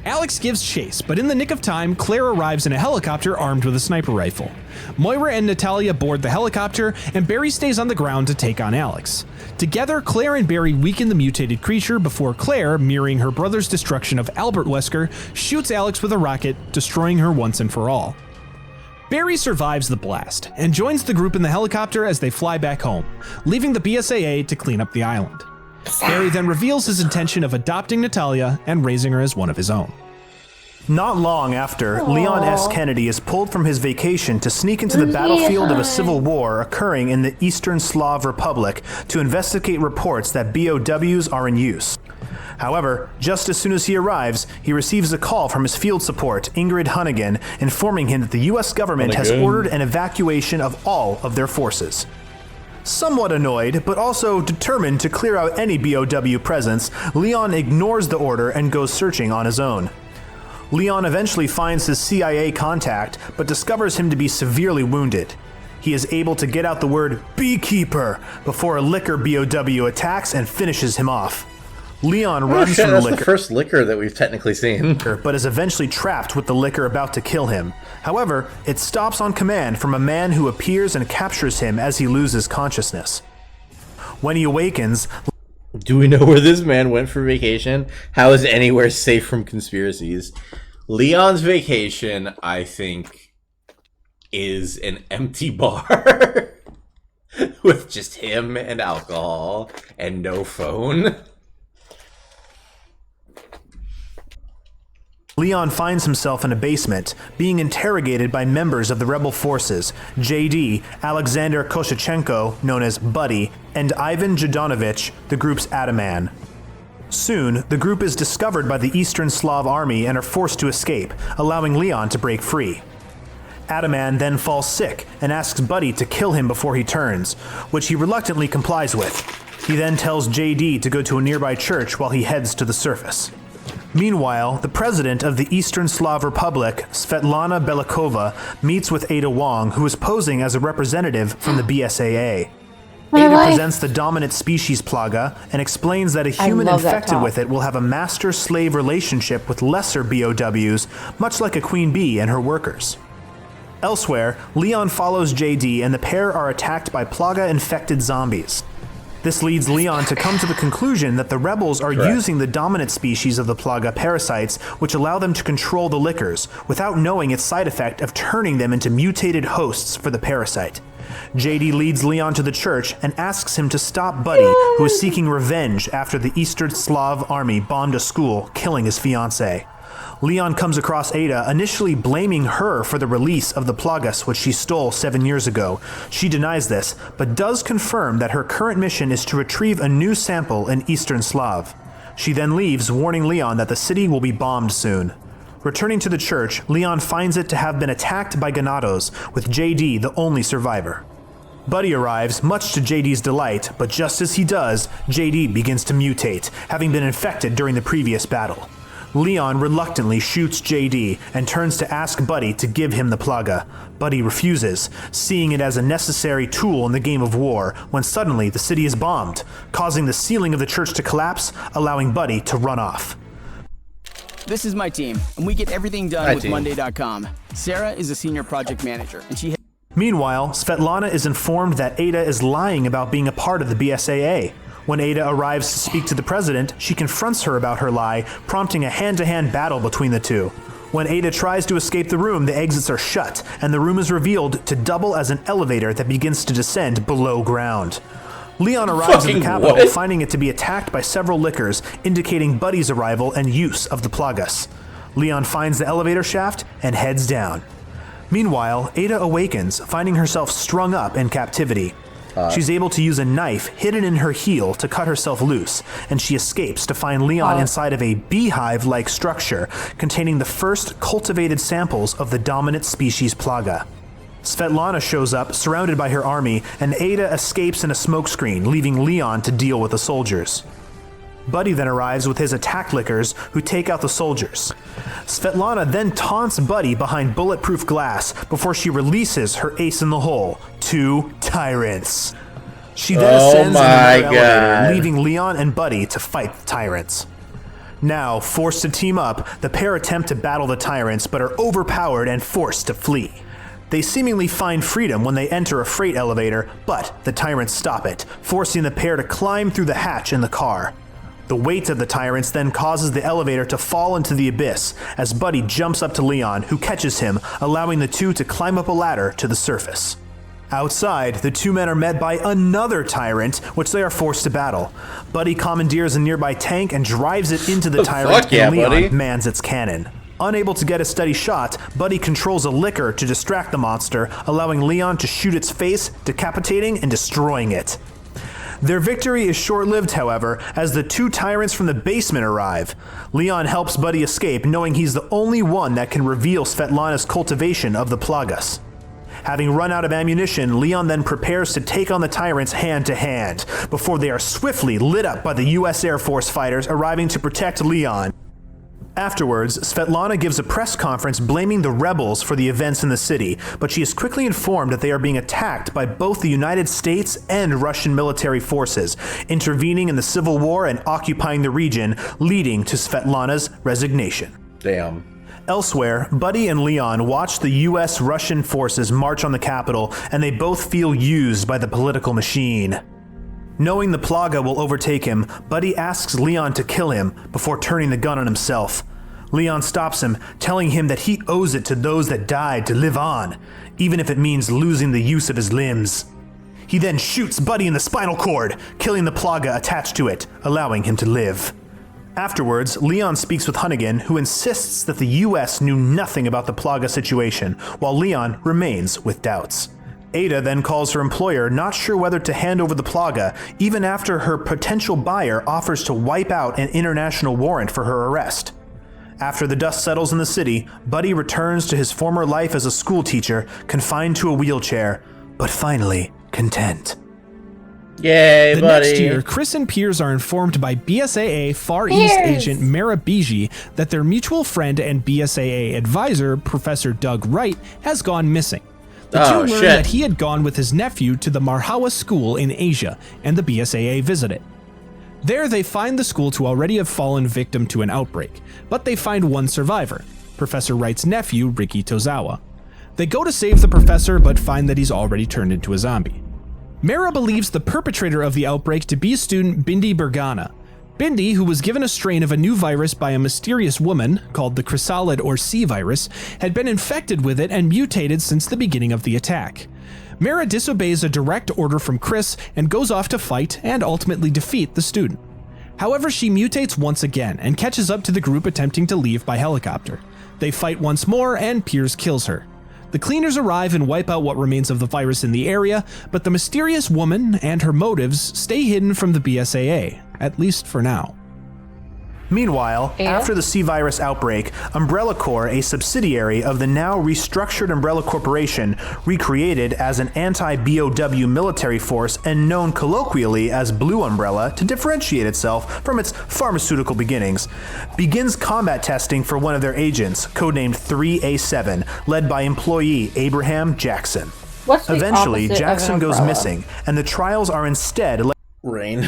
S6: Alex gives chase, but in the nick of time, Claire arrives in a helicopter armed with a sniper rifle. Moira and Natalia board the helicopter, and Barry stays on the ground to take on Alex. Together, Claire and Barry weaken the mutated creature before Claire, mirroring her brother's destruction of Albert Wesker, shoots Alex with a rocket, destroying her once and for all. Barry survives the blast, and joins the group in the helicopter as they fly back home, leaving the BSAA to clean up the island. Barry then reveals his intention of adopting Natalia and raising her as one of his own.
S8: Not long after, Leon S. Kennedy is pulled from his vacation to sneak into the battlefield of a civil war occurring in the Eastern Slav Republic to investigate reports that BOWs are in use. However, just as soon as he arrives, he receives a call from his field support, Ingrid Hunnigan, informing him that the US government has ordered an evacuation of all of their forces. Somewhat annoyed, but also determined to clear out any BOW presence, Leon ignores the order and goes searching on his own. Leon eventually finds his CIA contact, but discovers him to be severely wounded. He is able to get out the word beekeeper before a liquor BOW attacks and finishes him off. Leon runs from the liquor.
S1: That's the first liquor that we've technically seen.
S8: But is eventually trapped with the liquor about to kill him. However, it stops on command from a man who appears and captures him as he loses consciousness. When he awakens...
S1: Do we know where this man went for vacation? How is anywhere safe from conspiracies? Leon's vacation, I think, is an empty bar with just him and alcohol and no phone.
S8: Leon finds himself in a basement, being interrogated by members of the rebel forces, JD, Alexander Koshichenko, known as Buddy, and Ivan Jadanovich, the group's Ataman. Soon, the group is discovered by the Eastern Slav army and are forced to escape, allowing Leon to break free. Ataman then falls sick and asks Buddy to kill him before he turns, which he reluctantly complies with. He then tells JD to go to a nearby church while he heads to the surface. Meanwhile, the president of the Eastern Slav Republic, Svetlana Belikova, meets with Ada Wong, who is posing as a representative from the BSAA. Ada presents the dominant species Plaga and explains that a human infected with it will have a master-slave relationship with lesser BOWs, much like a queen bee and her workers. Elsewhere, Leon follows JD and the pair are attacked by Plaga-infected zombies. This leads Leon to come to the conclusion that the rebels are using the dominant species of the Plaga parasites, which allow them to control the lickers, without knowing its side effect of turning them into mutated hosts for the parasite. JD leads Leon to the church and asks him to stop Buddy, who is seeking revenge after the Eastern Slav army bombed a school, killing his fiancée. Leon comes across Ada, initially blaming her for the release of the Plagas which she stole 7 years ago. She denies this, but does confirm that her current mission is to retrieve a new sample in Eastern Slav. She then leaves, warning Leon that the city will be bombed soon. Returning to the church, Leon finds it to have been attacked by Ganados, with JD the only survivor. Buddy arrives, much to JD's delight, but just as he does, JD begins to mutate, having been infected during the previous battle. Leon reluctantly shoots JD and turns to ask Buddy to give him the Plaga. Buddy refuses, seeing it as a necessary tool in the game of war, when suddenly the city is bombed, causing the ceiling of the church to collapse, allowing Buddy to run off.
S11: This is my team, and we get everything done with Monday.com. Sarah is a senior project manager, and she...
S8: Meanwhile, Svetlana is informed that Ada is lying about being a part of the BSAA. When Ada arrives to speak to the president, she confronts her about her lie, prompting a hand-to-hand battle between the two. When Ada tries to escape the room, the exits are shut, and the room is revealed to double as an elevator that begins to descend below ground. Leon arrives in the capital, finding it to be attacked by several lickers, indicating Buddy's arrival and use of the Plagas. Leon finds the elevator shaft and heads down. Meanwhile, Ada awakens, finding herself strung up in captivity. She's able to use a knife hidden in her heel to cut herself loose, and she escapes to find Leon inside of a beehive-like structure containing the first cultivated samples of the dominant species Plaga. Svetlana shows up, surrounded by her army, and Ada escapes in a smokescreen, leaving Leon to deal with the soldiers. Buddy then arrives with his attack lickers, who take out the soldiers. Svetlana then taunts Buddy behind bulletproof glass before she releases her ace in the hole, 2 tyrants. She then ascends into the elevator, leaving Leon and Buddy to fight the tyrants. Now, forced to team up, the pair attempt to battle the tyrants, but are overpowered and forced to flee. They seemingly find freedom when they enter a freight elevator, but the tyrants stop it, forcing the pair to climb through the hatch in the car. The weight of the tyrants then causes the elevator to fall into the abyss as Buddy jumps up to Leon, who catches him, allowing the two to climb up a ladder to the surface. Outside, the two men are met by another tyrant, which they are forced to battle. Buddy commandeers a nearby tank and drives it into the tyrant, and Leon mans its cannon. Unable to get a steady shot, Buddy controls a licker to distract the monster, allowing Leon to shoot its face, decapitating and destroying it. Their victory is short-lived, however, as the two tyrants from the basement arrive. Leon helps Buddy escape, knowing he's the only one that can reveal Svetlana's cultivation of the Plagas. Having run out of ammunition, Leon then prepares to take on the tyrants hand-to-hand, before they are swiftly lit up by the US Air Force fighters arriving to protect Leon. Afterwards, Svetlana gives a press conference blaming the rebels for the events in the city, but she is quickly informed that they are being attacked by both the United States and Russian military forces, intervening in the civil war and occupying the region, leading to Svetlana's resignation.
S1: Damn.
S8: Elsewhere, Buddy and Leon watch the US-Russian forces march on the capital, and they both feel used by the political machine. Knowing the Plaga will overtake him, Buddy asks Leon to kill him before turning the gun on himself. Leon stops him, telling him that he owes it to those that died to live on, even if it means losing the use of his limbs. He then shoots Buddy in the spinal cord, killing the Plaga attached to it, allowing him to live. Afterwards, Leon speaks with Hunnigan, who insists that the US knew nothing about the Plaga situation, while Leon remains with doubts. Ada then calls her employer, not sure whether to hand over the Plaga, even after her potential buyer offers to wipe out an international warrant for her arrest. After the dust settles in the city, Buddy returns to his former life as a school teacher, confined to a wheelchair, but finally content.
S1: Yay,
S6: the
S1: buddy.
S6: next year, Chris and Piers are informed by BSAA Far East agent Mara Biji that their mutual friend and BSAA advisor, Professor Doug Wright, has gone missing. The two learned that he had gone with his nephew to the Marhawa school in Asia, and the BSAA visit it. There they find the school to already have fallen victim to an outbreak, but they find one survivor, Professor Wright's nephew, Riki Tozawa. They go to save the professor, but find that he's already turned into a zombie. Mara believes the perpetrator of the outbreak to be student Bindi Bergana. Bindi, who was given a strain of a new virus by a mysterious woman, called the chrysalid or C virus, had been infected with it and mutated since the beginning of the attack. Mara disobeys a direct order from Chris and goes off to fight and ultimately defeat the student. However, she mutates once again and catches up to the group attempting to leave by helicopter. They fight once more and Piers kills her. The cleaners arrive and wipe out what remains of the virus in the area, but the mysterious woman and her motives stay hidden from the BSAA, at least for now.
S8: Meanwhile, after the C-Virus outbreak, Umbrella Corps, a subsidiary of the now restructured Umbrella Corporation, recreated as an anti-BOW military force and known colloquially as Blue Umbrella to differentiate itself from its pharmaceutical beginnings, begins combat testing for one of their agents, codenamed 3A7, led by employee Abraham Jackson. Eventually, Jackson goes missing, and the trials are instead
S1: Rain.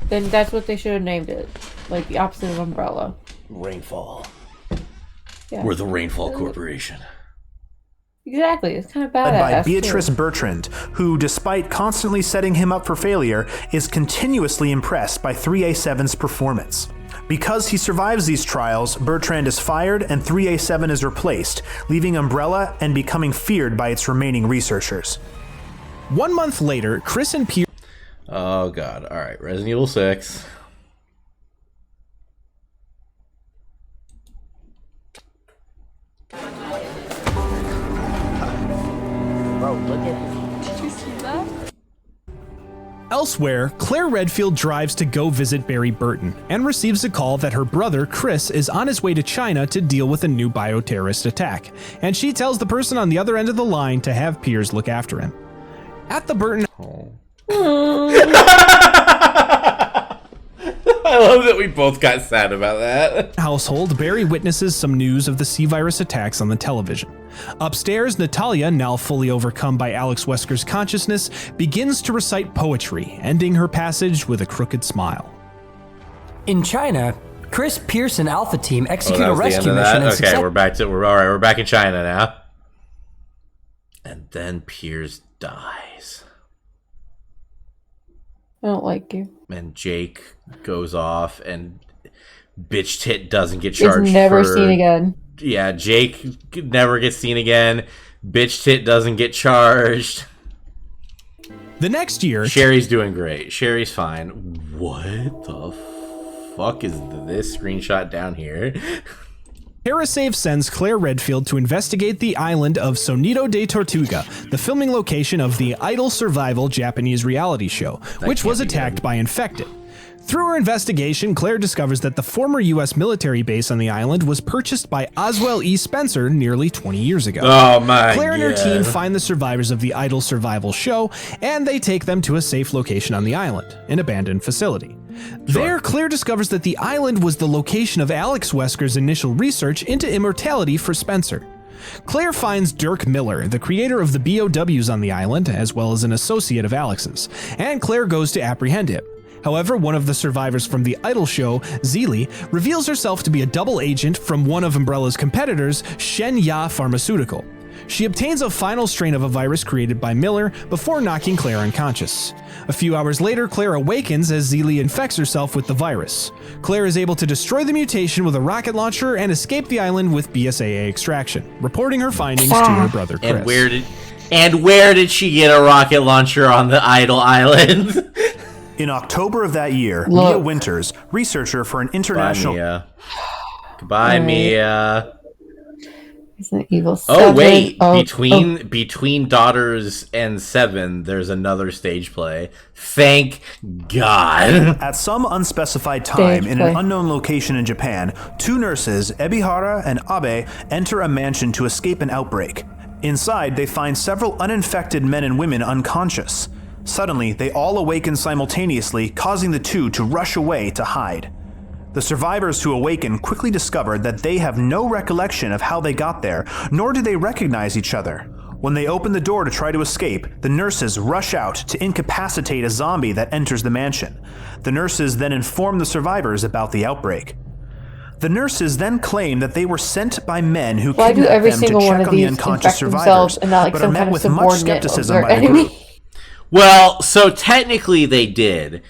S3: Then that's what they should have named it. Like the opposite of Umbrella.
S1: Rainfall.
S3: Yeah.
S1: We're the Rainfall Corporation.
S3: Exactly. It's kind of badass.
S8: Led by Beatrice Bertrand, who, despite constantly setting him up for failure, is continuously impressed by 3A7's performance. Because he survives these trials, Bertrand is fired and 3A7 is replaced, leaving Umbrella and becoming feared by its remaining researchers.
S6: 1 month later, Chris and Piers...
S1: Oh god, alright, Resident Evil 6.
S19: Bro, look at this. Did you see that?
S6: Elsewhere, Claire Redfield drives to go visit Barry Burton and receives a call that her brother Chris is on his way to China to deal with a new bioterrorist attack, and she tells the person on the other end of the line to have Piers look after him. At the Burton...
S1: I love that we both got sad about that.
S6: Household, Barry witnesses some news of the C-Virus attacks on the television. Upstairs, Natalia, now fully overcome by Alex Wesker's consciousness, begins to recite poetry, ending her passage with a crooked smile.
S9: In China, Chris, Pierce, and Alpha Team execute a rescue mission.
S1: Okay, we're back in China now. And then Piers dies.
S3: I don't like you.
S1: And Jake goes off, and Bitch Tit doesn't get charged.
S3: He's never seen again.
S1: Yeah, Jake never gets seen again. Bitch Tit doesn't get charged.
S6: The next year...
S1: Sherry's doing great. Sherry's fine. What the fuck is this screenshot down here?
S6: TerraSave sends Claire Redfield to investigate the island of Sonido de Tortuga, the filming location of the Idol Survival Japanese reality show, which was attacked by infected. Through her investigation, Claire discovers that the former U.S. military base on the island was purchased by Oswell E. Spencer nearly 20 years ago.
S1: Oh my
S6: Claire and her
S1: God.
S6: team find the survivors of the Idol Survival show, and they take them to a safe location on the island, an abandoned facility. There, Claire discovers that the island was the location of Alex Wesker's initial research into immortality for Spencer. Claire finds Dirk Miller, the creator of the BOWs on the island, as well as an associate of Alex's, and Claire goes to apprehend him. However, one of the survivors from the Idol show, Zeely, reveals herself to be a double agent from one of Umbrella's competitors, Shen Ya Pharmaceutical. She obtains a final strain of a virus created by Miller before knocking Claire unconscious. A few hours later, Claire awakens as Zeely infects herself with the virus. Claire is able to destroy the mutation with a rocket launcher and escape the island with BSAA extraction, reporting her findings to her brother Chris.
S1: And where did she get a rocket launcher on the Idol Island?
S8: In October of that year, Mia Winters, researcher for an international...
S1: Goodbye, Mia.
S3: Resident Evil 7.
S1: Oh wait, between Daughters and 7, there's another stage play. Thank God.
S8: At some unspecified time in an unknown location in Japan, two nurses, Ebihara and Abe, enter a mansion to escape an outbreak. Inside, they find several uninfected men and women unconscious. Suddenly, they all awaken simultaneously, causing the two to rush away to hide. The survivors who awaken quickly discover that they have no recollection of how they got there, nor do they recognize each other. When they open the door to try to escape, the nurses rush out to incapacitate a zombie that enters the mansion. The nurses then inform the survivors about the outbreak. The nurses then claim that they were sent by men who
S3: Why do
S8: kidnapped
S3: every
S8: them to
S3: single one
S8: check
S3: of
S8: on the
S3: these
S8: unconscious
S3: infect
S8: survivors,
S3: themselves and not like
S8: but are
S3: some
S8: met
S3: kind of
S8: with much
S3: subordinate of
S8: skepticism
S3: their
S8: by the
S3: enemy?
S8: group.
S1: Well, so technically they did.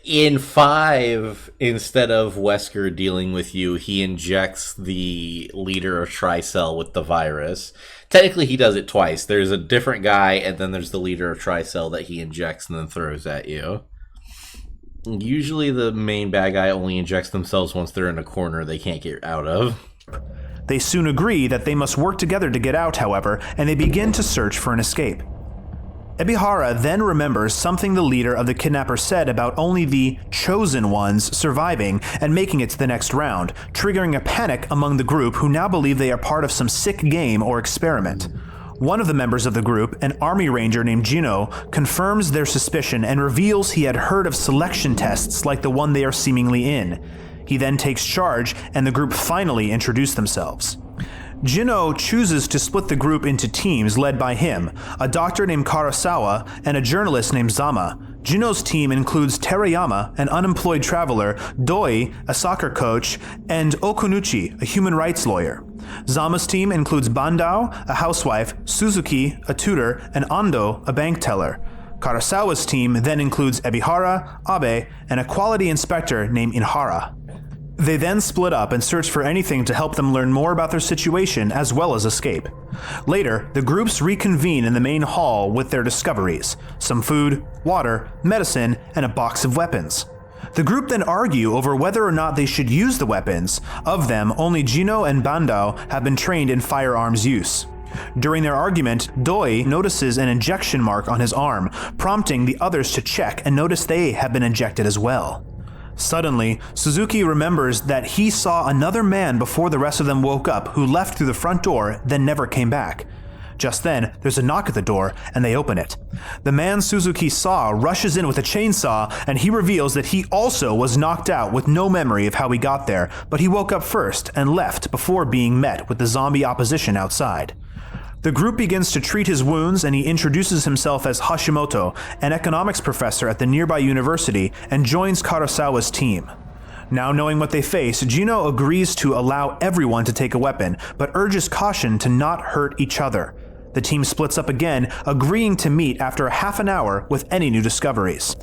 S1: In 5, instead of Wesker dealing with you, he injects the leader of Tricell with the virus. Technically, he does it twice. There's a different guy, and then there's the leader of Tricell that he injects and then throws at you. Usually the main bad guy only injects themselves once they're in a corner they can't get out of.
S8: They soon agree that they must work together to get out, however, and they begin to search for an escape. Ebihara then remembers something the leader of the kidnappers said about only the chosen ones surviving and making it to the next round, triggering a panic among the group who now believe they are part of some sick game or experiment. One of the members of the group, an army ranger named Gino, confirms their suspicion and reveals he had heard of selection tests like the one they are seemingly in. He then takes charge and the group finally introduce themselves. Gino chooses to split the group into teams led by him, a doctor named Karasawa and a journalist named Zama. Gino's team includes Terayama, an unemployed traveler, Doi, a soccer coach, and Okunuchi, a human rights lawyer. Zama's team includes Bandao, a housewife, Suzuki, a tutor, and Ando, a bank teller. Karasawa's team then includes Ebihara, Abe, and a quality inspector named Inhara. They then split up and search for anything to help them learn more about their situation as well as escape. Later, the groups reconvene in the main hall with their discoveries: some food, water, medicine, and a box of weapons. The group then argue over whether or not they should use the weapons. Of them, only Gino and Bandao have been trained in firearms use. During their argument, Doi notices an injection mark on his arm, prompting the others to check and notice they have been injected as well. Suddenly, Suzuki remembers that he saw another man before the rest of them woke up who left through the front door, then never came back. Just then, there's a knock at the door, and they open it. The man Suzuki saw rushes in with a chainsaw, and he reveals that he also was knocked out with no memory of how he got there, but he woke up first and left before being met with the zombie opposition outside. The group begins to treat his wounds, and he introduces himself as Hashimoto, an economics professor at the nearby university, and joins Karasawa's team. Now knowing what they face, Gino agrees to allow everyone to take a weapon, but urges caution to not hurt each other. The team splits up again, agreeing to meet after a half an hour with any new discoveries.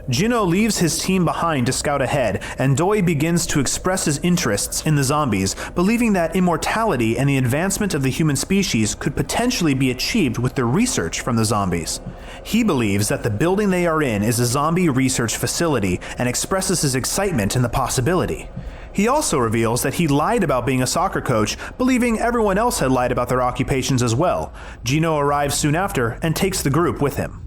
S8: Gino leaves his team behind to scout ahead, and Doi begins to express his interests in the zombies, believing that immortality and the advancement of the human species could potentially be achieved with the research from the zombies. He believes that the building they are in is a zombie research facility and expresses his excitement in the possibility. He also reveals that he lied about being a soccer coach, believing everyone else had lied about their occupations as well. Gino arrives soon after and takes the group with him.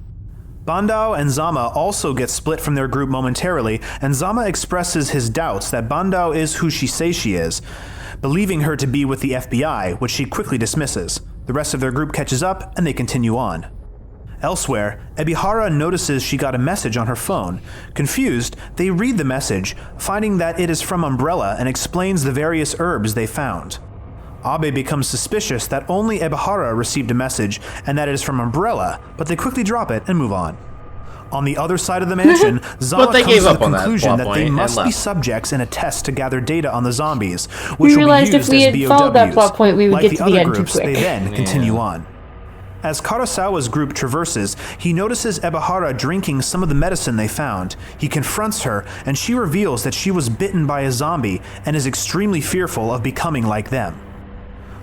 S8: Bandao and Zama also get split from their group momentarily, and Zama expresses his doubts that Bandao is who she says she is, believing her to be with the FBI, which she quickly dismisses. The rest of their group catches up, and they continue on. Elsewhere, Ebihara notices she got a message on her phone. Confused, they read the message, finding that it is from Umbrella and explains the various herbs they found. Abe becomes suspicious that only Ebihara received a message and that it is from Umbrella, but they quickly drop it and move on. On the other side of the mansion, Zama comes to the conclusion that they must be subjects in a test to gather data on the zombies, which will be used as BOWs.
S3: We realized if we had followed that plot point, we would
S8: like
S3: get to
S8: the
S3: the
S8: other
S3: end too
S8: groups,
S3: quick.
S8: they then continue on. As Karasawa's group traverses, he notices Ebihara drinking some of the medicine they found. He confronts her, and she reveals that she was bitten by a zombie and is extremely fearful of becoming like them.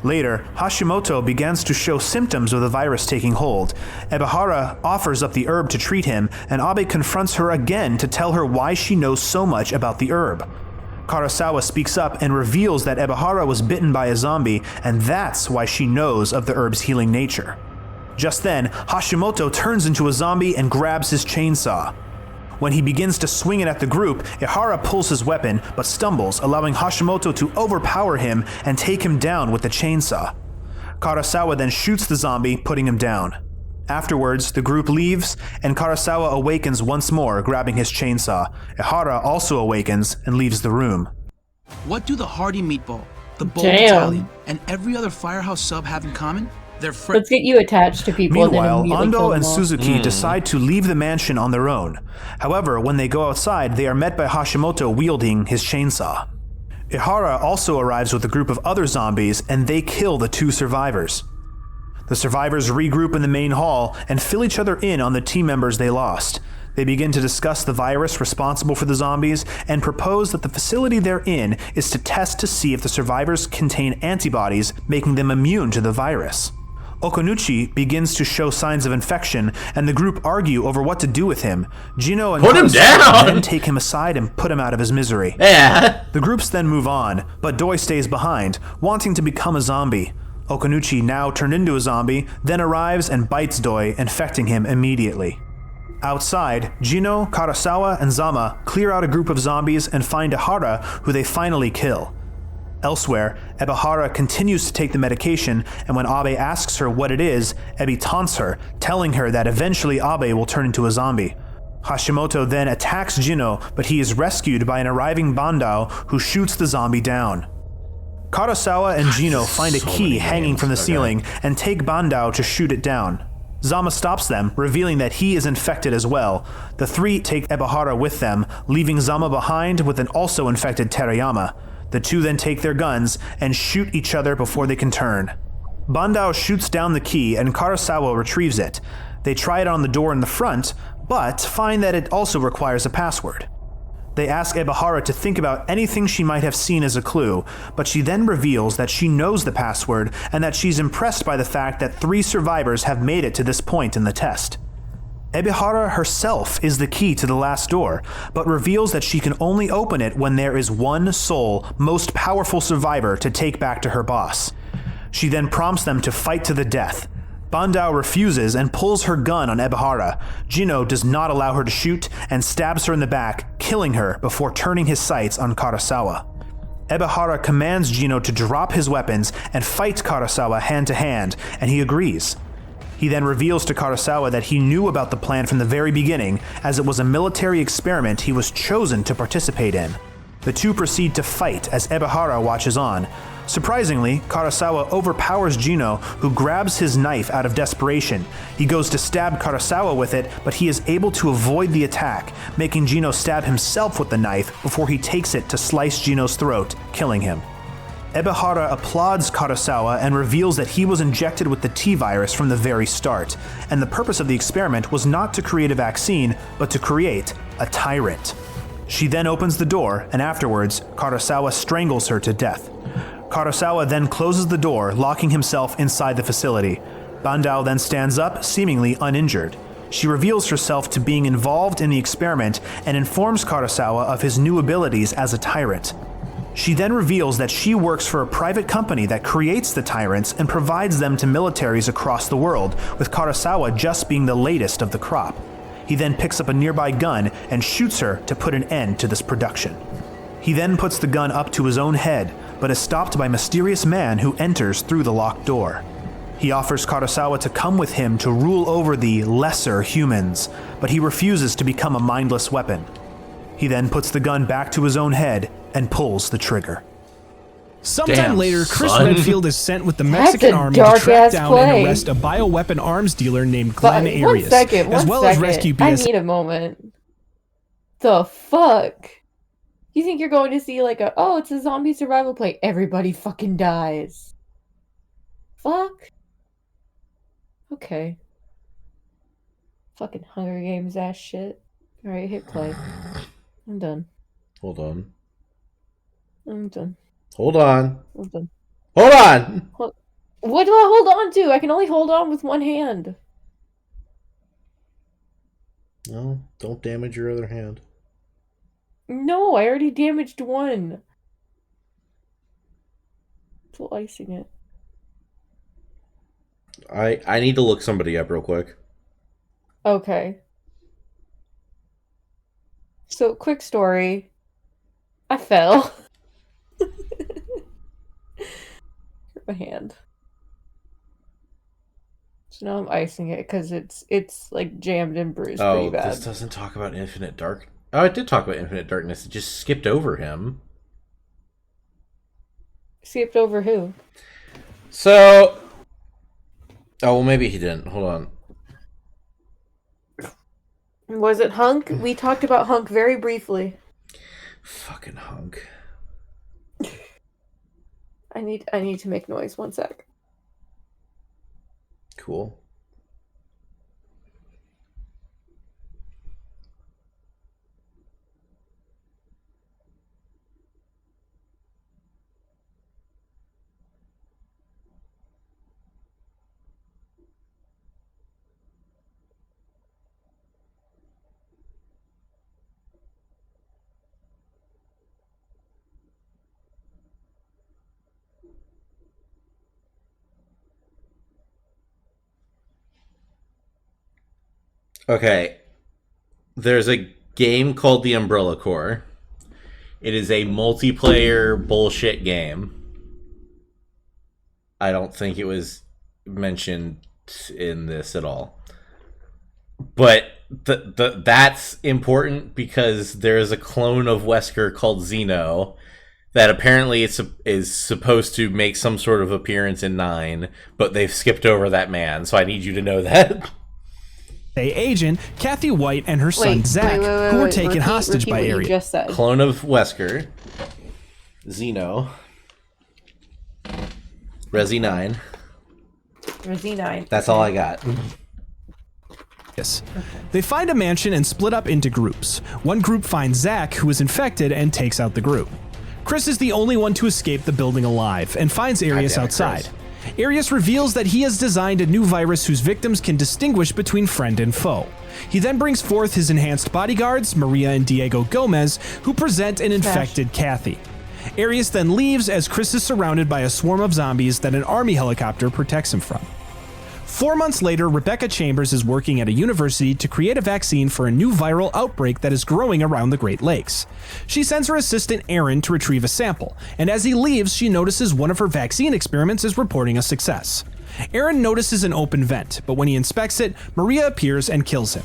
S8: Later, Hashimoto begins to show symptoms of the virus taking hold. Ebihara offers up the herb to treat him, and Abe confronts her again to tell her why she knows so much about the herb. Karasawa speaks up and reveals that Ebihara was bitten by a zombie, and that's why she knows of the herb's healing nature. Just then, Hashimoto turns into a zombie and grabs his chainsaw. When he begins to swing it at the group, Ihara pulls his weapon, but stumbles, allowing Hashimoto to overpower him and take him down with the chainsaw. Karasawa then shoots the zombie, putting him down. Afterwards, the group leaves, and Karasawa awakens once more, grabbing his chainsaw. Ihara also awakens and leaves the room.
S20: What do the Hearty Meatball, the Bold
S3: Damn.
S20: Italian, and every other Firehouse sub have in common? They're
S3: Let's get you attached to people.
S8: Meanwhile,
S3: and then immediately kill
S8: Ando and
S3: them all.
S8: Suzuki decide to leave the mansion on their own. However, when they go outside, they are met by Hashimoto wielding his chainsaw. Ihara also arrives with a group of other zombies, and they kill the 2 survivors. The survivors regroup in the main hall and fill each other in on the team members they lost. They begin to discuss the virus responsible for the zombies and propose that the facility they're in is to test to see if the survivors contain antibodies, making them immune to the virus. Okunuchi begins to show signs of infection, and the group argue over what to do with him. Jino and
S1: Put him down!
S8: then take him aside and put him out of his misery.
S1: Yeah.
S8: The groups then move on, but Doi stays behind, wanting to become a zombie. Okunuchi, now turned into a zombie, then arrives and bites Doi, infecting him immediately. Outside, Jino, Karasawa, and Zama clear out a group of zombies and find Ihara, who they finally kill. Elsewhere, Ebihara continues to take the medication, and when Abe asks her what it is, Ebi taunts her, telling her that eventually Abe will turn into a zombie. Hashimoto then attacks Jino, but he is rescued by an arriving Bandao who shoots the zombie down. Karasawa and Jino find a key hanging from the ceiling and take Bandao to shoot it down. Zama stops them, revealing that he is infected as well. The 3 take Ebihara with them, leaving Zama behind with an also infected Terayama. The 2 then take their guns and shoot each other before they can turn. Bandao shoots down the key and Karasawa retrieves it. They try it on the door in the front, but find that it also requires a password. They ask Ebihara to think about anything she might have seen as a clue, but she then reveals that she knows the password and that she's impressed by the fact that 3 survivors have made it to this point in the test. Ebihara herself is the key to the last door, but reveals that she can only open it when there is one sole, most powerful survivor to take back to her boss. She then prompts them to fight to the death. Bandao refuses and pulls her gun on Ebihara. Jino does not allow her to shoot and stabs her in the back, killing her before turning his sights on Karasawa. Ebihara commands Jino to drop his weapons and fight Karasawa hand to hand, and he agrees. He then reveals to Karasawa that he knew about the plan from the very beginning, as it was a military experiment he was chosen to participate in. The 2 proceed to fight as Ebihara watches on. Surprisingly, Karasawa overpowers Jino, who grabs his knife out of desperation. He goes to stab Karasawa with it, but he is able to avoid the attack, making Jino stab himself with the knife before he takes it to slice Jino's throat, killing him. Ebihara applauds Karasawa and reveals that he was injected with the T-virus from the very start, and the purpose of the experiment was not to create a vaccine, but to create a tyrant. She then opens the door, and afterwards, Karasawa strangles her to death. Karasawa then closes the door, locking himself inside the facility. Bandao then stands up, seemingly uninjured. She reveals herself to being involved in the experiment and informs Karasawa of his new abilities as a tyrant. She then reveals that she works for a private company that creates the tyrants and provides them to militaries across the world, with Karasawa just being the latest of the crop. He then picks up a nearby gun and shoots her to put an end to this production. He then puts the gun up to his own head, but is stopped by a mysterious man who enters through the locked door. He offers Karasawa to come with him to rule over the lesser humans, but he refuses to become a mindless weapon. He then puts the gun back to his own head and pulls the trigger.
S6: Sometime later, Chris Redfield is sent with the Mexican army to track down and arrest a bioweapon arms dealer named Glenn Arias, as well as rescue BS.
S3: I need a moment. The fuck? You think you're going to see like it's a zombie survival play. Everybody fucking dies. Fuck. Okay. Fucking Hunger Games ass shit. Alright, hit play. I'm done.
S1: Hold on.
S3: I'm done.
S1: Hold on.
S3: I'm done.
S1: Hold on!
S3: What do I hold on to? I can only hold on with one hand.
S1: No, don't damage your other hand.
S3: No, I already damaged one. Still icing it.
S1: I need to look somebody up real quick.
S3: Okay. So, quick story. I fell. Hurt my hand. So now I'm icing it because it's like jammed and bruised pretty bad.
S1: This doesn't talk about Infinite Dark. Oh, it did talk about Infinite Darkness. It just skipped over him.
S3: Skipped over who?
S1: So... Oh, well, maybe he didn't. Hold on.
S3: Was it Hunk? We talked about Hunk very briefly.
S1: Fucking Hunk.
S3: I need to make noise. 1 sec.
S1: Cool. Okay. There's a game called The Umbrella Corps. It is a multiplayer bullshit game. I don't think it was mentioned in this at all. But that's important because there is a clone of Wesker called Xeno that apparently is supposed to make some sort of appearance in 9, but they've skipped over that man, so I need you to know that.
S6: Agent Kathy White and her son Zach, who were taken hostage by Arius.
S1: Clone of Wesker, Xeno, Resi 9.
S3: Resi 9.
S1: That's all I got.
S6: Yes. They find a mansion and split up into groups. One group finds Zach, who is infected, and takes out the group. Chris is the only one to escape the building alive and finds Arius outside. Arius reveals that he has designed a new virus whose victims can distinguish between friend and foe. He then brings forth his enhanced bodyguards, Maria and Diego Gomez, who present an infected Kathy. Arius then leaves as Chris is surrounded by a swarm of zombies that an army helicopter protects him from. 4 months later, Rebecca Chambers is working at a university to create a vaccine for a new viral outbreak that is growing around the Great Lakes. She sends her assistant Aaron to retrieve a sample, and as he leaves, she notices one of her vaccine experiments is reporting a success. Aaron notices an open vent, but when he inspects it, Maria appears and kills him.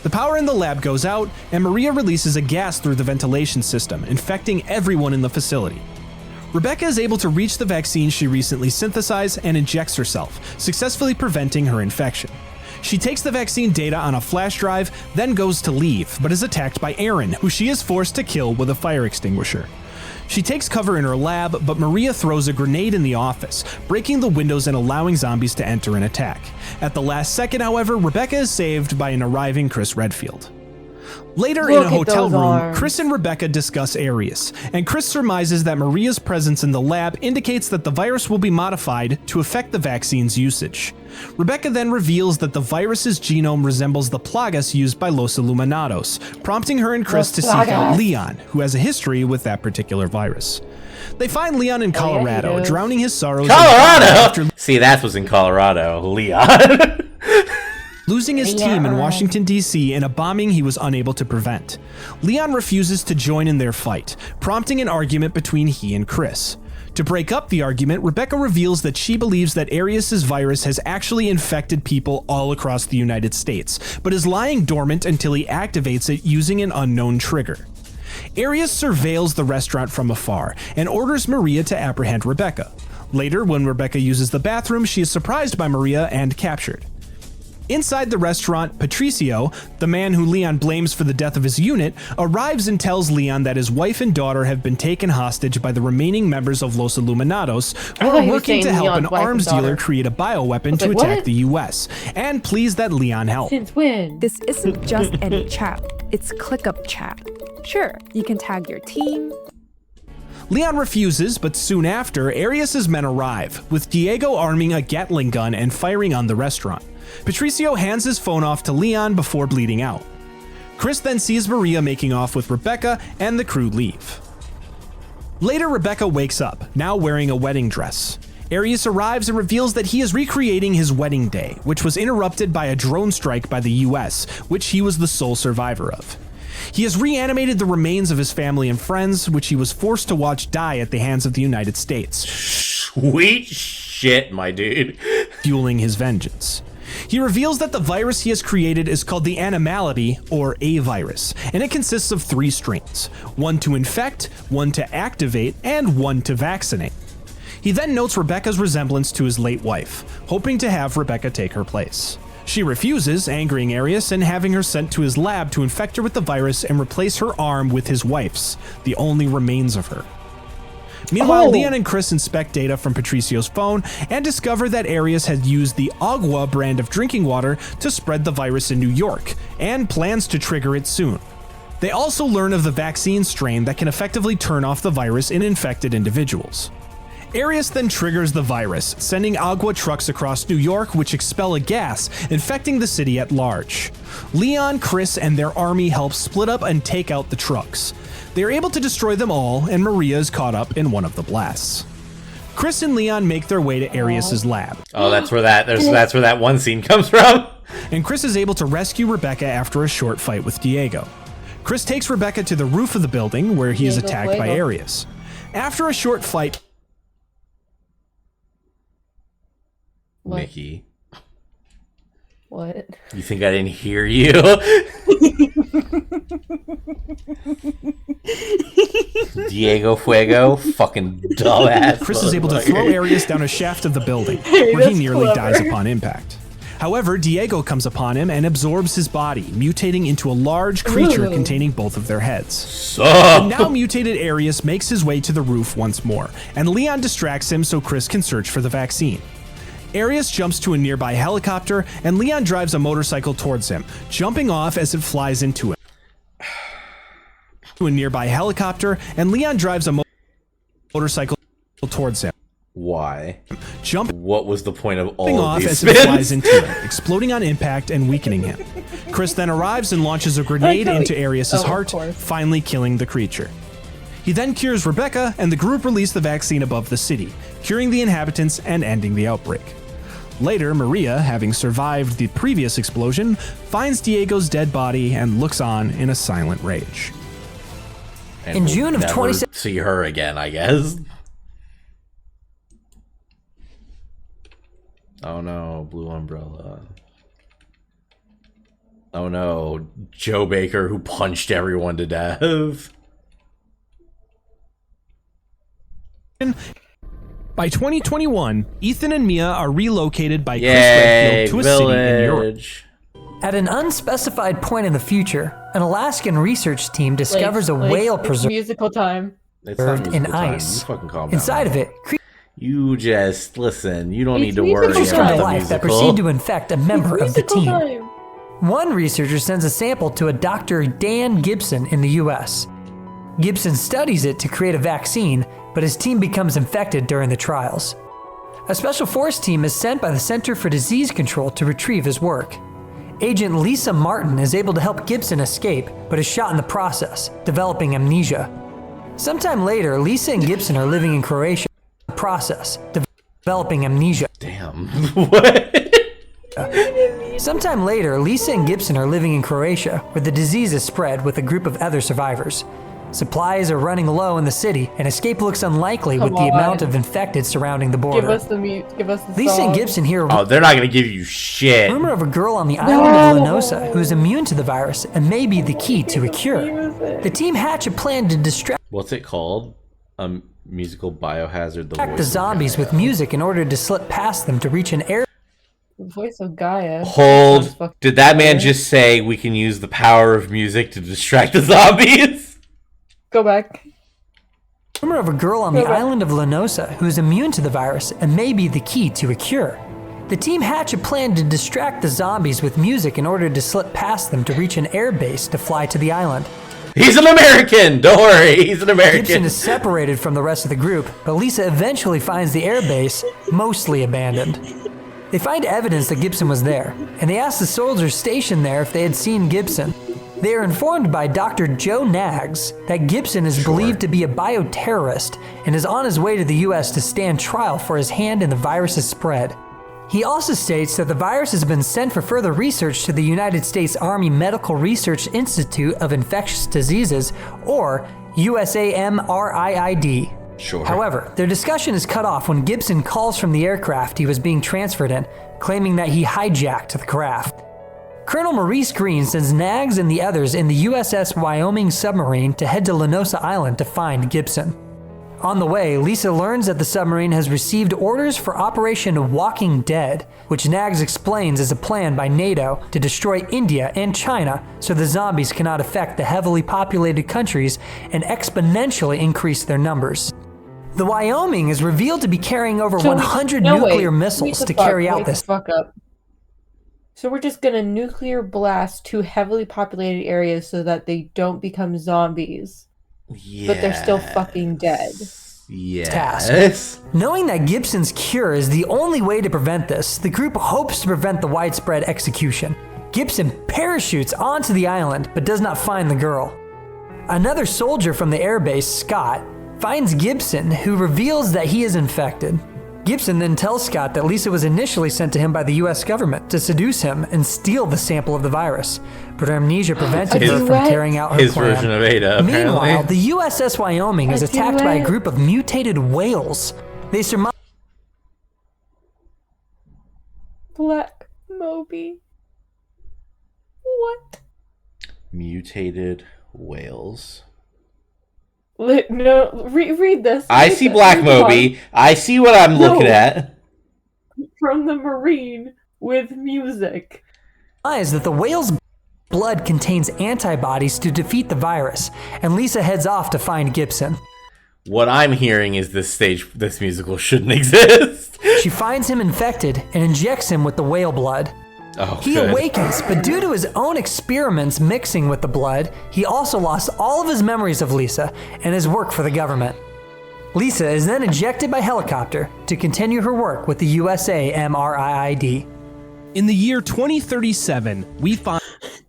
S6: The power in the lab goes out, and Maria releases a gas through the ventilation system, infecting everyone in the facility. Rebecca is able to reach the vaccine she recently synthesized and injects herself, successfully preventing her infection. She takes the vaccine data on a flash drive, then goes to leave, but is attacked by Aaron, who she is forced to kill with a fire extinguisher. She takes cover in her lab, but Maria throws a grenade in the office, breaking the windows and allowing zombies to enter and attack. At the last second, however, Rebecca is saved by an arriving Chris Redfield. Later in a hotel room, Chris and Rebecca discuss Arius, and Chris surmises that Maria's presence in the lab indicates that the virus will be modified to affect the vaccine's usage. Rebecca then reveals that the virus's genome resembles the plagas used by Los Illuminados, prompting her and Chris to seek out Leon, who has a history with that particular virus. They find Leon in Colorado, drowning his sorrows.
S1: Colorado! See, that was in Colorado. Leon.
S6: Losing his team in Washington, D.C. in a bombing he was unable to prevent. Leon refuses to join in their fight, prompting an argument between he and Chris. To break up the argument, Rebecca reveals that she believes that Arius's virus has actually infected people all across the United States, but is lying dormant until he activates it using an unknown trigger. Arius surveils the restaurant from afar and orders Maria to apprehend Rebecca. Later, when Rebecca uses the bathroom, she is surprised by Maria and captured. Inside the restaurant, Patricio, the man who Leon blames for the death of his unit, arrives and tells Leon that his wife and daughter have been taken hostage by the remaining members of Los Illuminados, who are working to help an arms dealer create a bioweapon to attack the US, and please that Leon help.
S3: Since when?
S21: This isn't just any chat, it's ClickUp chat. Sure, you can tag your team.
S6: Leon refuses, but soon after, Arius's men arrive, with Diego arming a Gatling gun and firing on the restaurant. Patricio hands his phone off to Leon before bleeding out. Chris then sees Maria making off with Rebecca, and the crew leave. Later, Rebecca wakes up, now wearing a wedding dress. Arius arrives and reveals that he is recreating his wedding day, which was interrupted by a drone strike by the US, which he was the sole survivor of. He has reanimated the remains of his family and friends, which he was forced to watch die at the hands of the United States.
S1: Sweet shit, my dude.
S6: Fueling his vengeance. He reveals that the virus he has created is called the Animality, or A virus, and it consists of 3 strains, one to infect, one to activate, and one to vaccinate. He then notes Rebecca's resemblance to his late wife, hoping to have Rebecca take her place. She refuses, angering Arius and having her sent to his lab to infect her with the virus and replace her arm with his wife's, the only remains of her. Meanwhile, Leon and Chris inspect data from Patricio's phone and discover that Arius had used the Agua brand of drinking water to spread the virus in New York, and plans to trigger it soon. They also learn of the vaccine strain that can effectively turn off the virus in infected individuals. Arius then triggers the virus, sending Agua trucks across New York which expel a gas, infecting the city at large. Leon, Chris, and their army help split up and take out the trucks. They are able to destroy them all, and Maria is caught up in one of the blasts. Chris and Leon make their way to Arius's lab.
S1: Oh, that's where that one scene comes from.
S6: And Chris is able to rescue Rebecca after a short fight with Diego. Chris takes Rebecca to the roof of the building where he is attacked by Arius. After a short fight,
S1: Mickey.
S3: What?
S1: You think I didn't hear you? Diego Fuego, fucking dumbass.
S6: Chris is able to throw Arius down a shaft of the building, where he nearly dies upon impact. However, Diego comes upon him and absorbs his body, mutating into a large creature containing both of their heads. The now mutated Arius makes his way to the roof once more, and Leon distracts him so Chris can search for the vaccine. Arius jumps to a nearby helicopter, and Leon drives a motorcycle towards him, jumping off as it flies into him. To a nearby helicopter, and Leon drives a motorcycle towards him.
S1: Why?
S6: Jumping
S1: What was the point of all of
S6: off
S1: these
S6: as
S1: spins?
S6: it flies into him, exploding on impact and weakening him. Chris then arrives and launches a grenade into Arius's heart, finally killing the creature. He then cures Rebecca, and the group release the vaccine above the city, curing the inhabitants and ending the outbreak. Later, Maria, having survived the previous explosion, finds Diego's dead body and looks on in a silent rage.
S1: And
S9: In June of
S1: never
S9: 2017,
S1: see her again, I guess. Oh no, Blue Umbrella. Oh no, Joe Baker who punched everyone to death.
S6: By 2021, Ethan and Mia are relocated by Chris Redfield to a city in Europe.
S9: At an unspecified point in the future, an Alaskan research team discovers a whale preserve
S3: Musical time.
S1: It's not
S9: in
S1: musical time.
S9: ice.
S1: You fucking calm down.
S9: Inside of it,
S1: You just listen. You don't
S3: It's
S1: need to worry
S9: creatures come
S1: about
S9: to
S1: the
S9: life that
S1: musical.
S9: proceed to infect a member of the
S3: Musical
S9: team.
S3: time.
S9: One researcher sends a sample to a Dr. Dan Gibson in the US. Gibson studies it to create a vaccine, but his team becomes infected during the trials. A special force team is sent by the Center for Disease Control to retrieve his work. Agent Lisa Martin is able to help Gibson escape, but is shot in the process, developing amnesia. Sometime later, Lisa and Gibson are living in Croatia, developing amnesia.
S1: Damn. What?
S9: Sometime later, Lisa and Gibson are living in Croatia, where the disease is spread with a group of other survivors. Supplies are running low in the city, and escape looks unlikely with the
S3: Come on.
S9: amount of infected surrounding the border.
S3: Give us the mute. Give us the
S9: Lisa
S3: song.
S9: and Gibson hear
S1: Oh, they're not gonna give you shit.
S9: rumor of a girl on the island of Lenosa who is immune to the virus and may be the key to a cure. The team hatch a plan to distract
S1: What's it called? Musical biohazard. The
S9: the
S1: voice of
S9: zombies with music in order to slip past them to reach an air.
S3: The voice of Gaia.
S1: Hold. Did that man just say we can use the power of music to distract the zombies?
S3: Go back.
S9: Rumor of a girl on the island of Lenosa who is immune to the virus and may be the key to a cure. The team hatch a plan to distract the zombies with music in order to slip past them to reach an air base to fly to the island.
S1: He's an American! Don't worry, he's an American.
S9: Gibson is separated from the rest of the group, but Lisa eventually finds the air base mostly abandoned. They find evidence that Gibson was there, and they ask the soldiers stationed there if they had seen Gibson. They are informed by Dr. Joe Nags that Gibson is believed to be a bioterrorist and is on his way to the US to stand trial for his hand in the virus's spread. He also states that the virus has been sent for further research to the United States Army Medical Research Institute of Infectious Diseases, or USAMRIID.
S1: Sure.
S9: However, their discussion is cut off when Gibson calls from the aircraft he was being transferred in, claiming that he hijacked the craft. Colonel Maurice Green sends Nags and the others in the USS Wyoming submarine to head to Lenosa Island to find Gibson. On the way, Lisa learns that the submarine has received orders for Operation Walking Dead, which Nags explains is a plan by NATO to destroy India and China so the zombies cannot affect the heavily populated countries and exponentially increase their numbers. The Wyoming is revealed to be carrying over
S3: So
S9: 100
S3: no,
S9: nuclear
S3: wait.
S9: missiles
S3: Wait
S9: to
S3: the fuck-
S9: carry out
S3: wait the
S9: this.
S3: fuck up. So we're just gonna nuclear blast 2 heavily populated areas so that they don't become zombies.
S1: Yeah.
S3: But they're still fucking dead.
S9: Task.
S1: Yes.
S9: Knowing that Gibson's cure is the only way to prevent this, the group hopes to prevent the widespread execution. Gibson parachutes onto the island but does not find the girl. Another soldier from the airbase, Scott, finds Gibson, who reveals that he is infected. Gibson then tells Scott that Lisa was initially sent to him by the US government to seduce him and steal the sample of the virus, but her amnesia prevented her from carrying out her
S1: His
S9: plan.
S1: version of Ada, apparently.
S9: Meanwhile, the USS Wyoming is attacked by a group of mutated whales. They surmise
S3: Black Moby. What?
S1: Mutated whales.
S3: No, read this.
S1: I see Black Moby. I see what I'm looking at.
S3: From the Marine with music.
S9: that the whale's blood contains antibodies to defeat the virus, and Lisa heads off to find Gibson.
S1: What I'm hearing is this musical shouldn't exist.
S9: She finds him infected and injects him with the whale blood.
S1: Oh,
S9: he
S1: good.
S9: awakens, but due to his own experiments mixing with the blood, he also lost all of his memories of Lisa and his work for the government. Lisa is then ejected by helicopter to continue her work with the USA MRIID.
S6: In the year 2037, we find...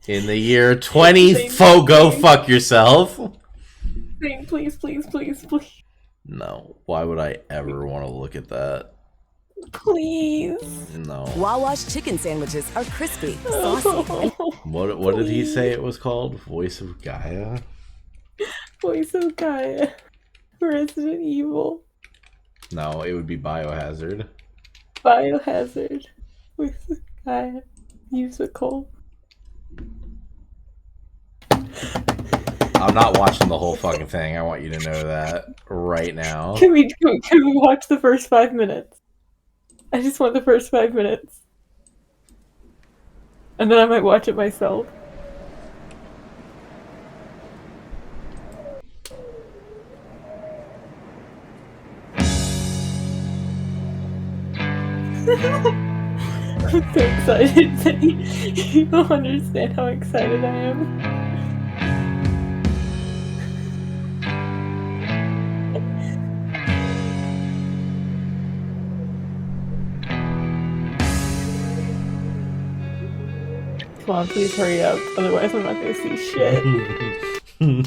S1: In the year 20... go fuck yourself.
S3: Please, please, please, please.
S1: No. Why would I ever want to look at that?
S3: Please.
S1: No.
S4: Wawa's chicken sandwiches are crispy, saucy, and
S1: What did he say it was called? Voice of Gaia?
S3: Voice of Gaia. Resident Evil.
S1: No, it would be Biohazard.
S3: Biohazard. Voice of Gaia. Musical.
S1: I'm not watching the whole fucking thing. I want you to know that right now.
S3: Can we watch the first 5 minutes? I just want the first 5 minutes. And then I might watch it myself. I'm so excited that you don't understand how excited I am. Come on, please hurry up. Otherwise, I'm not gonna see shit. You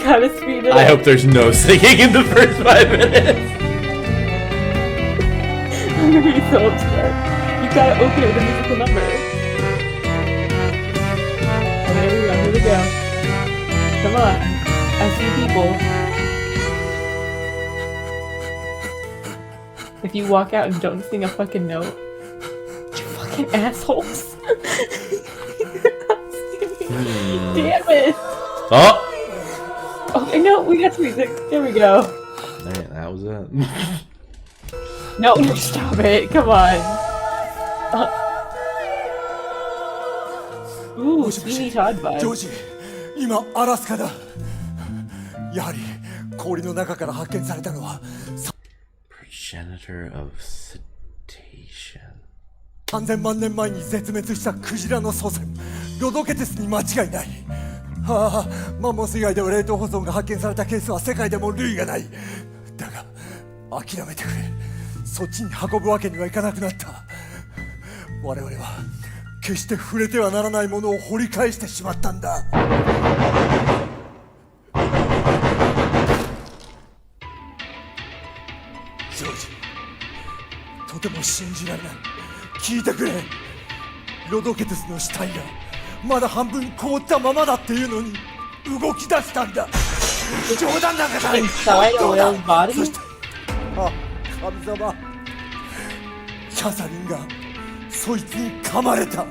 S3: gotta speed it up.
S1: I hope there's no singing in the first 5 minutes.
S3: I'm gonna be so upset. You gotta open it with a musical number. Oh, here we go, here we go. Come on. I see people. If you walk out and don't sing a fucking note, you fucking assholes. Damn it.
S1: Oh!
S3: Okay, no, we got music. There we go.
S1: There, that was it.
S3: No, stop it. Come on. Ooh, Sweeney Todd vibe.
S16: ジョージ、今アラスカだ。やはり氷の中から発見されたのは
S1: Progenitor of cetacean.
S16: 3000万年前に絶滅したクジラの祖先ロドケテスに間違いない。はあ、マンモス以外では冷凍保存が発見されたケースは世界でも類がない。だが諦めてくれ。そっちに運ぶわけにはいかなくなった。我々は決して触れてはならないものを掘り返してしまったんだ。ジョージ、とても信じられない。聞いてくれ。ロドケテスの死体がまだ半分凍ったままだっていうのに動き出したんだ。冗談なんかじゃない。本当だ。そしてあ、神様、キャサリンがそいつに噛まれた。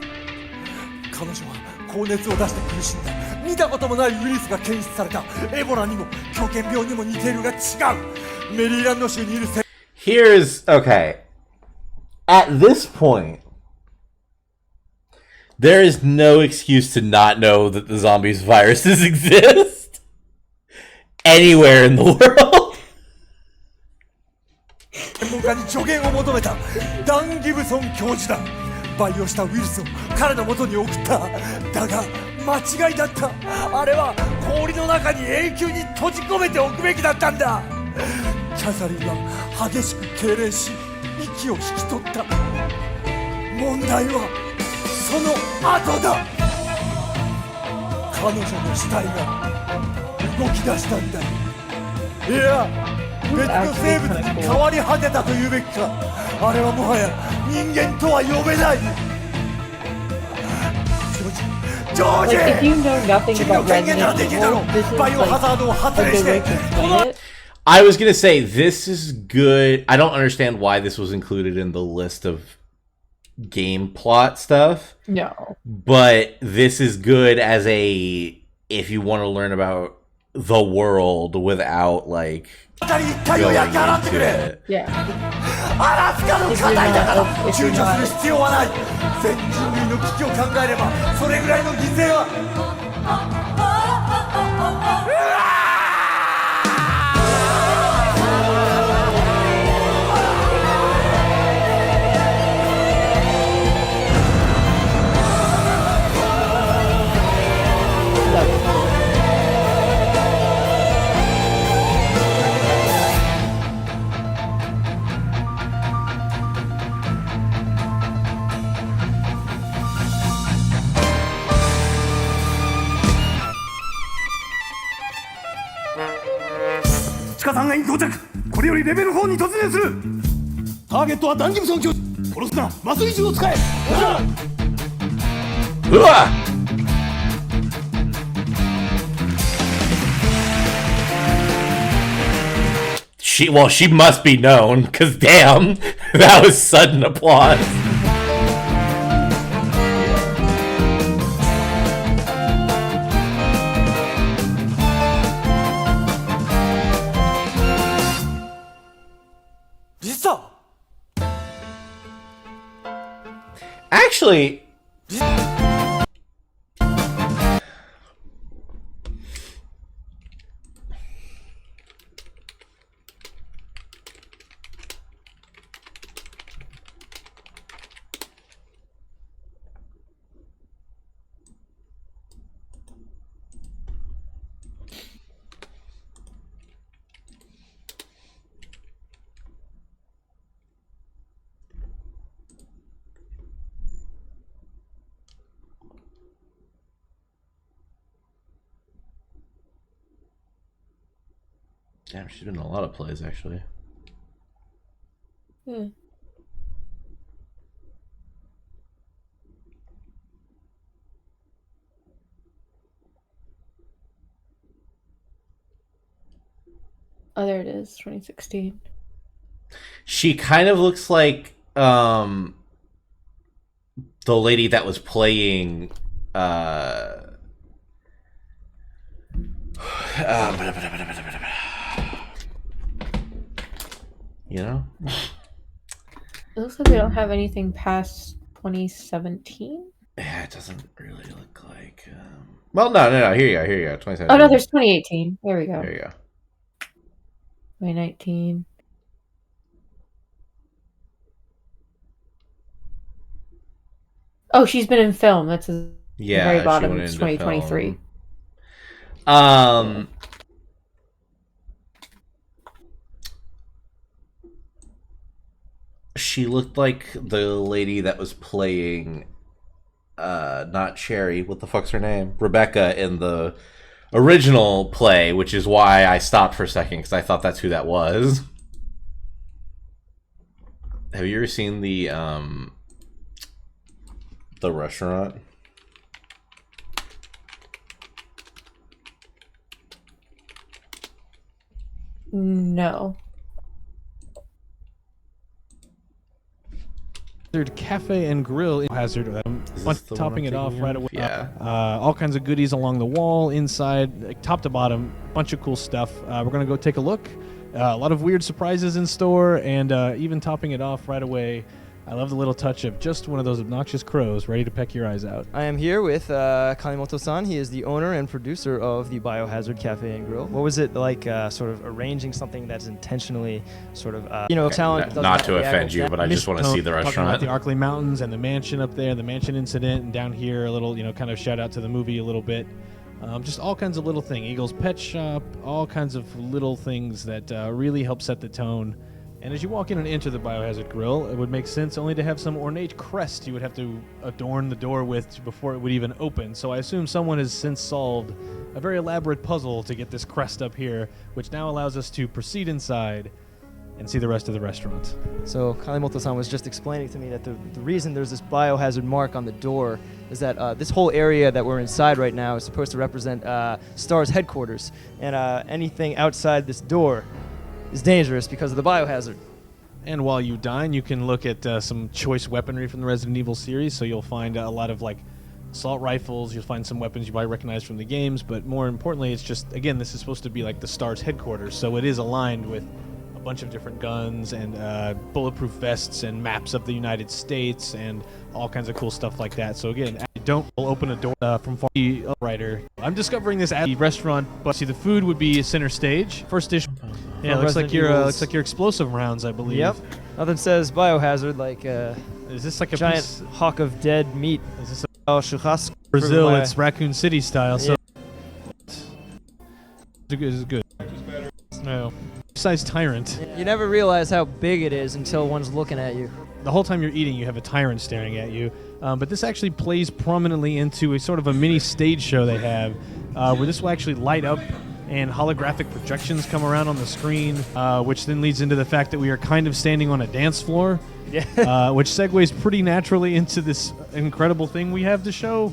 S16: 彼女は高熱を出して苦しんだ。見たこともないウイルスが検出された。エボラにも狂犬病にも似ているが違う。メリーランド州にいる
S1: Here's okay. At this point, there is no excuse to not know that the zombies viruses exist. anywhere in the world.
S16: 専門家に助言を求めたダン・ギブソン教授だ。培養したウイルスを彼の元に送った。だが間違いだった。あれは氷の中に永久に閉じ込めておくべきだったんだ。キャサリンは激しく痙攣し息を引き取った。問題はその後だ。彼女の死体が動き出したんだ。いや、別の生物に変わり果てたと言うべきか。あれはもはや人間とは呼べない。ジョージ、
S3: Like, if you know nothing about Resident Evil, this is like a good way to explain it.
S1: I was gonna say this is good. I don't understand why this was included in the list of game plot stuff.
S3: No.
S1: But this is good as a if you want to learn about the world without like going into it.
S3: Yeah.
S16: アラスカの課題だから躊躇する必要はない。全人類の危機を考えればそれぐらいの犠牲は。地下3階に到着。これよりレベル4に突入する。ターゲットはダン・ギブソン教授。殺すな、麻酔銃を使え。
S1: うわShe must be known, cause damn, that was sudden applause. Actually, damn, she's been in a lot of plays, actually.
S3: Hmm. Oh, there it is, 2016.
S1: She kind of looks like the lady that was playing you know?
S3: It looks like we don't have anything past 2017.
S1: Yeah, it doesn't really look like. Well, no. Here you go. 2017.
S3: Oh no, there's 2018. There we go.
S1: There you go.
S3: 2019. Oh, she's been in film. That's the very bottom. It's 2023.
S1: She looked like the lady that was playing, not Cherry. What the fuck's her name? Rebecca in the original play, which is why I stopped for a second because I thought that's who that was. Have you ever seen the restaurant?
S3: No.
S6: Cafe and grill in Hazard, topping it off right away.
S1: Yeah.
S6: All kinds of goodies along the wall, inside, like, top to bottom, bunch of cool stuff. We're gonna go take a look. A lot of weird surprises in store, and even topping it off right away,
S7: I love the little touch of just one of those obnoxious crows ready to peck your eyes out.
S22: I am here with Kanemoto-san. He is the owner and producer of the Biohazard Cafe and Grill. What was it like sort of arranging something that's intentionally sort of, talent?
S1: Not to offend you, but I just want to see the
S7: Talking
S1: restaurant.
S7: about the Arklay Mountains and the mansion up there, the mansion incident, and down here, a little, kind of shout out to the movie a little bit. Just all kinds of little things. Eagle's Pet Shop, all kinds of little things that really help set the tone. And as you walk in and enter the Biohazard Grill, it would make sense only to have some ornate crest you would have to adorn the door with before it would even open. So I assume someone has since solved a very elaborate puzzle to get this crest up here, which now allows us to proceed inside and see the rest of the restaurant.
S22: So Kanemoto-san was just explaining to me that the reason there's this biohazard mark on the door is that this whole area that we're inside right now is supposed to represent STAR's headquarters, and anything outside this door is dangerous because of the biohazard.
S7: And while you dine, you can look at some choice weaponry from the Resident Evil series, so you'll find a lot of assault rifles, you'll find some weapons you might recognize from the games, but more importantly, it's just, again, this is supposed to be like the STAR's headquarters, so it is aligned with a bunch of different guns and bulletproof vests and maps of the United States and all kinds of cool stuff like that. So again, don't open a door from far writer. I'm discovering this at the restaurant, but see, the food would be center stage. First dish, yeah, looks like your explosive rounds, I believe.
S22: Yep. Nothing says biohazard like
S7: is this like a
S22: giant hawk of dead meat?
S7: Is this
S22: churrasco?
S7: Brazil? It's Raccoon City style. So this is good. No. Size tyrant.
S22: You never realize how big it is until one's looking at you.
S7: The whole time you're eating, you have a tyrant staring at you. But this actually plays prominently into a sort of a mini stage show they have, where this will actually light up and holographic projections come around on the screen, which then leads into the fact that we are kind of standing on a dance floor, which segues pretty naturally into this incredible thing we have to show.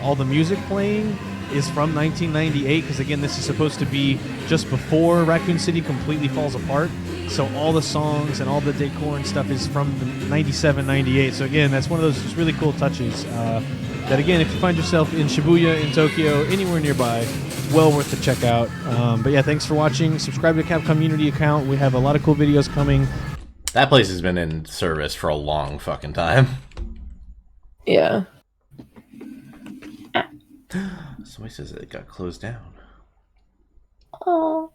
S7: All the music playing is from 1998, because again, this is supposed to be just before Raccoon City completely falls apart. So all the songs and all the decor and stuff is from the 97, 98. So again, that's one of those just really cool touches that, again, if you find yourself in Shibuya, in Tokyo, anywhere nearby, well worth the check out. But yeah, thanks for watching. Subscribe to the Capcom Community account. We have a lot of cool videos coming.
S1: That place has been in service for a long fucking time.
S3: Yeah.
S1: Somebody says it got closed down.
S3: Oh.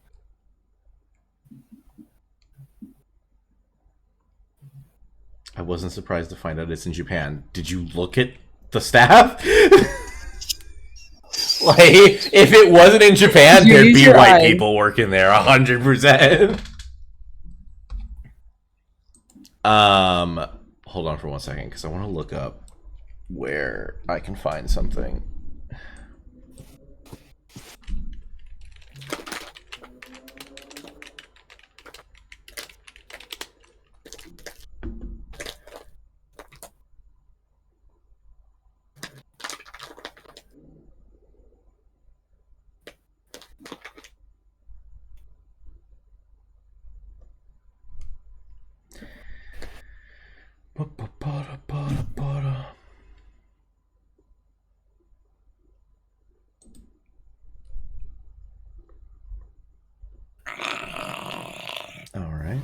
S1: I wasn't surprised to find out it's in Japan. Did you look at the staff? If it wasn't in Japan, there'd be white people working there 100%. Hold on for 1 second, because I want to look up where I can find something. All right.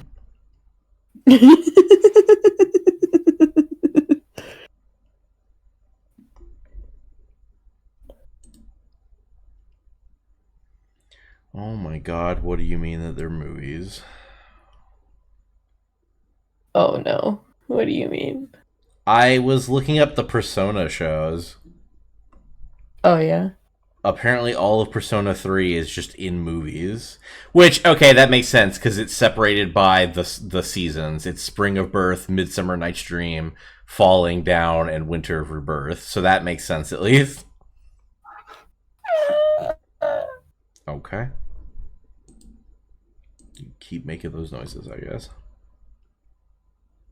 S1: Oh my god, what do you mean that they're movies?
S3: Oh no. What do you mean?
S1: I was looking up the Persona shows.
S3: Oh yeah.
S1: Apparently all of Persona 3 is just in movies. Which, okay, that makes sense, because it's separated by the seasons. It's Spring of Birth, Midsummer Night's Dream, Falling Down, and Winter of Rebirth. So that makes sense, at least. Okay. You keep making those noises, I guess.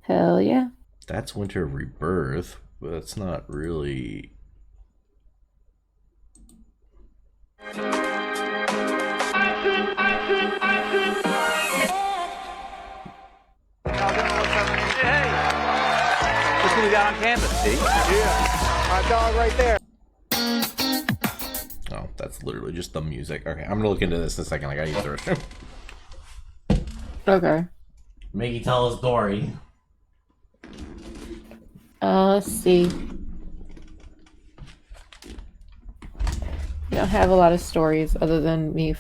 S3: Hell yeah.
S1: That's Winter of Rebirth, but that's not really...
S23: Just gonna be out on campus, see? Yeah. My dog right there.
S1: Oh, that's literally just the music. Okay, I'm gonna look into this in a second. I gotta use the restroom.
S3: Okay.
S1: Mickey, tell us story.
S3: Let's see. I don't have a lot of stories other than me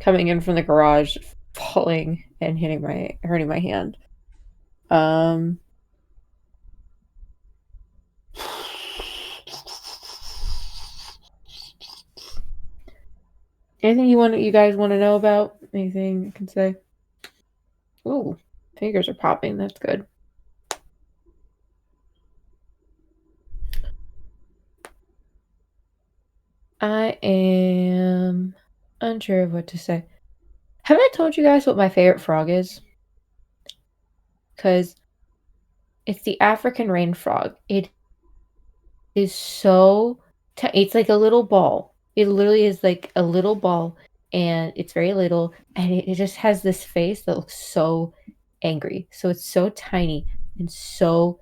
S3: coming in from the garage, falling and hurting my hand. Anything you guys want to know about? Anything I can say? Ooh, fingers are popping. That's good. I am unsure of what to say. Haven't I told you guys what my favorite frog is? Because it's the African rain frog. It is so... it's like a little ball. It literally is like a little ball, and it's very little, and it just has this face that looks so angry. So it's so tiny and so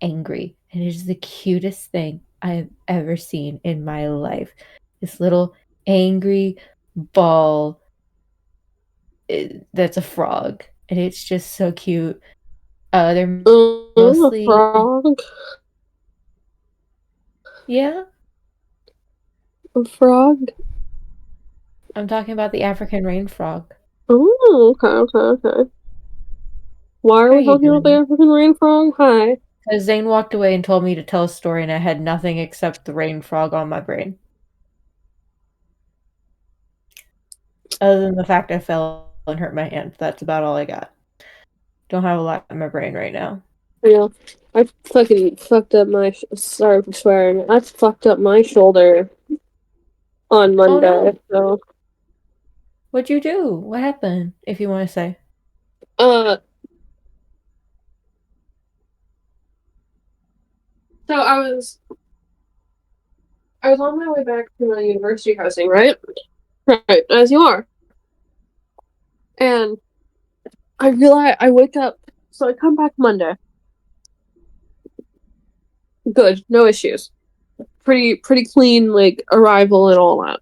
S3: angry, and it is the cutest thing I've ever seen in my life. This little angry ball that's a frog, and it's just so cute. They're mostly
S17: a frog.
S3: Yeah.
S17: A frog.
S3: I'm talking about the African rain frog.
S17: Oh, okay. Why are
S3: How
S17: we
S3: you
S17: talking about the
S3: doing?
S17: African rain frog? Hi.
S3: Because Zane walked away and told me to tell a story, and I had nothing except the rain frog on my brain. Other than the fact I fell and hurt my hand. That's about all I got. Don't have a lot in my brain right now.
S17: Yeah, I fucking fucked up my. Sorry for swearing. I fucked up my shoulder on Monday.
S3: Oh, no.
S17: So,
S3: What'd you do? What happened, if you want to say?
S17: So I was on my way back from my university housing, right? Right, as you are. And I realize I wake up. So I come back Monday. Good, no issues. Pretty clean, like arrival and all that.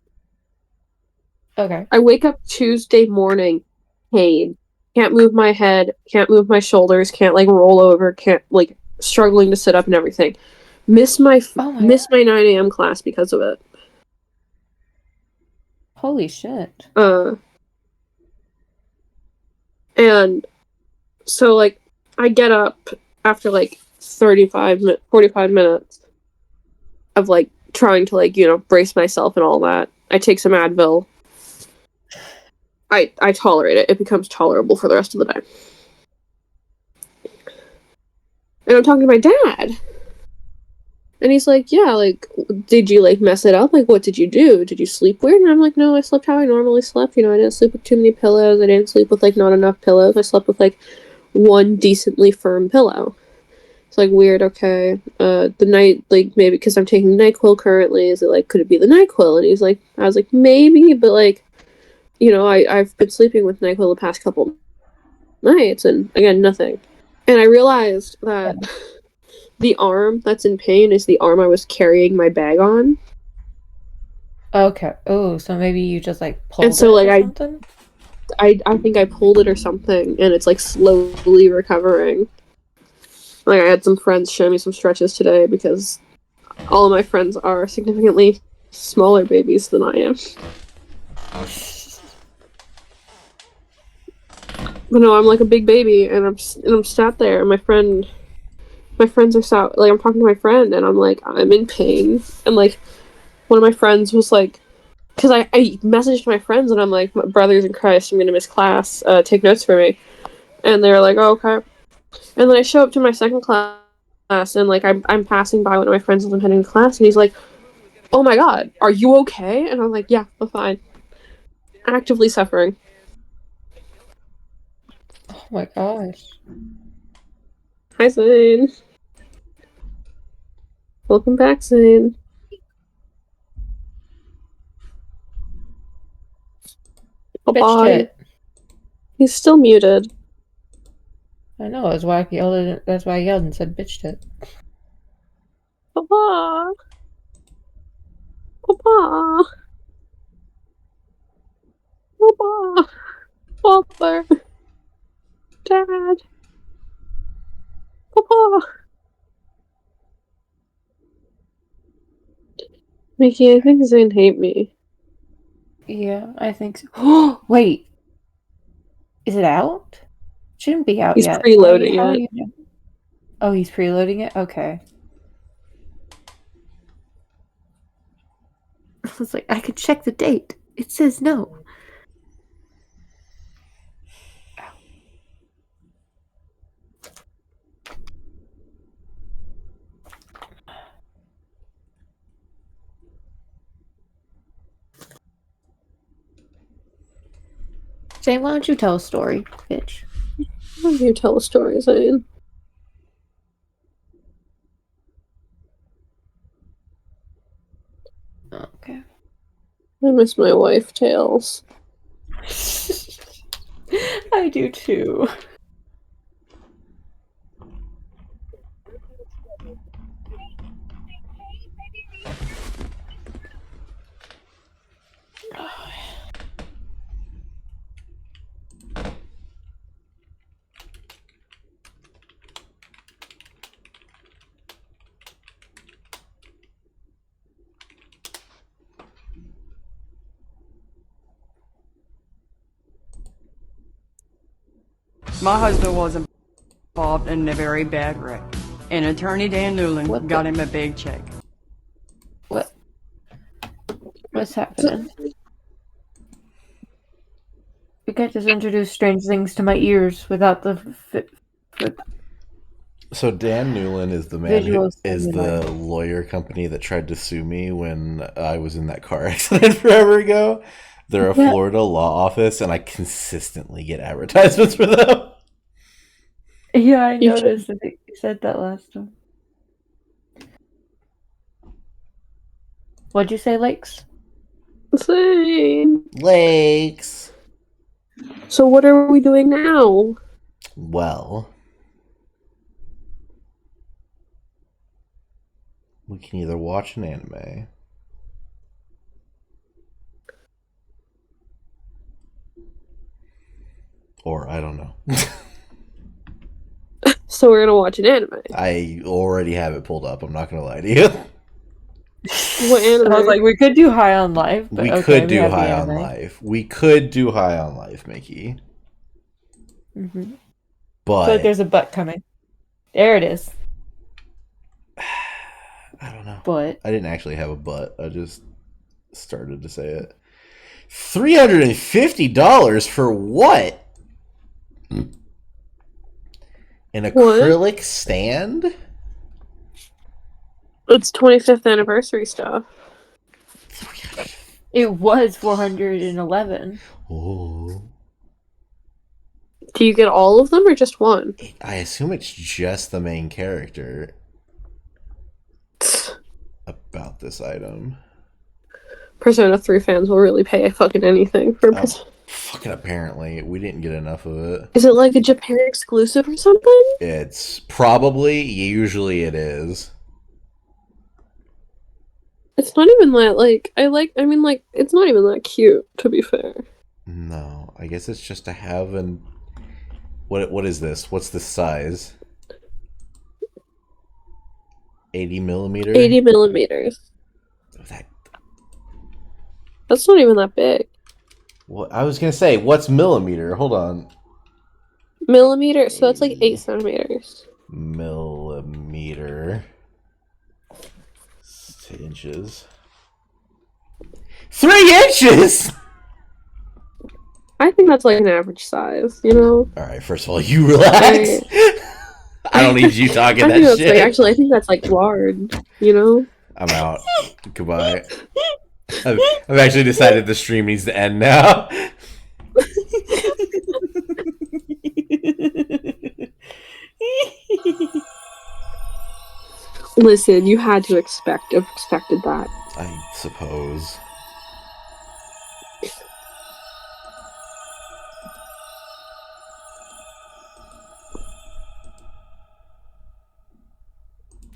S3: Okay.
S17: I wake up Tuesday morning, pain. Can't move my head, can't move my shoulders, can't like roll over, can't like struggling to sit up and everything. Miss my 9 a.m. class because of it.
S3: Holy shit.
S17: And so like I get up after like 45 minutes of like trying to like, brace myself and all that. I take some Advil. I tolerate it. It becomes tolerable for the rest of the day. And I'm talking to my dad. And he's like, yeah, like, did you, like, mess it up? Like, what did you do? Did you sleep weird? And I'm like, no, I slept how I normally slept. I didn't sleep with too many pillows. I didn't sleep with, like, not enough pillows. I slept with, like, one decently firm pillow. It's like, weird, okay. The night, like, maybe because I'm taking NyQuil currently, is it, like, could it be the NyQuil? And he's like, I was like, maybe, but, like, I've been sleeping with NyQuil the past couple nights, and again, nothing. And I realized that the arm that's in pain is the arm I was carrying my bag on.
S3: Okay. Oh, so maybe you just like pulled
S17: And so
S3: it
S17: like
S3: or something?
S17: I think I pulled it or something, and it's like slowly recovering. Like I had some friends show me some stretches today because all of my friends are significantly smaller babies than I am. But no, I'm like a big baby, and I'm sat there, and my friends are sat, like I'm talking to my friend, and I'm like, I'm in pain, and like one of my friends was like, because I messaged my friends, and I'm like, brothers in Christ, I'm gonna miss class, take notes for me, and they were like, oh, okay, and then I show up to my second class, and like I'm passing by one of my friends as I'm heading to class, and he's like, oh my god, are you okay? And I'm like, yeah, I'm fine, actively suffering.
S3: Oh my gosh.
S17: Hi, Zane. Welcome back, Zane.
S3: Bitch shit.
S17: He's still muted.
S3: I know, that's why I yelled and said bitch shit.
S17: Papa. Papa. Papa. Father. Mickey, I think Zane hate me.
S3: Yeah, I think so. Oh, wait. Is it out? Shouldn't be out
S17: He's
S3: yet.
S17: preloading
S3: How
S17: it.
S3: you know? Oh, he's preloading it? Okay. I was like, I could check the date. It says no. Jane, why don't you tell a story, bitch?
S17: Why do you tell a story, Zane?
S3: Okay.
S17: I miss my wife tales.
S3: I do too.
S5: My husband was involved in a very bad wreck, and attorney Dan Newland got him a big check.
S3: What's happening? You can't just introduce strange things to my ears without the
S1: So Dan Newland is the man who
S3: visual
S1: is the
S3: stimuli.
S1: lawyer company that tried to sue me when I was in that car accident forever ago. They're a
S3: Yeah.
S1: Florida law office, and I consistently get advertisements for them.
S3: Yeah, I noticed that you said that last time. What'd you say, Lakes?
S17: Zane.
S1: Lakes.
S17: So what are we doing now?
S1: Well, we can either watch an anime or I don't know.
S17: So we're gonna watch an anime.
S1: I already have it pulled up. I'm not gonna lie to you.
S17: What anime?
S3: I was like, we could do High on Life, but
S1: We
S3: okay,
S1: could
S3: we
S1: do
S3: have the
S1: High on
S3: anime.
S1: Life. We could do High on Life, Mickey.
S3: Mm-hmm.
S1: But
S3: So there's a butt coming. There it is.
S1: I don't know.
S3: But
S1: I didn't actually have a butt. I just started to say it. $350 for what? An acrylic stand?
S17: It's 25th anniversary stuff.
S3: it was 411.
S1: Oh.
S17: Do you get all of them or just one?
S1: I assume it's just the main character about this item.
S17: Persona 3 fans will really pay fucking anything for Persona.
S1: Fucking apparently. We didn't get enough of it.
S17: Is it like a Japan exclusive or something?
S1: It's probably, usually it is.
S17: It's not even that, it's not even that cute, to be fair.
S1: No, I guess it's just to have an... What is this? What's the size? 80 millimeter?
S17: 80 millimeters. That's not even that big.
S1: Well, I was gonna say, what's millimeter? Hold on.
S17: Millimeter, so that's like 8 centimeters.
S1: Millimeter. To inches. 3 inches!
S17: I think that's like an average size, you know?
S1: Alright, first of all, you relax. I don't need you talking that
S17: that's
S1: shit.
S17: Actually, I think that's like large, you know?
S1: I'm out. Goodbye. I've actually decided the stream needs to end now.
S17: Listen, you had to expected that.
S1: I suppose.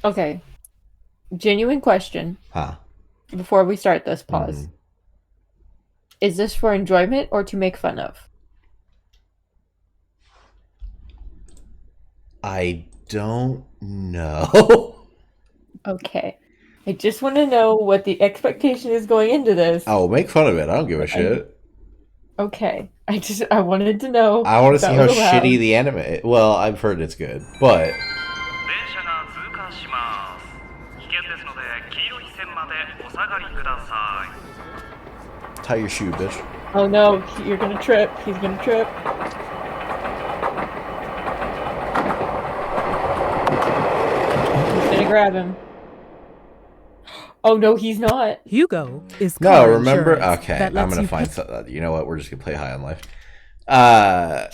S3: Okay. Genuine question.
S1: Huh.
S3: Before we start this, pause. Is this for enjoyment or to make fun of?
S1: I don't know.
S3: Okay. I just want to know what the expectation is going into this.
S1: Oh, make fun of it. I don't give a shit.
S3: Okay. I wanted to know.
S1: I want to see how
S3: allowed.
S1: shitty the anime. Well, I've heard it's good, but tie your shoe, bitch.
S3: Oh no, you're gonna trip. He's gonna trip. He's gonna grab him. Oh no, he's not.
S12: Hugo is
S1: No,
S12: car
S1: remember?
S12: insurance
S1: Okay,
S12: that
S1: I'm
S12: lets
S1: gonna
S12: you
S1: find something. You know what? We're just gonna play High on Life. I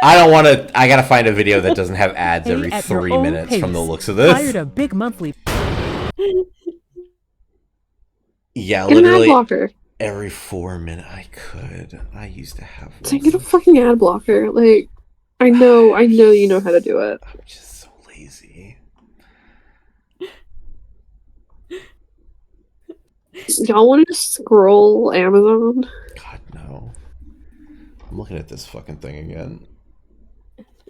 S1: don't want to. I gotta find a video that doesn't have ads
S12: pay
S1: every
S12: at your
S1: 3
S12: own
S1: minutes
S12: pace.
S1: from the looks of this.
S12: Hired a big monthly.
S1: Yeah,
S17: Get an ad
S1: literally
S17: blocker.
S1: every 4 minutes. I could. I used to have
S17: So
S1: one.
S17: get a fucking ad blocker. Like, I know you know how to do it.
S1: I'm just so lazy.
S17: Y'all want to just scroll Amazon?
S1: God, no. I'm looking at this fucking thing again.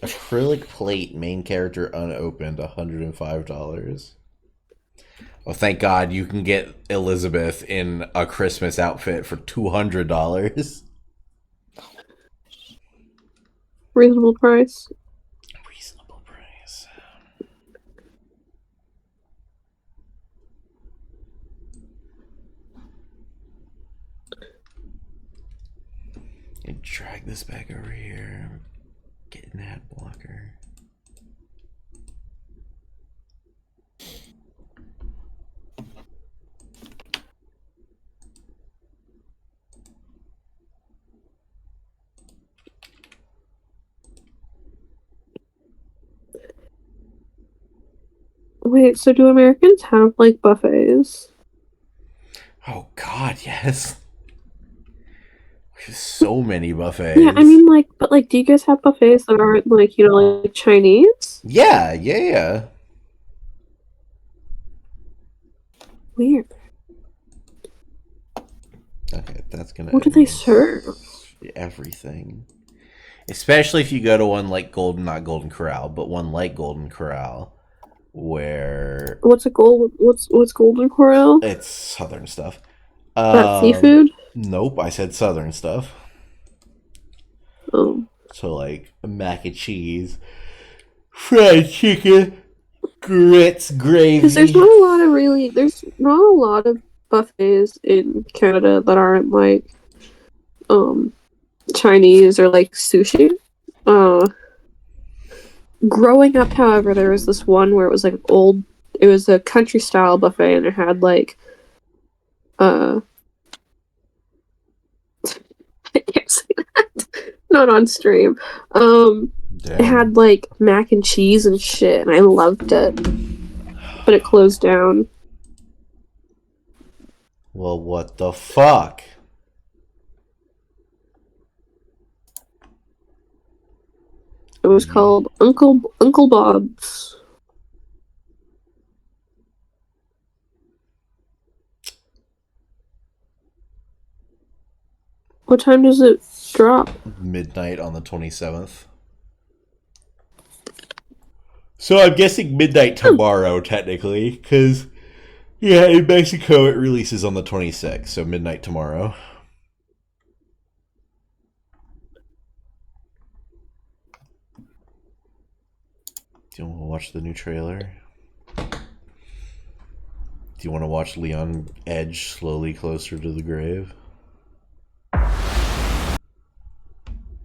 S1: Acrylic plate, main character unopened, $105. Oh, thank God you can get Elizabeth in a Christmas outfit for $200.
S17: Reasonable price.
S1: Reasonable price. And drag this back over here. Get an ad blocker.
S17: Wait, so do Americans have, like, buffets?
S1: Oh God, yes. There's so many buffets.
S17: Yeah, I mean, like, but, like, do you guys have buffets that aren't, like, you know, like, Chinese?
S1: Yeah.
S17: Weird.
S1: Okay, that's gonna.
S17: What do they serve?
S1: Everything. Especially if you go to one like not Golden Corral, but one like Golden Corral, where
S17: What's Golden Corral?
S1: it's southern stuff.
S17: That seafood?
S1: Nope, I said southern stuff.
S17: Oh.
S1: So like mac and cheese, fried chicken, grits, gravy.
S17: Because there's not a lot of buffets in Canada that aren't like Chinese or like sushi. Growing up, however, there was this one where it was like it was a country style buffet and it had like I can't say that. Not on stream. It had like mac and cheese and shit and I loved it. But it closed down.
S1: Well, what the fuck?
S17: It was called Uncle Bob's. What time does it drop?
S1: Midnight on the 27th. So I'm guessing midnight tomorrow, technically, because yeah, in Mexico it releases on the 26th, so midnight tomorrow. Do you want to watch the new trailer? Do you want to watch Leon edge slowly closer to the grave?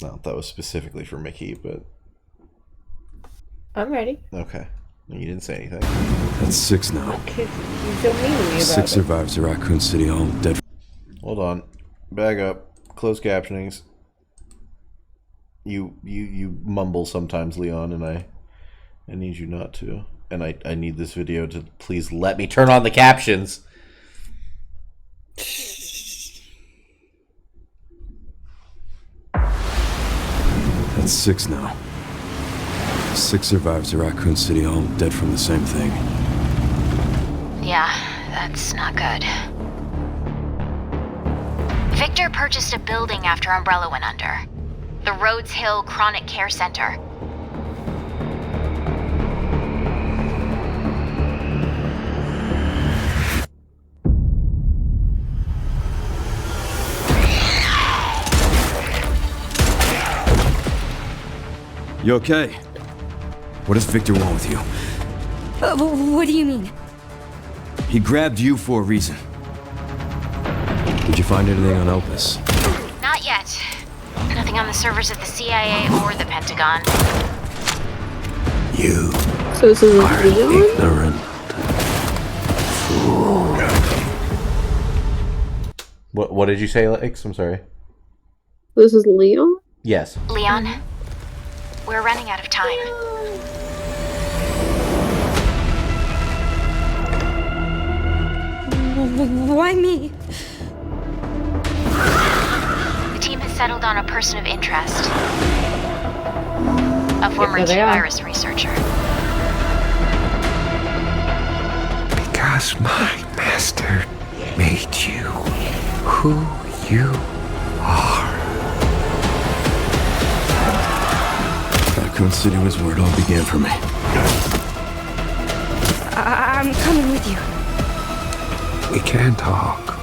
S1: No, that was specifically for Mickey, but...
S3: I'm ready.
S1: Okay. You didn't say anything.
S13: That's 6 now.
S3: He's so mean to me about
S13: 6 survivors at Raccoon City home, dead.
S1: Hold on. Back up. Closed captionings. You mumble sometimes, Leon, and I need you not to. And I need this video to please let me turn on the captions.
S13: That's 6 now. 6 survivors at Raccoon City home, dead from the same thing.
S14: Yeah, that's not good. Victor purchased a building after Umbrella went under. The Rhodes Hill Chronic Care Center.
S13: You okay? What does Victor want with you?
S2: What do you mean?
S13: He grabbed you for a reason. Did you find anything on Opus?
S14: Not yet. Nothing on the servers of the CIA or the Pentagon.
S13: You
S17: So this is
S13: are
S17: Leon?
S13: ignorant.
S1: What did you say, Lex? I'm sorry.
S17: This is Leon?
S1: Yes.
S14: Leon, we're running out of time.
S2: Why me?
S14: The team has settled on a person of interest. A former
S3: Here they are.
S14: T-virus researcher.
S15: Because my master made you who you are.
S13: Raccoon City was where it all began for me.
S2: I'm coming with you.
S15: We can talk.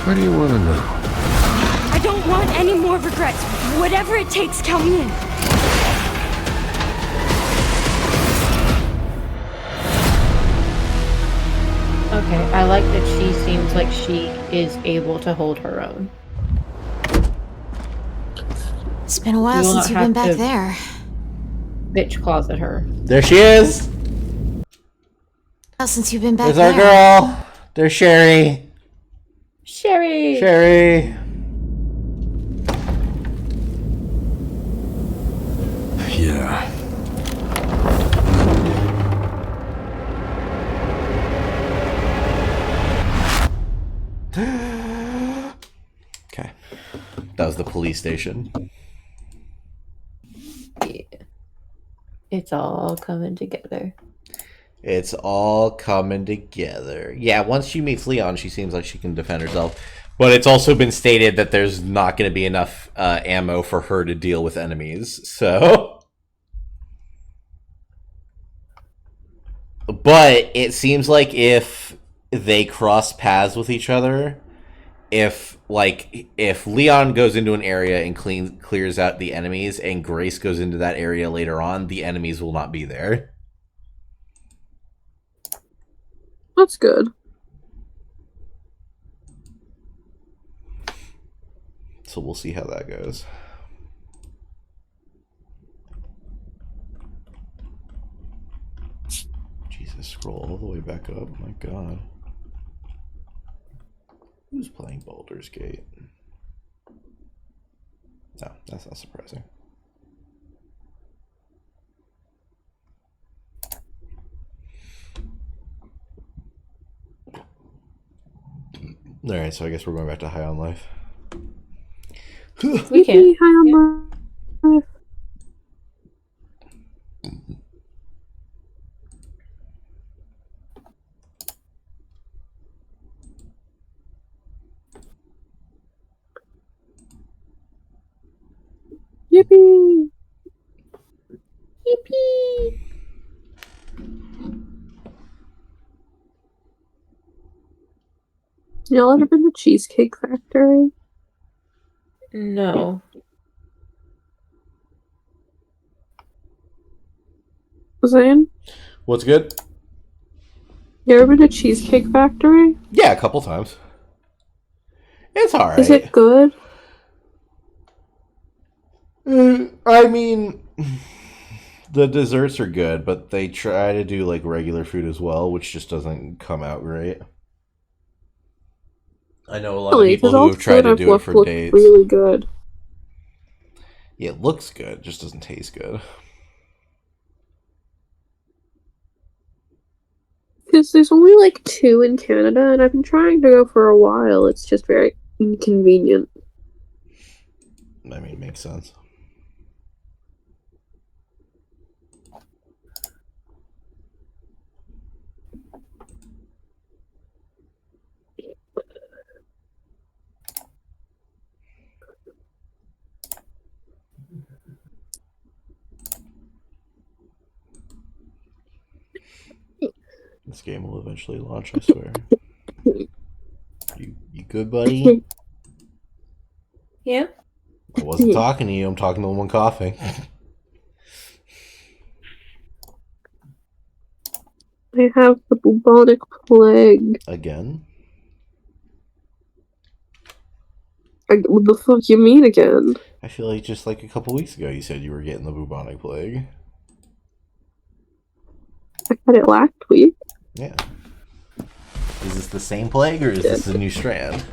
S15: What do you want to know?
S2: I don't want any more regrets. Whatever it takes, count me in.
S3: Okay, I like that she seems like she is able to hold her own.
S14: It's been a while
S3: We will
S14: since
S3: not
S14: you've been
S3: have
S14: back
S3: to
S14: there.
S3: Bitch closet her.
S1: There she is.
S14: Since you've been back
S1: There's our
S14: there.
S1: girl. There's Sherry.
S3: Sherry.
S1: Sherry.
S13: Yeah.
S1: Okay. That was the police station.
S3: Yeah. It's all coming together.
S1: It's all coming together. Yeah, once she meets Leon, she seems like she can defend herself. But it's also been stated that there's not going to be enough ammo for her to deal with enemies. So... But it seems like if they cross paths with each other, if Leon goes into an area and clears out the enemies, and Grace goes into that area later on, the enemies will not be there.
S17: That's good.
S1: So we'll see how that goes. Jesus, scroll all the way back up. My God. Who's playing Baldur's Gate? No, that's not surprising. Alright, so I guess we're going back to High on Life.
S3: We can.
S17: High on life. Yippee! Yippee! Y'all ever been to Cheesecake Factory?
S3: No.
S17: Zane?
S1: What's good?
S17: You ever been to Cheesecake Factory?
S1: Yeah, a couple times. It's alright.
S17: Is it good?
S1: I mean, the desserts are good, but they try to do like regular food as well, which just doesn't come out great. I know a lot of people who have tried to do it for dates.
S17: Really good.
S1: Yeah, it looks good, it just doesn't taste good.
S17: Because there's only like 2 in Canada, and I've been trying to go for a while. It's just very inconvenient.
S1: I mean, it makes sense. This game will eventually launch, I swear. You good, buddy?
S3: Yeah.
S1: I wasn't talking to you, I'm talking to the one coughing.
S17: They have the bubonic plague.
S1: Again?
S17: What the fuck you mean again?
S1: I feel like just like a couple weeks ago you said you were getting the bubonic plague.
S17: I had it last week.
S1: Yeah. Is this the same plague or is this a new strand?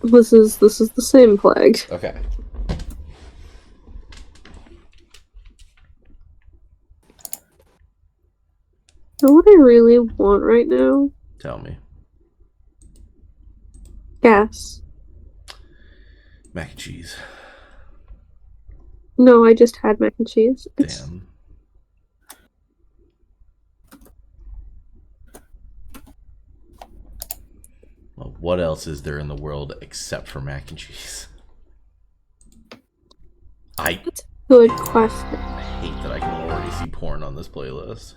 S17: This is the same plague.
S1: Okay.
S17: You know what I really want right now?
S1: Tell me.
S17: Gas.
S1: Mac and cheese.
S17: No, I just had mac and cheese.
S1: Damn. Well, what else is there in the world except for mac and cheese?
S17: Good question.
S1: I hate that I can already see porn on this playlist.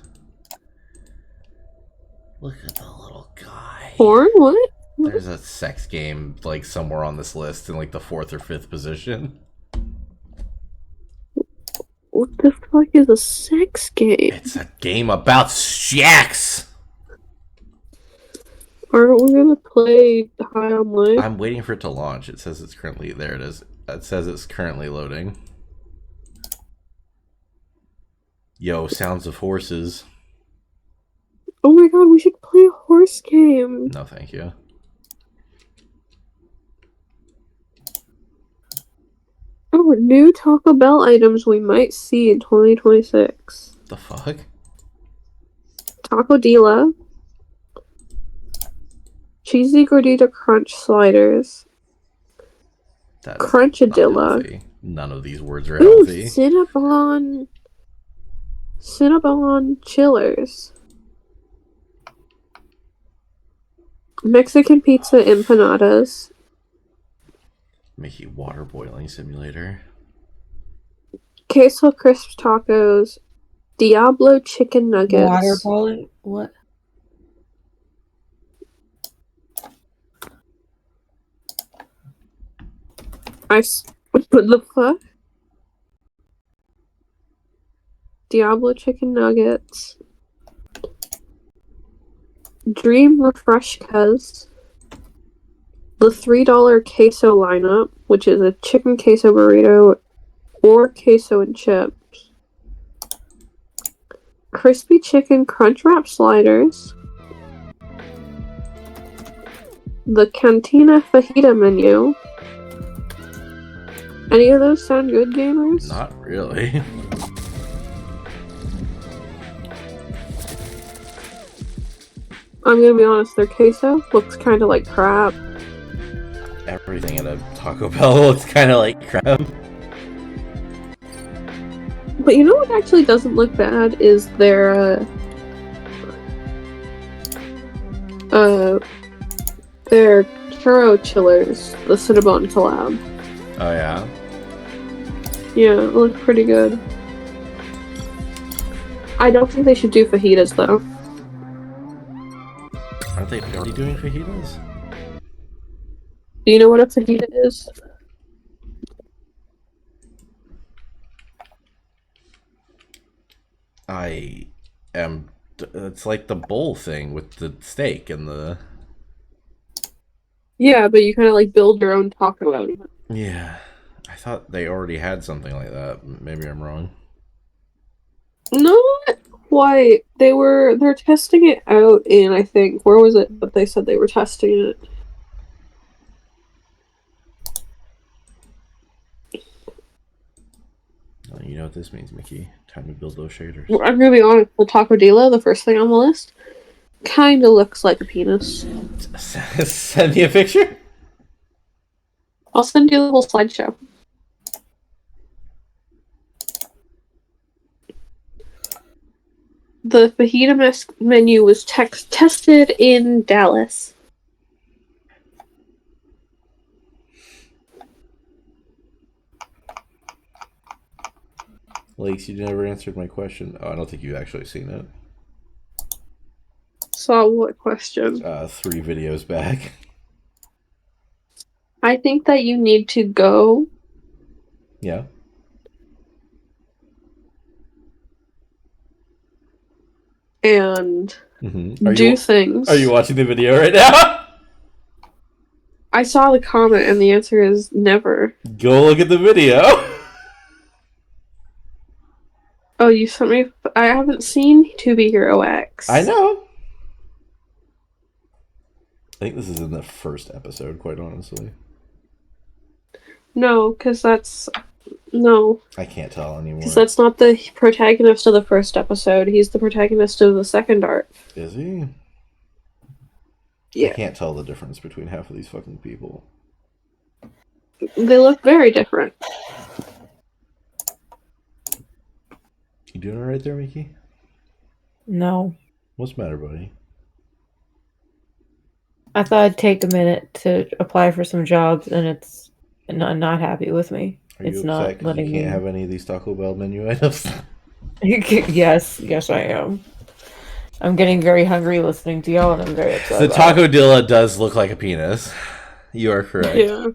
S1: Look at the little guy.
S17: Porn? What?
S1: There's a sex game like somewhere on this list in like the 4th or 5th position.
S17: What the fuck is a sex game?
S1: It's a game about sex.
S17: Aren't we gonna play High on Life?
S1: I'm waiting for it to launch. It says it's currently there. It is. It says it's currently loading. Yo, sounds of horses.
S17: Oh my god, we should play a horse game.
S1: No, thank you.
S17: Oh, new Taco Bell items we might see in 2026.
S1: The fuck?
S17: Taco Dilla. Cheesy Gordita Crunch Sliders. Crunchadilla.
S1: None of these words are
S17: Ooh,
S1: healthy.
S17: Cinnabon Chillers. Mexican Pizza Empanadas.
S1: Mickey water boiling simulator.
S17: Queso Crisp Tacos. Diablo Chicken Nuggets.
S3: Water boiling? What?
S17: What the fuck? Diablo Chicken Nuggets. Dream Refreshkas. The $3 queso lineup, which is a chicken queso burrito or queso and chips. Crispy chicken crunch wrap sliders. The Cantina fajita menu. Any of those sound good, gamers?
S1: Not really.
S17: I'm gonna be honest, their queso looks kind of like crap.
S1: Everything at a Taco Bell looks kind of like crap.
S17: But you know what actually doesn't look bad is their churro chillers, the Cinnabon collab.
S1: Oh yeah?
S17: Yeah, it looks pretty good. I don't think they should do fajitas though.
S1: Aren't they already doing fajitas?
S17: Do you know what a fajita is?
S1: I am. It's like the bowl thing with the steak and the.
S17: Yeah, but you kind of like build your own taco out of it.
S1: Yeah, I thought they already had something like that. Maybe I'm wrong.
S17: Not quite. They're testing it out in, I think, where was it that they said they were testing it?
S1: Oh, you know what this means, Mickey. Time to build those shaders.
S17: I'm gonna be honest, the Tacodilla, the first thing on the list, kinda looks like a penis.
S1: Send me a picture?
S17: I'll send you the whole slideshow. The fajita menu was tested in Dallas.
S1: Lakes, you never answered my question. Oh, I don't think you've actually seen it.
S17: Saw what question?
S1: 3 videos back.
S17: I think that you need to go.
S1: Yeah.
S17: and
S1: Mm-hmm.
S17: do things.
S1: Are you watching the video right now?
S17: I saw the comment, and the answer is never.
S1: Go look at the video.
S17: Oh, you sent me. I haven't seen To Be Hero X.
S1: I know. I think this is in the first episode, quite honestly.
S17: No, because that's no.
S1: I can't tell anymore.
S17: Because that's not the protagonist of the first episode. He's the protagonist of the second arc.
S1: Is he?
S17: Yeah.
S1: I can't tell the difference between half of these fucking people.
S17: They look very different.
S1: You doing all right there, Miki?
S3: No.
S1: What's the matter, buddy?
S3: I thought I'd take a minute to apply for some jobs, and it's not happy with me.
S1: Are you
S3: It's
S1: upset
S3: not
S1: 'cause
S3: letting
S1: you can't
S3: me.
S1: have any of these Taco Bell menu items?
S3: Yes, I am. I'm getting very hungry listening to y'all, and I'm very upset.
S1: The
S3: about
S1: Taco
S3: it.
S1: Dilla does look like a penis. You are correct.
S17: Yeah.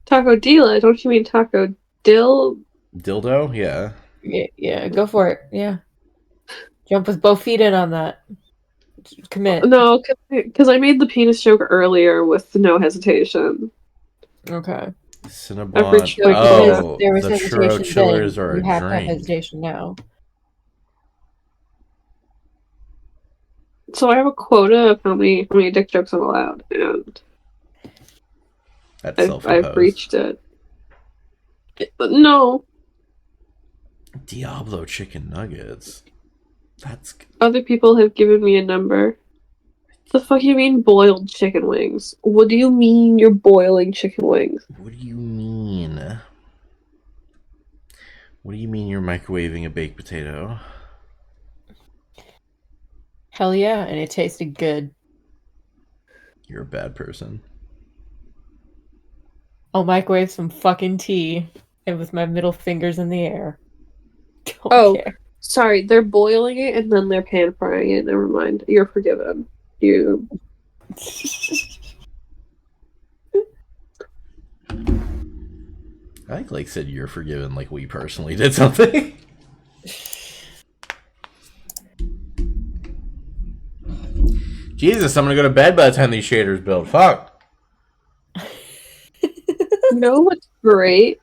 S17: Taco Dilla? Don't you mean Taco Dill?
S1: Dildo? Yeah.
S3: Yeah, go for it. Yeah. Jump with both feet in on that. Commit.
S17: No, because I made the penis joke earlier with no hesitation.
S3: Okay.
S1: Cinnabon.
S17: I've reached out
S1: Oh,
S3: there was
S1: the
S3: hesitation
S1: churro
S3: then.
S1: chillers are
S3: You
S1: a
S3: have to have
S1: drink.
S17: Oh.
S3: hesitation now.
S17: So I have a quota of how many dick jokes I'm allowed, and
S1: That's
S17: I've
S1: self-imposed.
S17: reached it. But no,
S1: Diablo chicken nuggets. That's
S17: other people have given me a number. The fuck you mean boiled chicken wings? What do you mean you're boiling chicken wings?
S1: What do you mean? What do you mean you're microwaving a baked potato?
S3: Hell yeah, and it tasted good.
S1: You're a bad person.
S3: I'll microwave some fucking tea, and with my middle fingers in the air.
S17: Care. Sorry, they're boiling it and then they're pan frying it. Never mind, you're forgiven. You.
S1: I think Lake said you're forgiven, like we personally did something. Jesus, I'm gonna go to bed by the time these shaders build. Fuck.
S17: You know what's great?